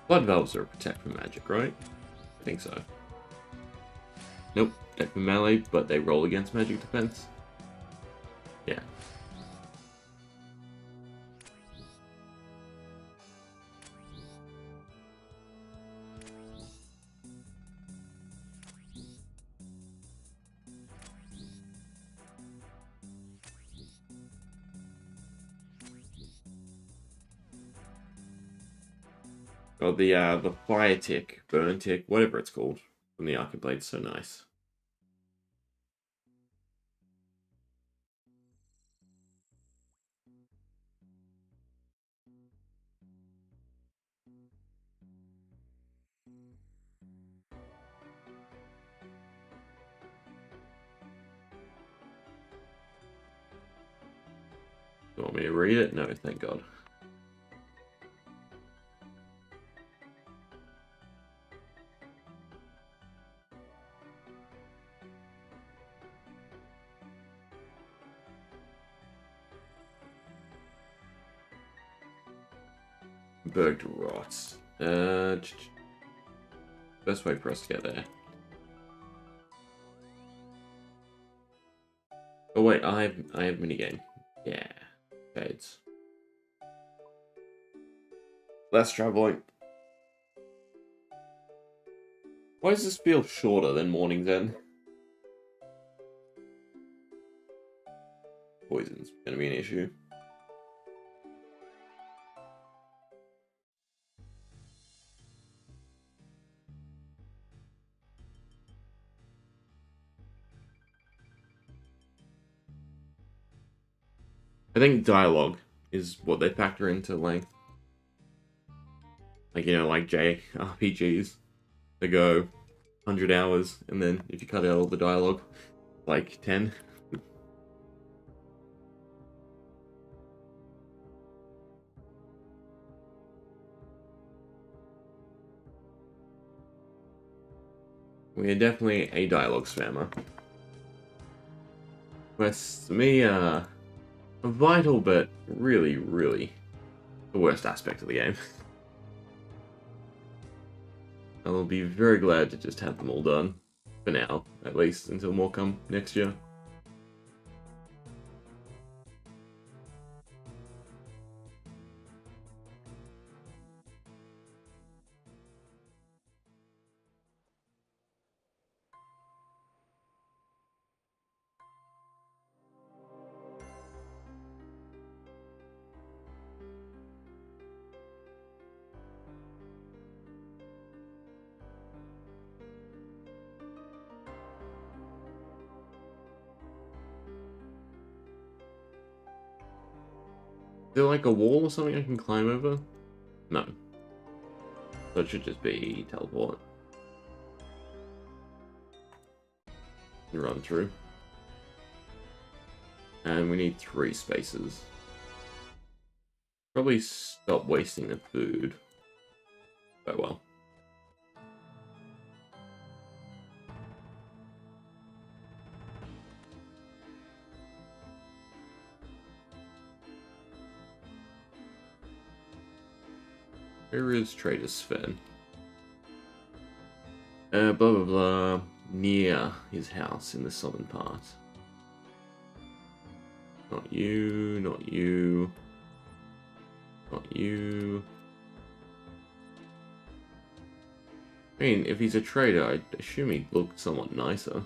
A: Blood valves are protect from magic, right? I think so. Nope, protect from melee, but they roll against magic defense. Yeah. Or the fire tick, burn tick, whatever it's called, from the Arcane Blade's so nice. You want me to read it? No, thank God. Berged rot. Best way for us to get there. Oh wait, I have minigame. Yeah. Shades. Less traveling. Why does this feel shorter than Morning's End? Poison's gonna be an issue. I think dialogue is what they factor into length. Like, you know, like JRPGs. They go 100 hours, and then if you cut out all the dialogue, like 10. We are definitely a dialogue spammer. Quests, to me, are vital, but really, really the worst aspect of the game. I will be very glad to just have them all done. For now, at least, until more come next year. Is there like a wall or something I can climb over? No. So it should just be teleport. And run through. And we need 3 spaces. Probably stop wasting the food. Oh well. Where is Trader Sven? Blah blah blah. Near his house in the southern part. Not you, not you. Not you. I mean, if he's a trader, I assume he'd look somewhat nicer.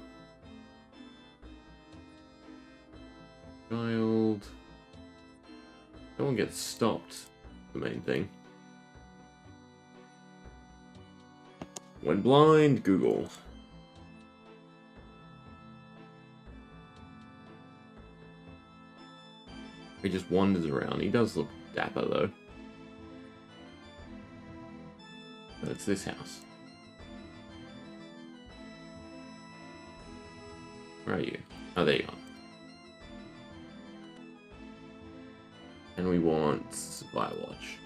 A: Child. No one gets stopped. The main thing. When blind, Google. He just wanders around. He does look dapper, though. It's this house. Where are you? Oh, there you are. And we want Supply Watch.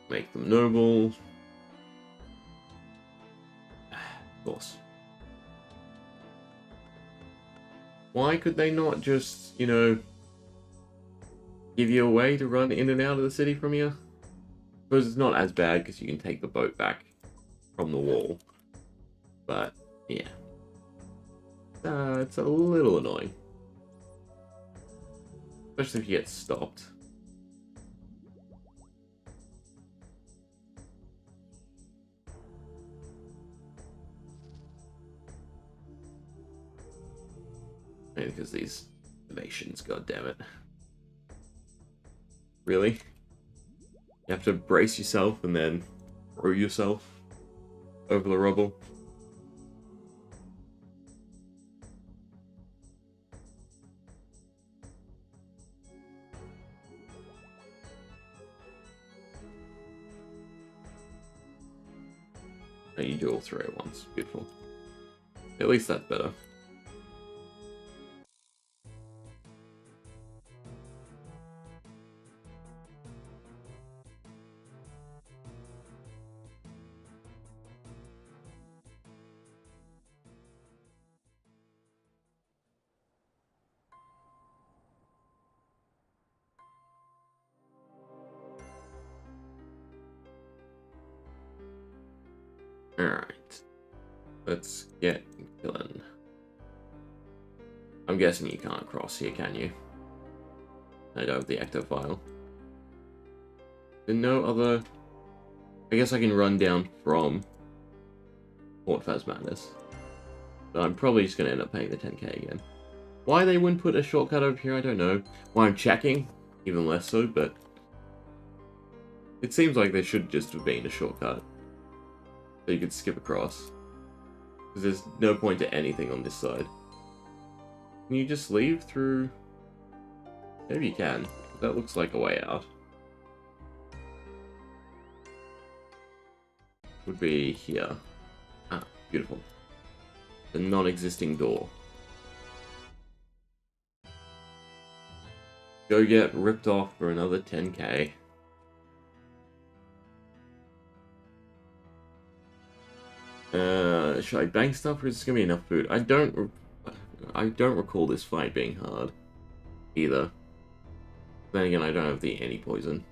A: Make them noble. Of course. Why could they not just, you know, give you a way to run in and out of the city from here? Because it's not as bad because you can take the boat back from the wall. But, yeah. It's a little annoying. Especially if you get stopped. Maybe because these nations, goddammit. Really? You have to brace yourself and then throw yourself over the rubble. No, you do all three at once. Beautiful. At least that's better. Alright. Let's get killing. I'm guessing you can't cross here, can you? I don't have the ecto file. There's no other... I guess I can run down from Port Phasmatis. But I'm probably just going to end up paying the 10k again. Why they wouldn't put a shortcut over here, I don't know. Why I'm checking, even less so, but... It seems like there should just have been a shortcut. So you could skip across. Because there's no point to anything on this side. Can you just leave through... Maybe you can. That looks like a way out. Would be here. Ah, beautiful. The non-existing door. Go get ripped off for another 10k. Should I bank stuff or is this gonna be enough food? I don't recall this fight being hard. Either. Then again, I don't have the anti-poison.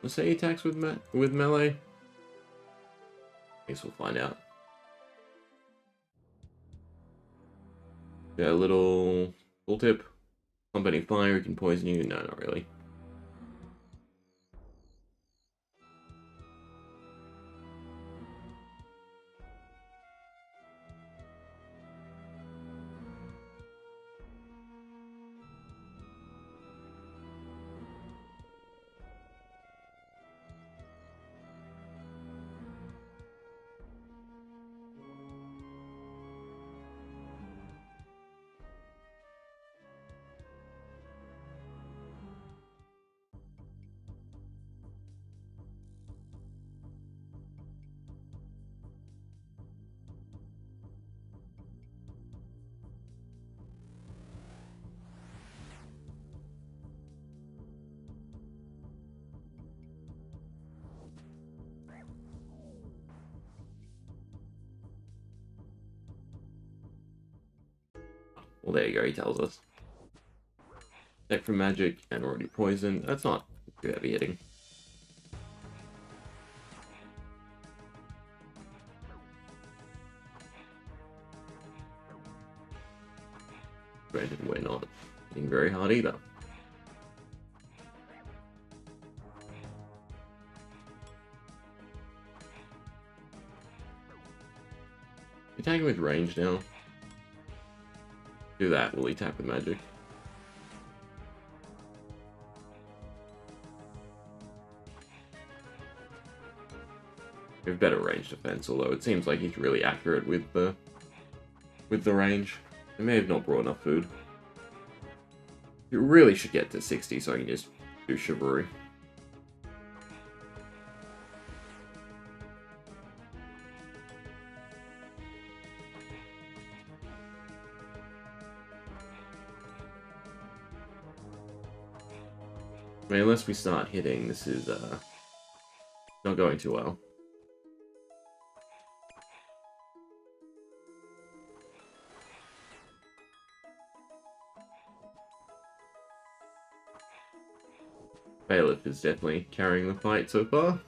A: Let's say he attacks with melee. I guess we'll find out. Yeah, a little tooltip. Combating fire can poison you. No, not really. Well, there you go, he tells us. Deck from magic and already poisoned. That's not too heavy hitting. Granted, we're not hitting very hard either. Attacking with range now. Do that, we'll attack with magic. We have better range defense, although it seems like he's really accurate with the range. I may have not brought enough food. You really should get to 60 so I can just do chivalry. I mean, unless we start hitting, this is not going too well. Bailiff is definitely carrying the fight so far.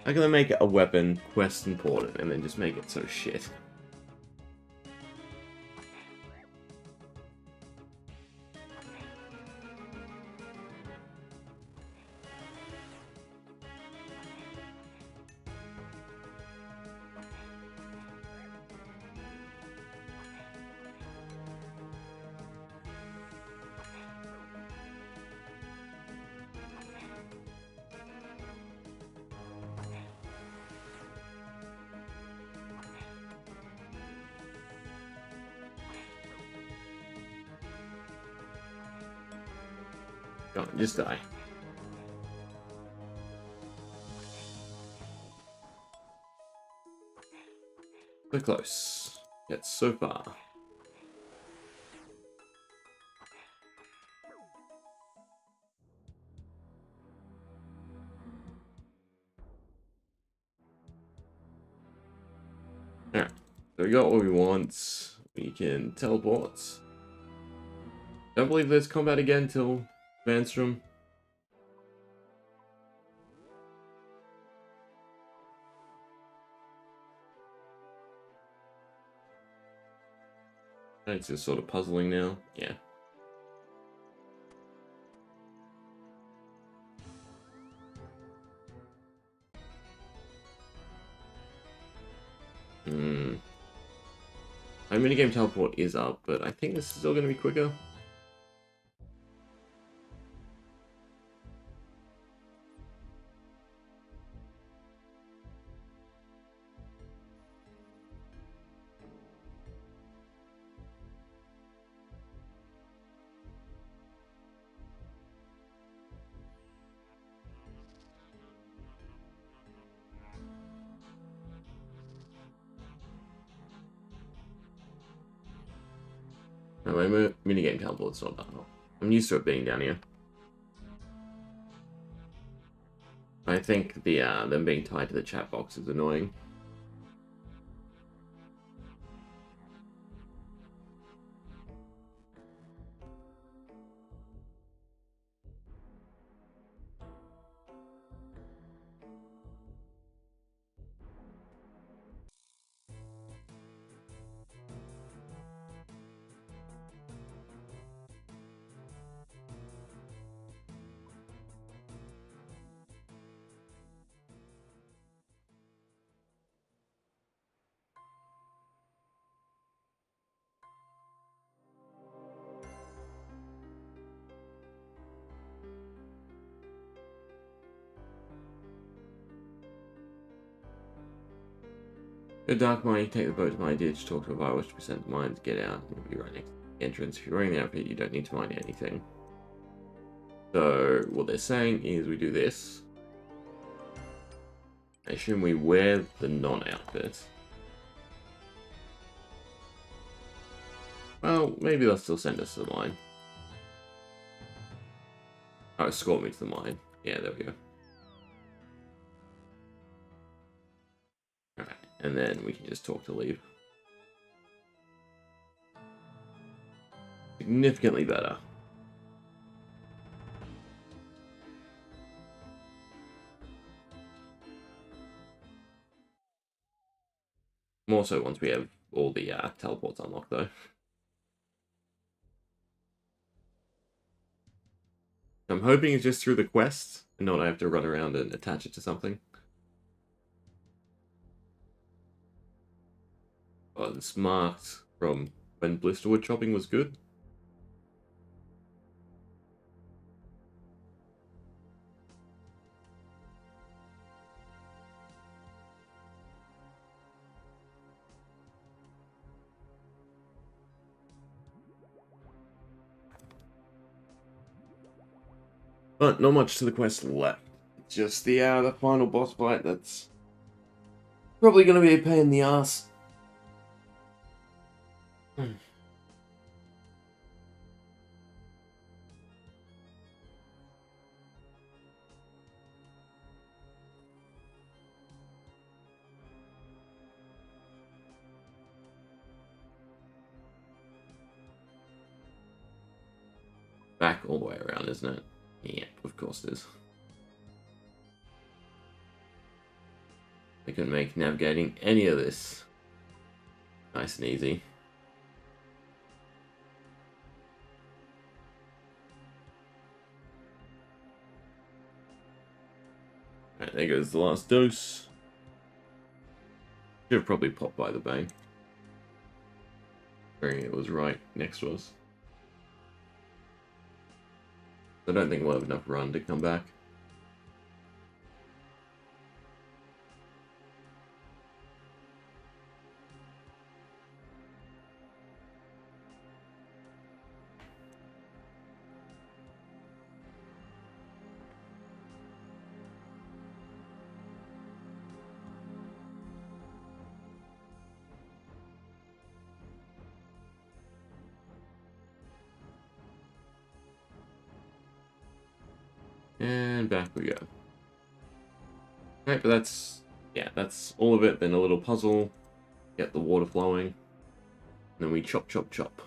A: I'm gonna make a weapon quest important and then just make it so shit. Go on, just die. So close. Yet so far. Alright. So we got what we want. We can teleport. Don't believe there's combat again till Vanstrom. It's just sort of puzzling now. Yeah. My minigame teleport is up, but I think this is still going to be quicker. No, my minigame teleport's not that hard. I'm used to it being down here. I think the them being tied to the chat box is annoying. The Dark Mine, you take the boat to my ditch, talk to a virus to percent mines, get out, and you'll be right next to the entrance. If you're wearing the outfit, you don't need to mine anything. So what they're saying is we do this. I assume we wear the non-outfit. Well, maybe they'll still send us to the mine. Oh, escort me to the mine. Yeah, there we go. Alright, and then we can just talk to leave. Significantly better. More so once we have all the teleports unlocked, though. I'm hoping it's just through the quest, and not I have to run around and attach it to something. Oh, it's marked from when Blisterwood chopping was good. But not much to the quest left. It's just the final boss fight that's probably going to be a pain in the ass. Back all the way around, isn't it? Yeah, of course it is. They can make navigating any of this nice and easy. Alright, there goes the last dose. Should have probably popped by the bank. Figuring it was right next to us. I don't think we'll have enough run to come back. And back we go. Alright, but that's all of it. Then a little puzzle, get the water flowing, and then we chop, chop, chop.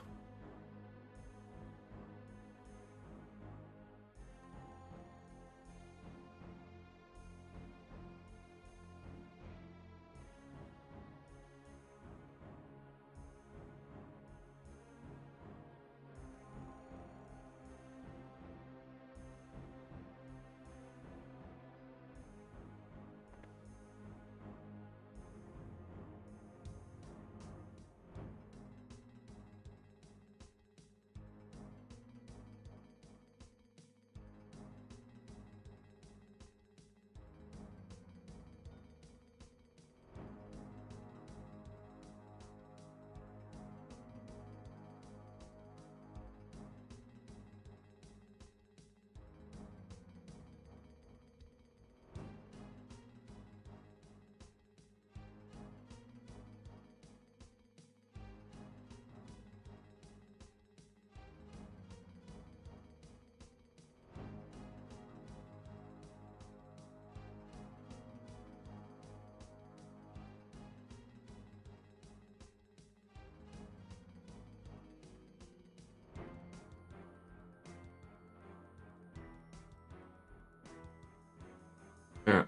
A: Alright.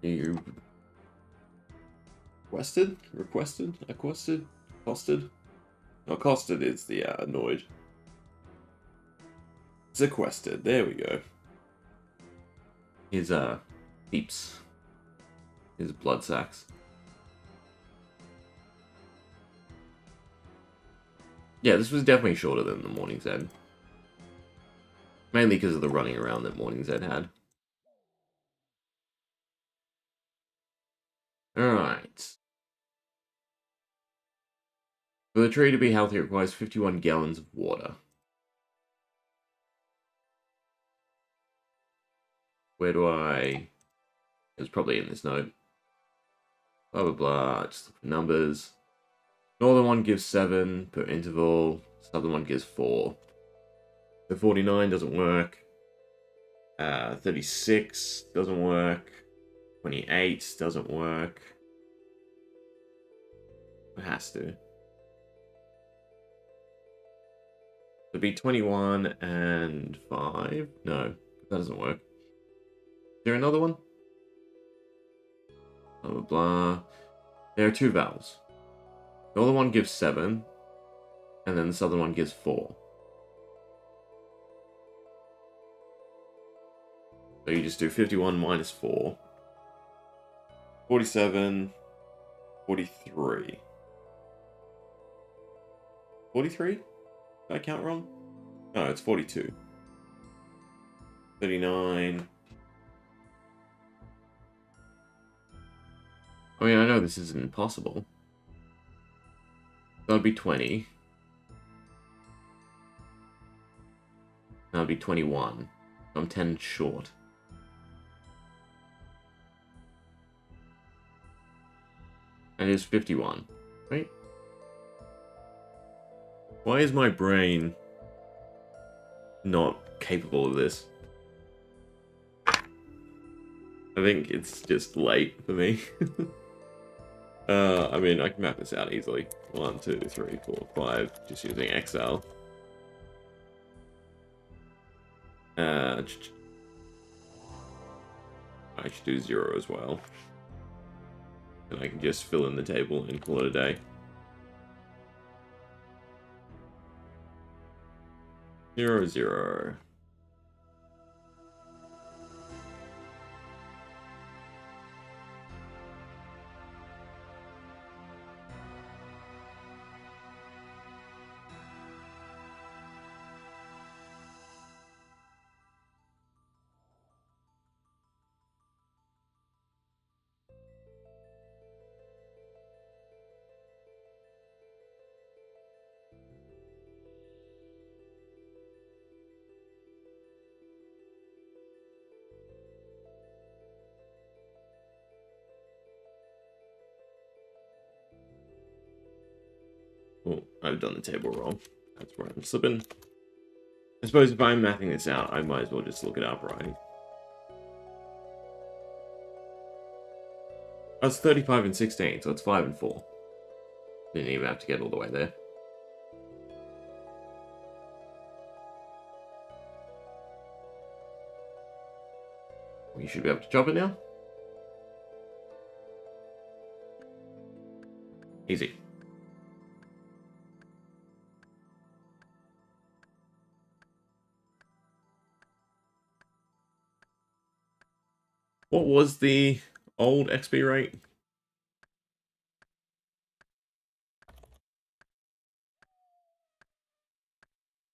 A: You requested, costed? No, costed is the annoyed. Sequested, there we go. His peeps. His blood sacks. Yeah, this was definitely shorter than the Morning's End. Mainly because of the running around that Morning's End had. Alright. For the tree to be healthy, it requires 51 gallons of water. Where do I... It's probably in this note. Blah, blah, blah. Just look for numbers. Northern one gives 7 per interval. Southern one gives 4. The 49 doesn't work. 36 doesn't work. 28 doesn't work. It has to. It'd be 21 and 5. No, that doesn't work. Is there another one? Blah, blah, blah. There are 2 vowels. The other one gives 7, and then the southern one gives 4. So you just do 51 minus 4. 47, 43. 43? Did I count wrong? No, it's 42. 39. I mean, I know this isn't possible. That'd be 20. That'd be 21. I'm 10 short. And it's 51, right? Why is my brain not capable of this? I think it's just late for me. I mean, I can map this out easily. 1, 2, 3, 4, 5, just using Excel. I should do 0 as well. And I can just fill in the table and call it a day. 0, 0. Oh, I've done the table wrong. That's where I'm slipping. I suppose if I'm mapping this out, I might as well just look it up, right? I was 35 and 16, so it's 5 and 4. Didn't even have to get all the way there. You should be able to chop it now. Easy. What was the old XP rate?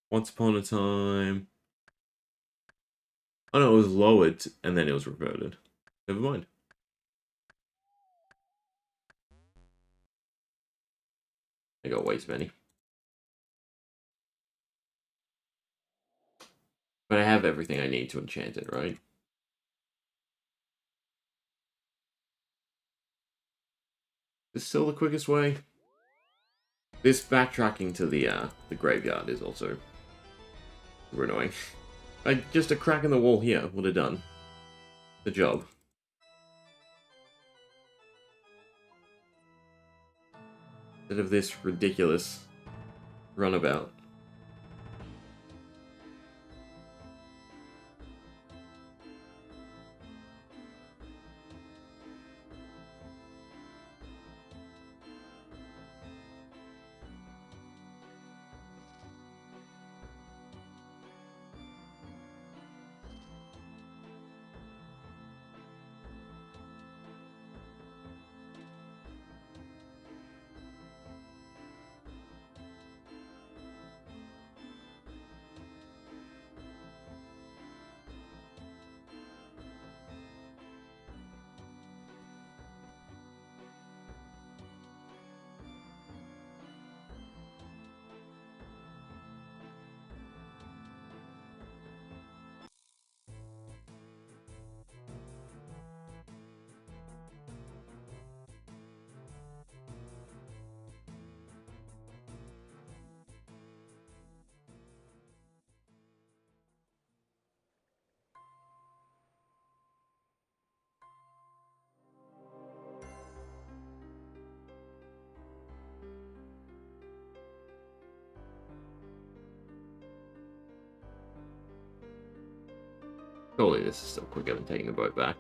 A: Once upon a time... Oh no, it was lowered and then it was reverted. Never mind. I got way too many. But I have everything I need to enchant it, right? Is this still the quickest way? This backtracking to the graveyard is also super annoying. Just a crack in the wall here would have done the job. Instead of this ridiculous runabout. Surely this is still quicker than taking the boat back.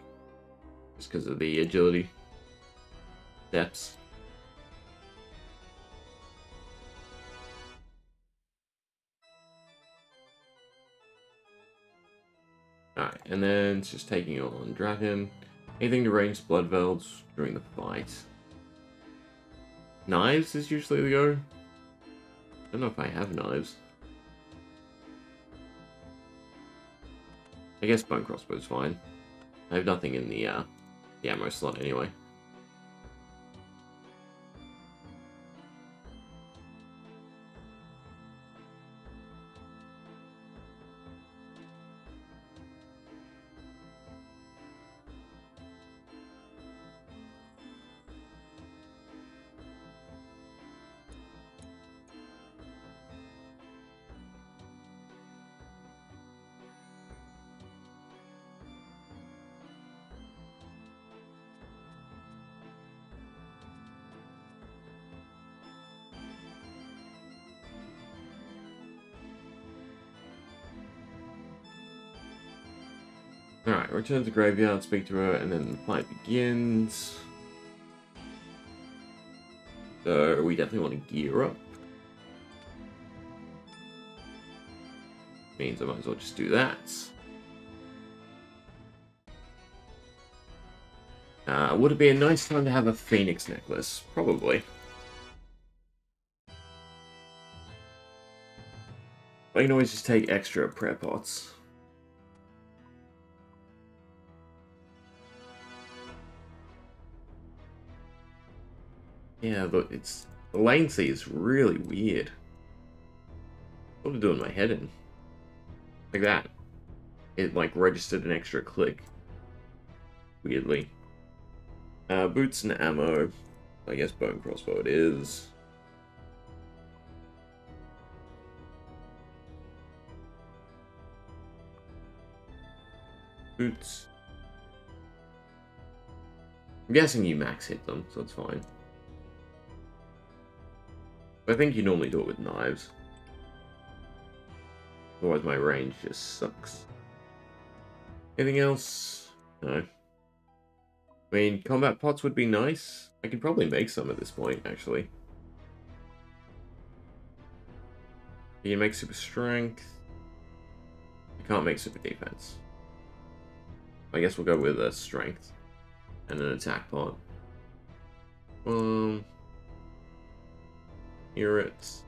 A: Just because of the agility steps. Alright, and then it's just taking on Dragon. Anything to range blood velds during the fight. Knives is usually the go. I don't know if I have knives. I guess bone crossbow's fine. I have nothing in the ammo slot anyway. Alright, return to the graveyard, speak to her, and then the fight begins. So we definitely want to gear up. Means I might as well just do that. Would it be a nice time to have a phoenix necklace? Probably. I can always just take extra prayer pots. Yeah, but it's... the latency is really weird. What am I doing my head in? Like that. It, like, registered an extra click. Weirdly. Boots and ammo. I guess bone crossbow it is. Boots. I'm guessing you max hit them, so it's fine. But I think you normally do it with knives. Otherwise my range just sucks. Anything else? No. I mean, combat pots would be nice. I could probably make some at this point, actually. You can make super strength. You can't make super defense. I guess we'll go with a strength. And an attack pot. Here it's...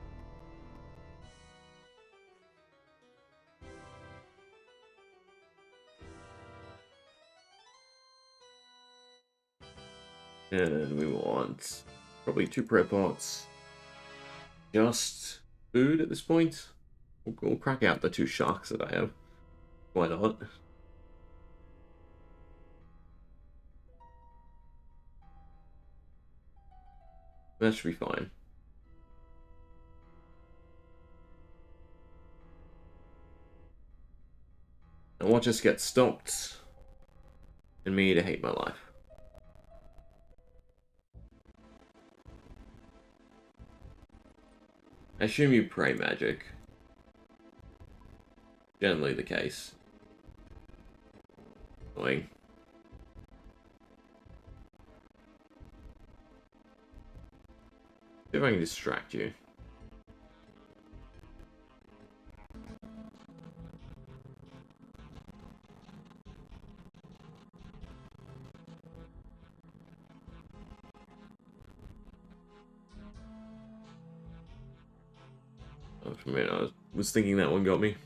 A: and we want probably 2 prayer pots. Just food at this point. We'll crack out the 2 sharks that I have. Why not? That should be fine. And watch us get stopped. And me to hate my life. I assume you pray magic. Generally the case. Annoying. See if I can distract you. Oh, for a minute, I was thinking that one got me.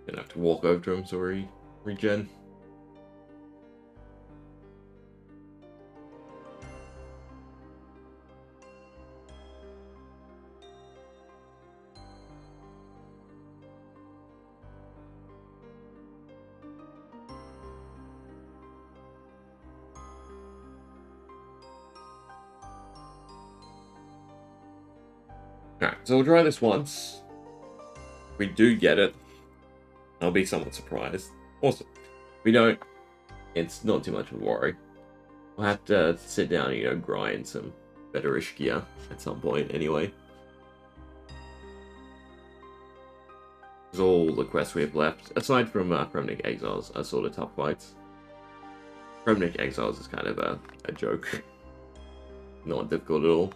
A: Gonna have to walk over to him so we regen. Alright, so we'll try this once. If we do get it, I'll be somewhat surprised. Also, if we don't, it's not too much of a worry. We'll have to sit down and, you know, grind some better-ish gear at some point anyway. There's all the quests we have left, aside from Kremnik Exiles, are sort of tough fights. Kremnik Exiles is kind of a joke. Not difficult at all.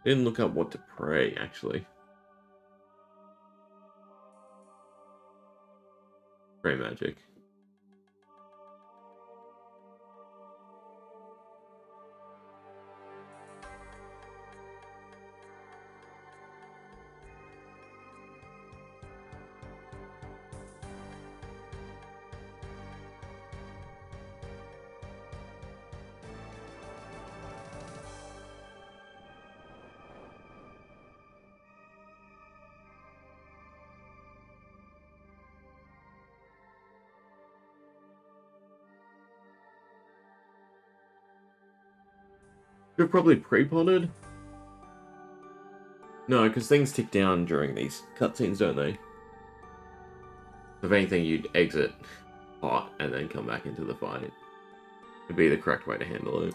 A: Didn't look up what to pray, actually. Pray magic. You're probably pre-potted? No, because things tick down during these cutscenes, don't they? If anything, you'd exit hot and then come back into the fight. Would be the correct way to handle it.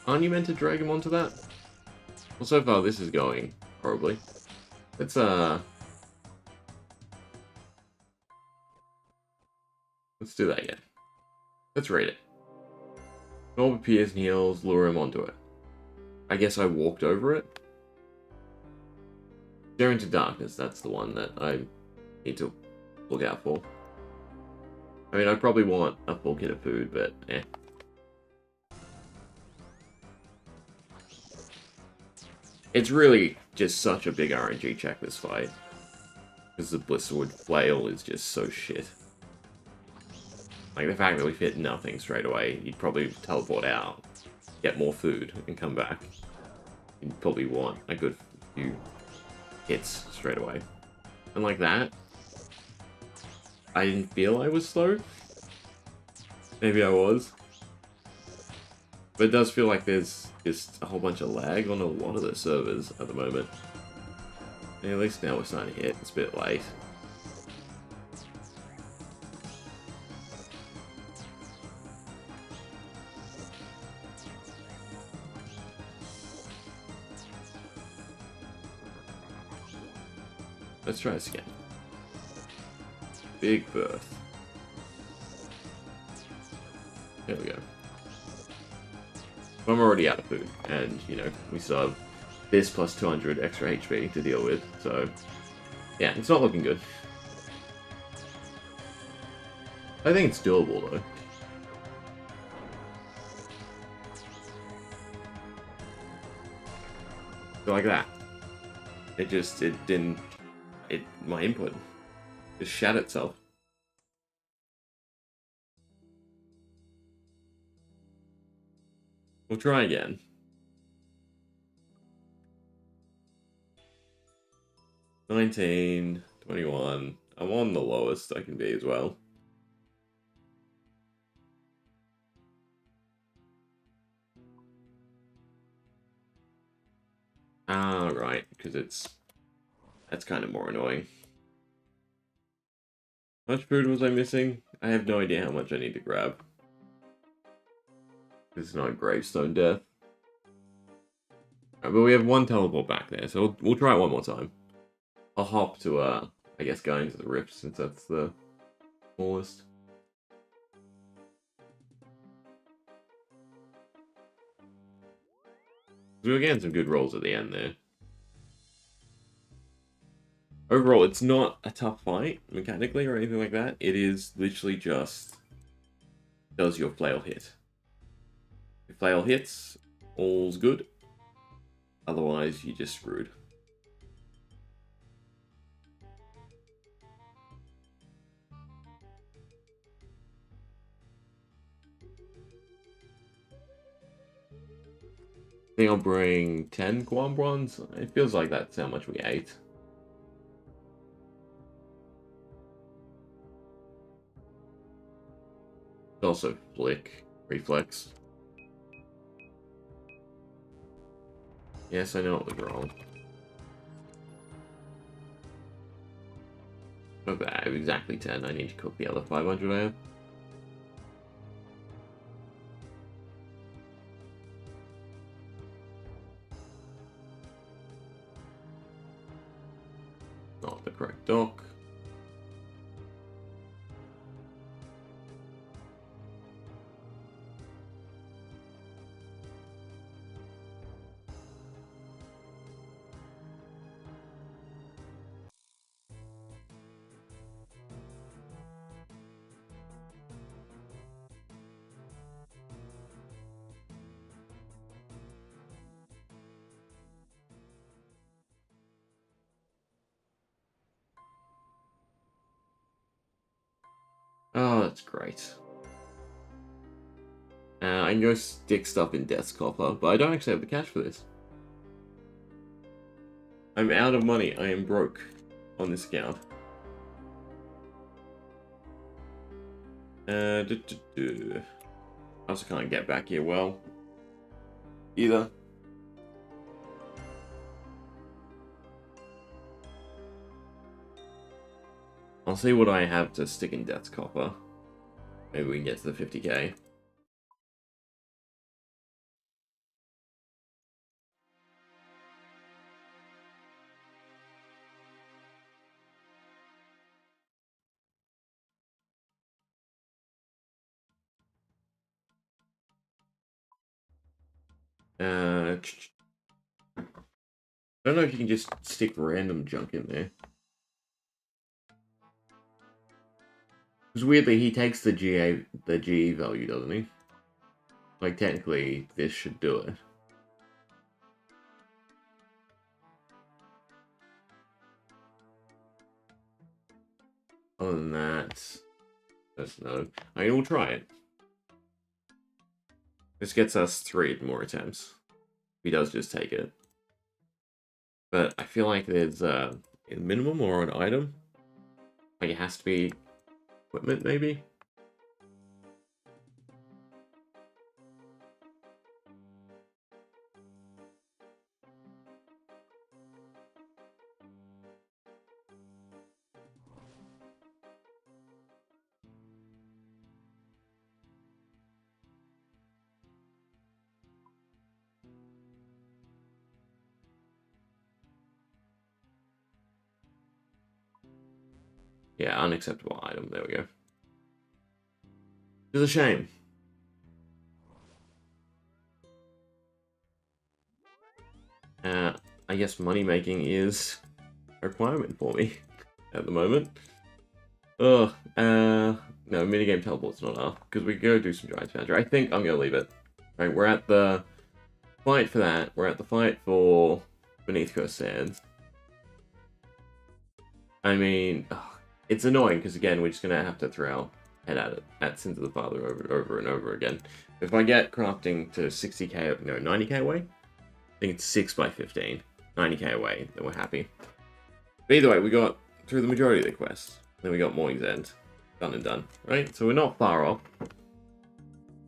A: Aren't you meant to drag him onto that? Well, so far this is going horribly. Let's do that again. Let's rate it. Orb appears and heals, lure him onto it. I guess I walked over it. Stare into darkness, that's the one that I need to look out for. I mean, I probably want a full kit of food, but eh. It's really just such a big RNG check, this fight. Because the Blisterwood Flail is just so shit. Like, the fact that we fit nothing straight away, you'd probably teleport out, get more food, and come back. You'd probably want a good few hits straight away. And like that, I didn't feel I was slow. Maybe I was. But it does feel like there's just a whole bunch of lag on a lot of the servers at the moment. And at least now we're starting to hit. It's a bit late. Let's try this again. Big Birth. There we go. I'm already out of food, and, you know, we still have this plus 200 extra HP to deal with, so... Yeah, it's not looking good. I think it's doable, though. So like that. It didn't... my input just shat itself. We'll try again. 19, 21. I'm on the lowest I can be as well. Ah, right, because that's kind of more annoying. How much food was I missing? I have no idea how much I need to grab. This is not gravestone death. Right, but we have one teleport back there, so we'll try it one more time. I'll hop to, I guess, go into the rift, since that's the smallest. We were getting some good rolls at the end there. Overall, it's not a tough fight, mechanically, or anything like that. It is literally just... does your flail hit? If flail hits, all's good. Otherwise, you're just screwed. I think I'll bring 10 Guam Bronze. It feels like that's how much we ate. Also flick, reflex. Yes, I know it was wrong. Not bad, I have exactly 10. I need to cook the other 500 I have. Not the correct dock. Oh, that's great. I can go stick stuff in Death's Copper, but I don't actually have the cash for this. I'm out of money. I am broke on this account. I also can't get back here well. Either. I'll see what I have to stick in Death's Copper. Maybe we can get to the 50k. I don't know if you can just stick random junk in there. Because weirdly, he takes the GE value, doesn't he? Like, technically, this should do it. Other than that, that's no. I mean, we'll try it. This gets us 3 more attempts. He does just take it. But I feel like there's a minimum or an item. Like, it has to be equipment, maybe? Yeah, unacceptable item. There we go. It's a shame. I guess money making is a requirement for me at the moment. Ugh, no, minigame teleport's not enough, because we go do some Giants Boundary. I think I'm gonna leave it. Right, we're at the fight for that. We're at the fight for Beneath Coast Sands. I mean, it's annoying, because again, we're just gonna have to throw our head at it, at Sins of the Father over and over again. If I get crafting to 60k, no, 90k away, I think it's 6 by 15, 90k away, then we're happy. But either way, we got through the majority of the quests. Then we got Morning's End. Done and done, right? So we're not far off.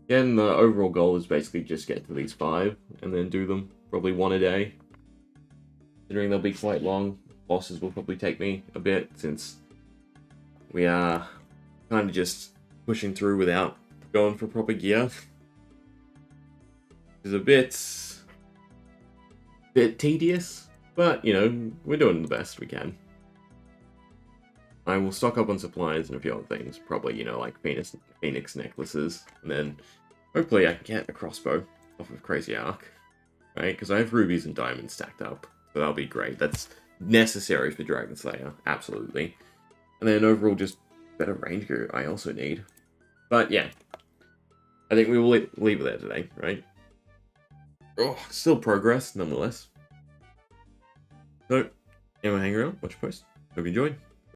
A: Again, the overall goal is basically just get to these 5, and then do them probably 1 a day. Considering they'll be quite long, bosses will probably take me a bit, since we are kind of just pushing through without going for proper gear. It's a bit tedious, but, you know, we're doing the best we can. I will stock up on supplies and a few other things, probably, you know, like phoenix necklaces, and then hopefully I can get a crossbow off of Crazy Ark, right? Because I have rubies and diamonds stacked up, so that'll be great. That's necessary for Dragon Slayer, absolutely. And then overall, just better range gear I also need. But yeah, I think we will leave it there today, right? Oh, still progress, nonetheless. So, anyway, hang around, watch your post. Hope you enjoyed.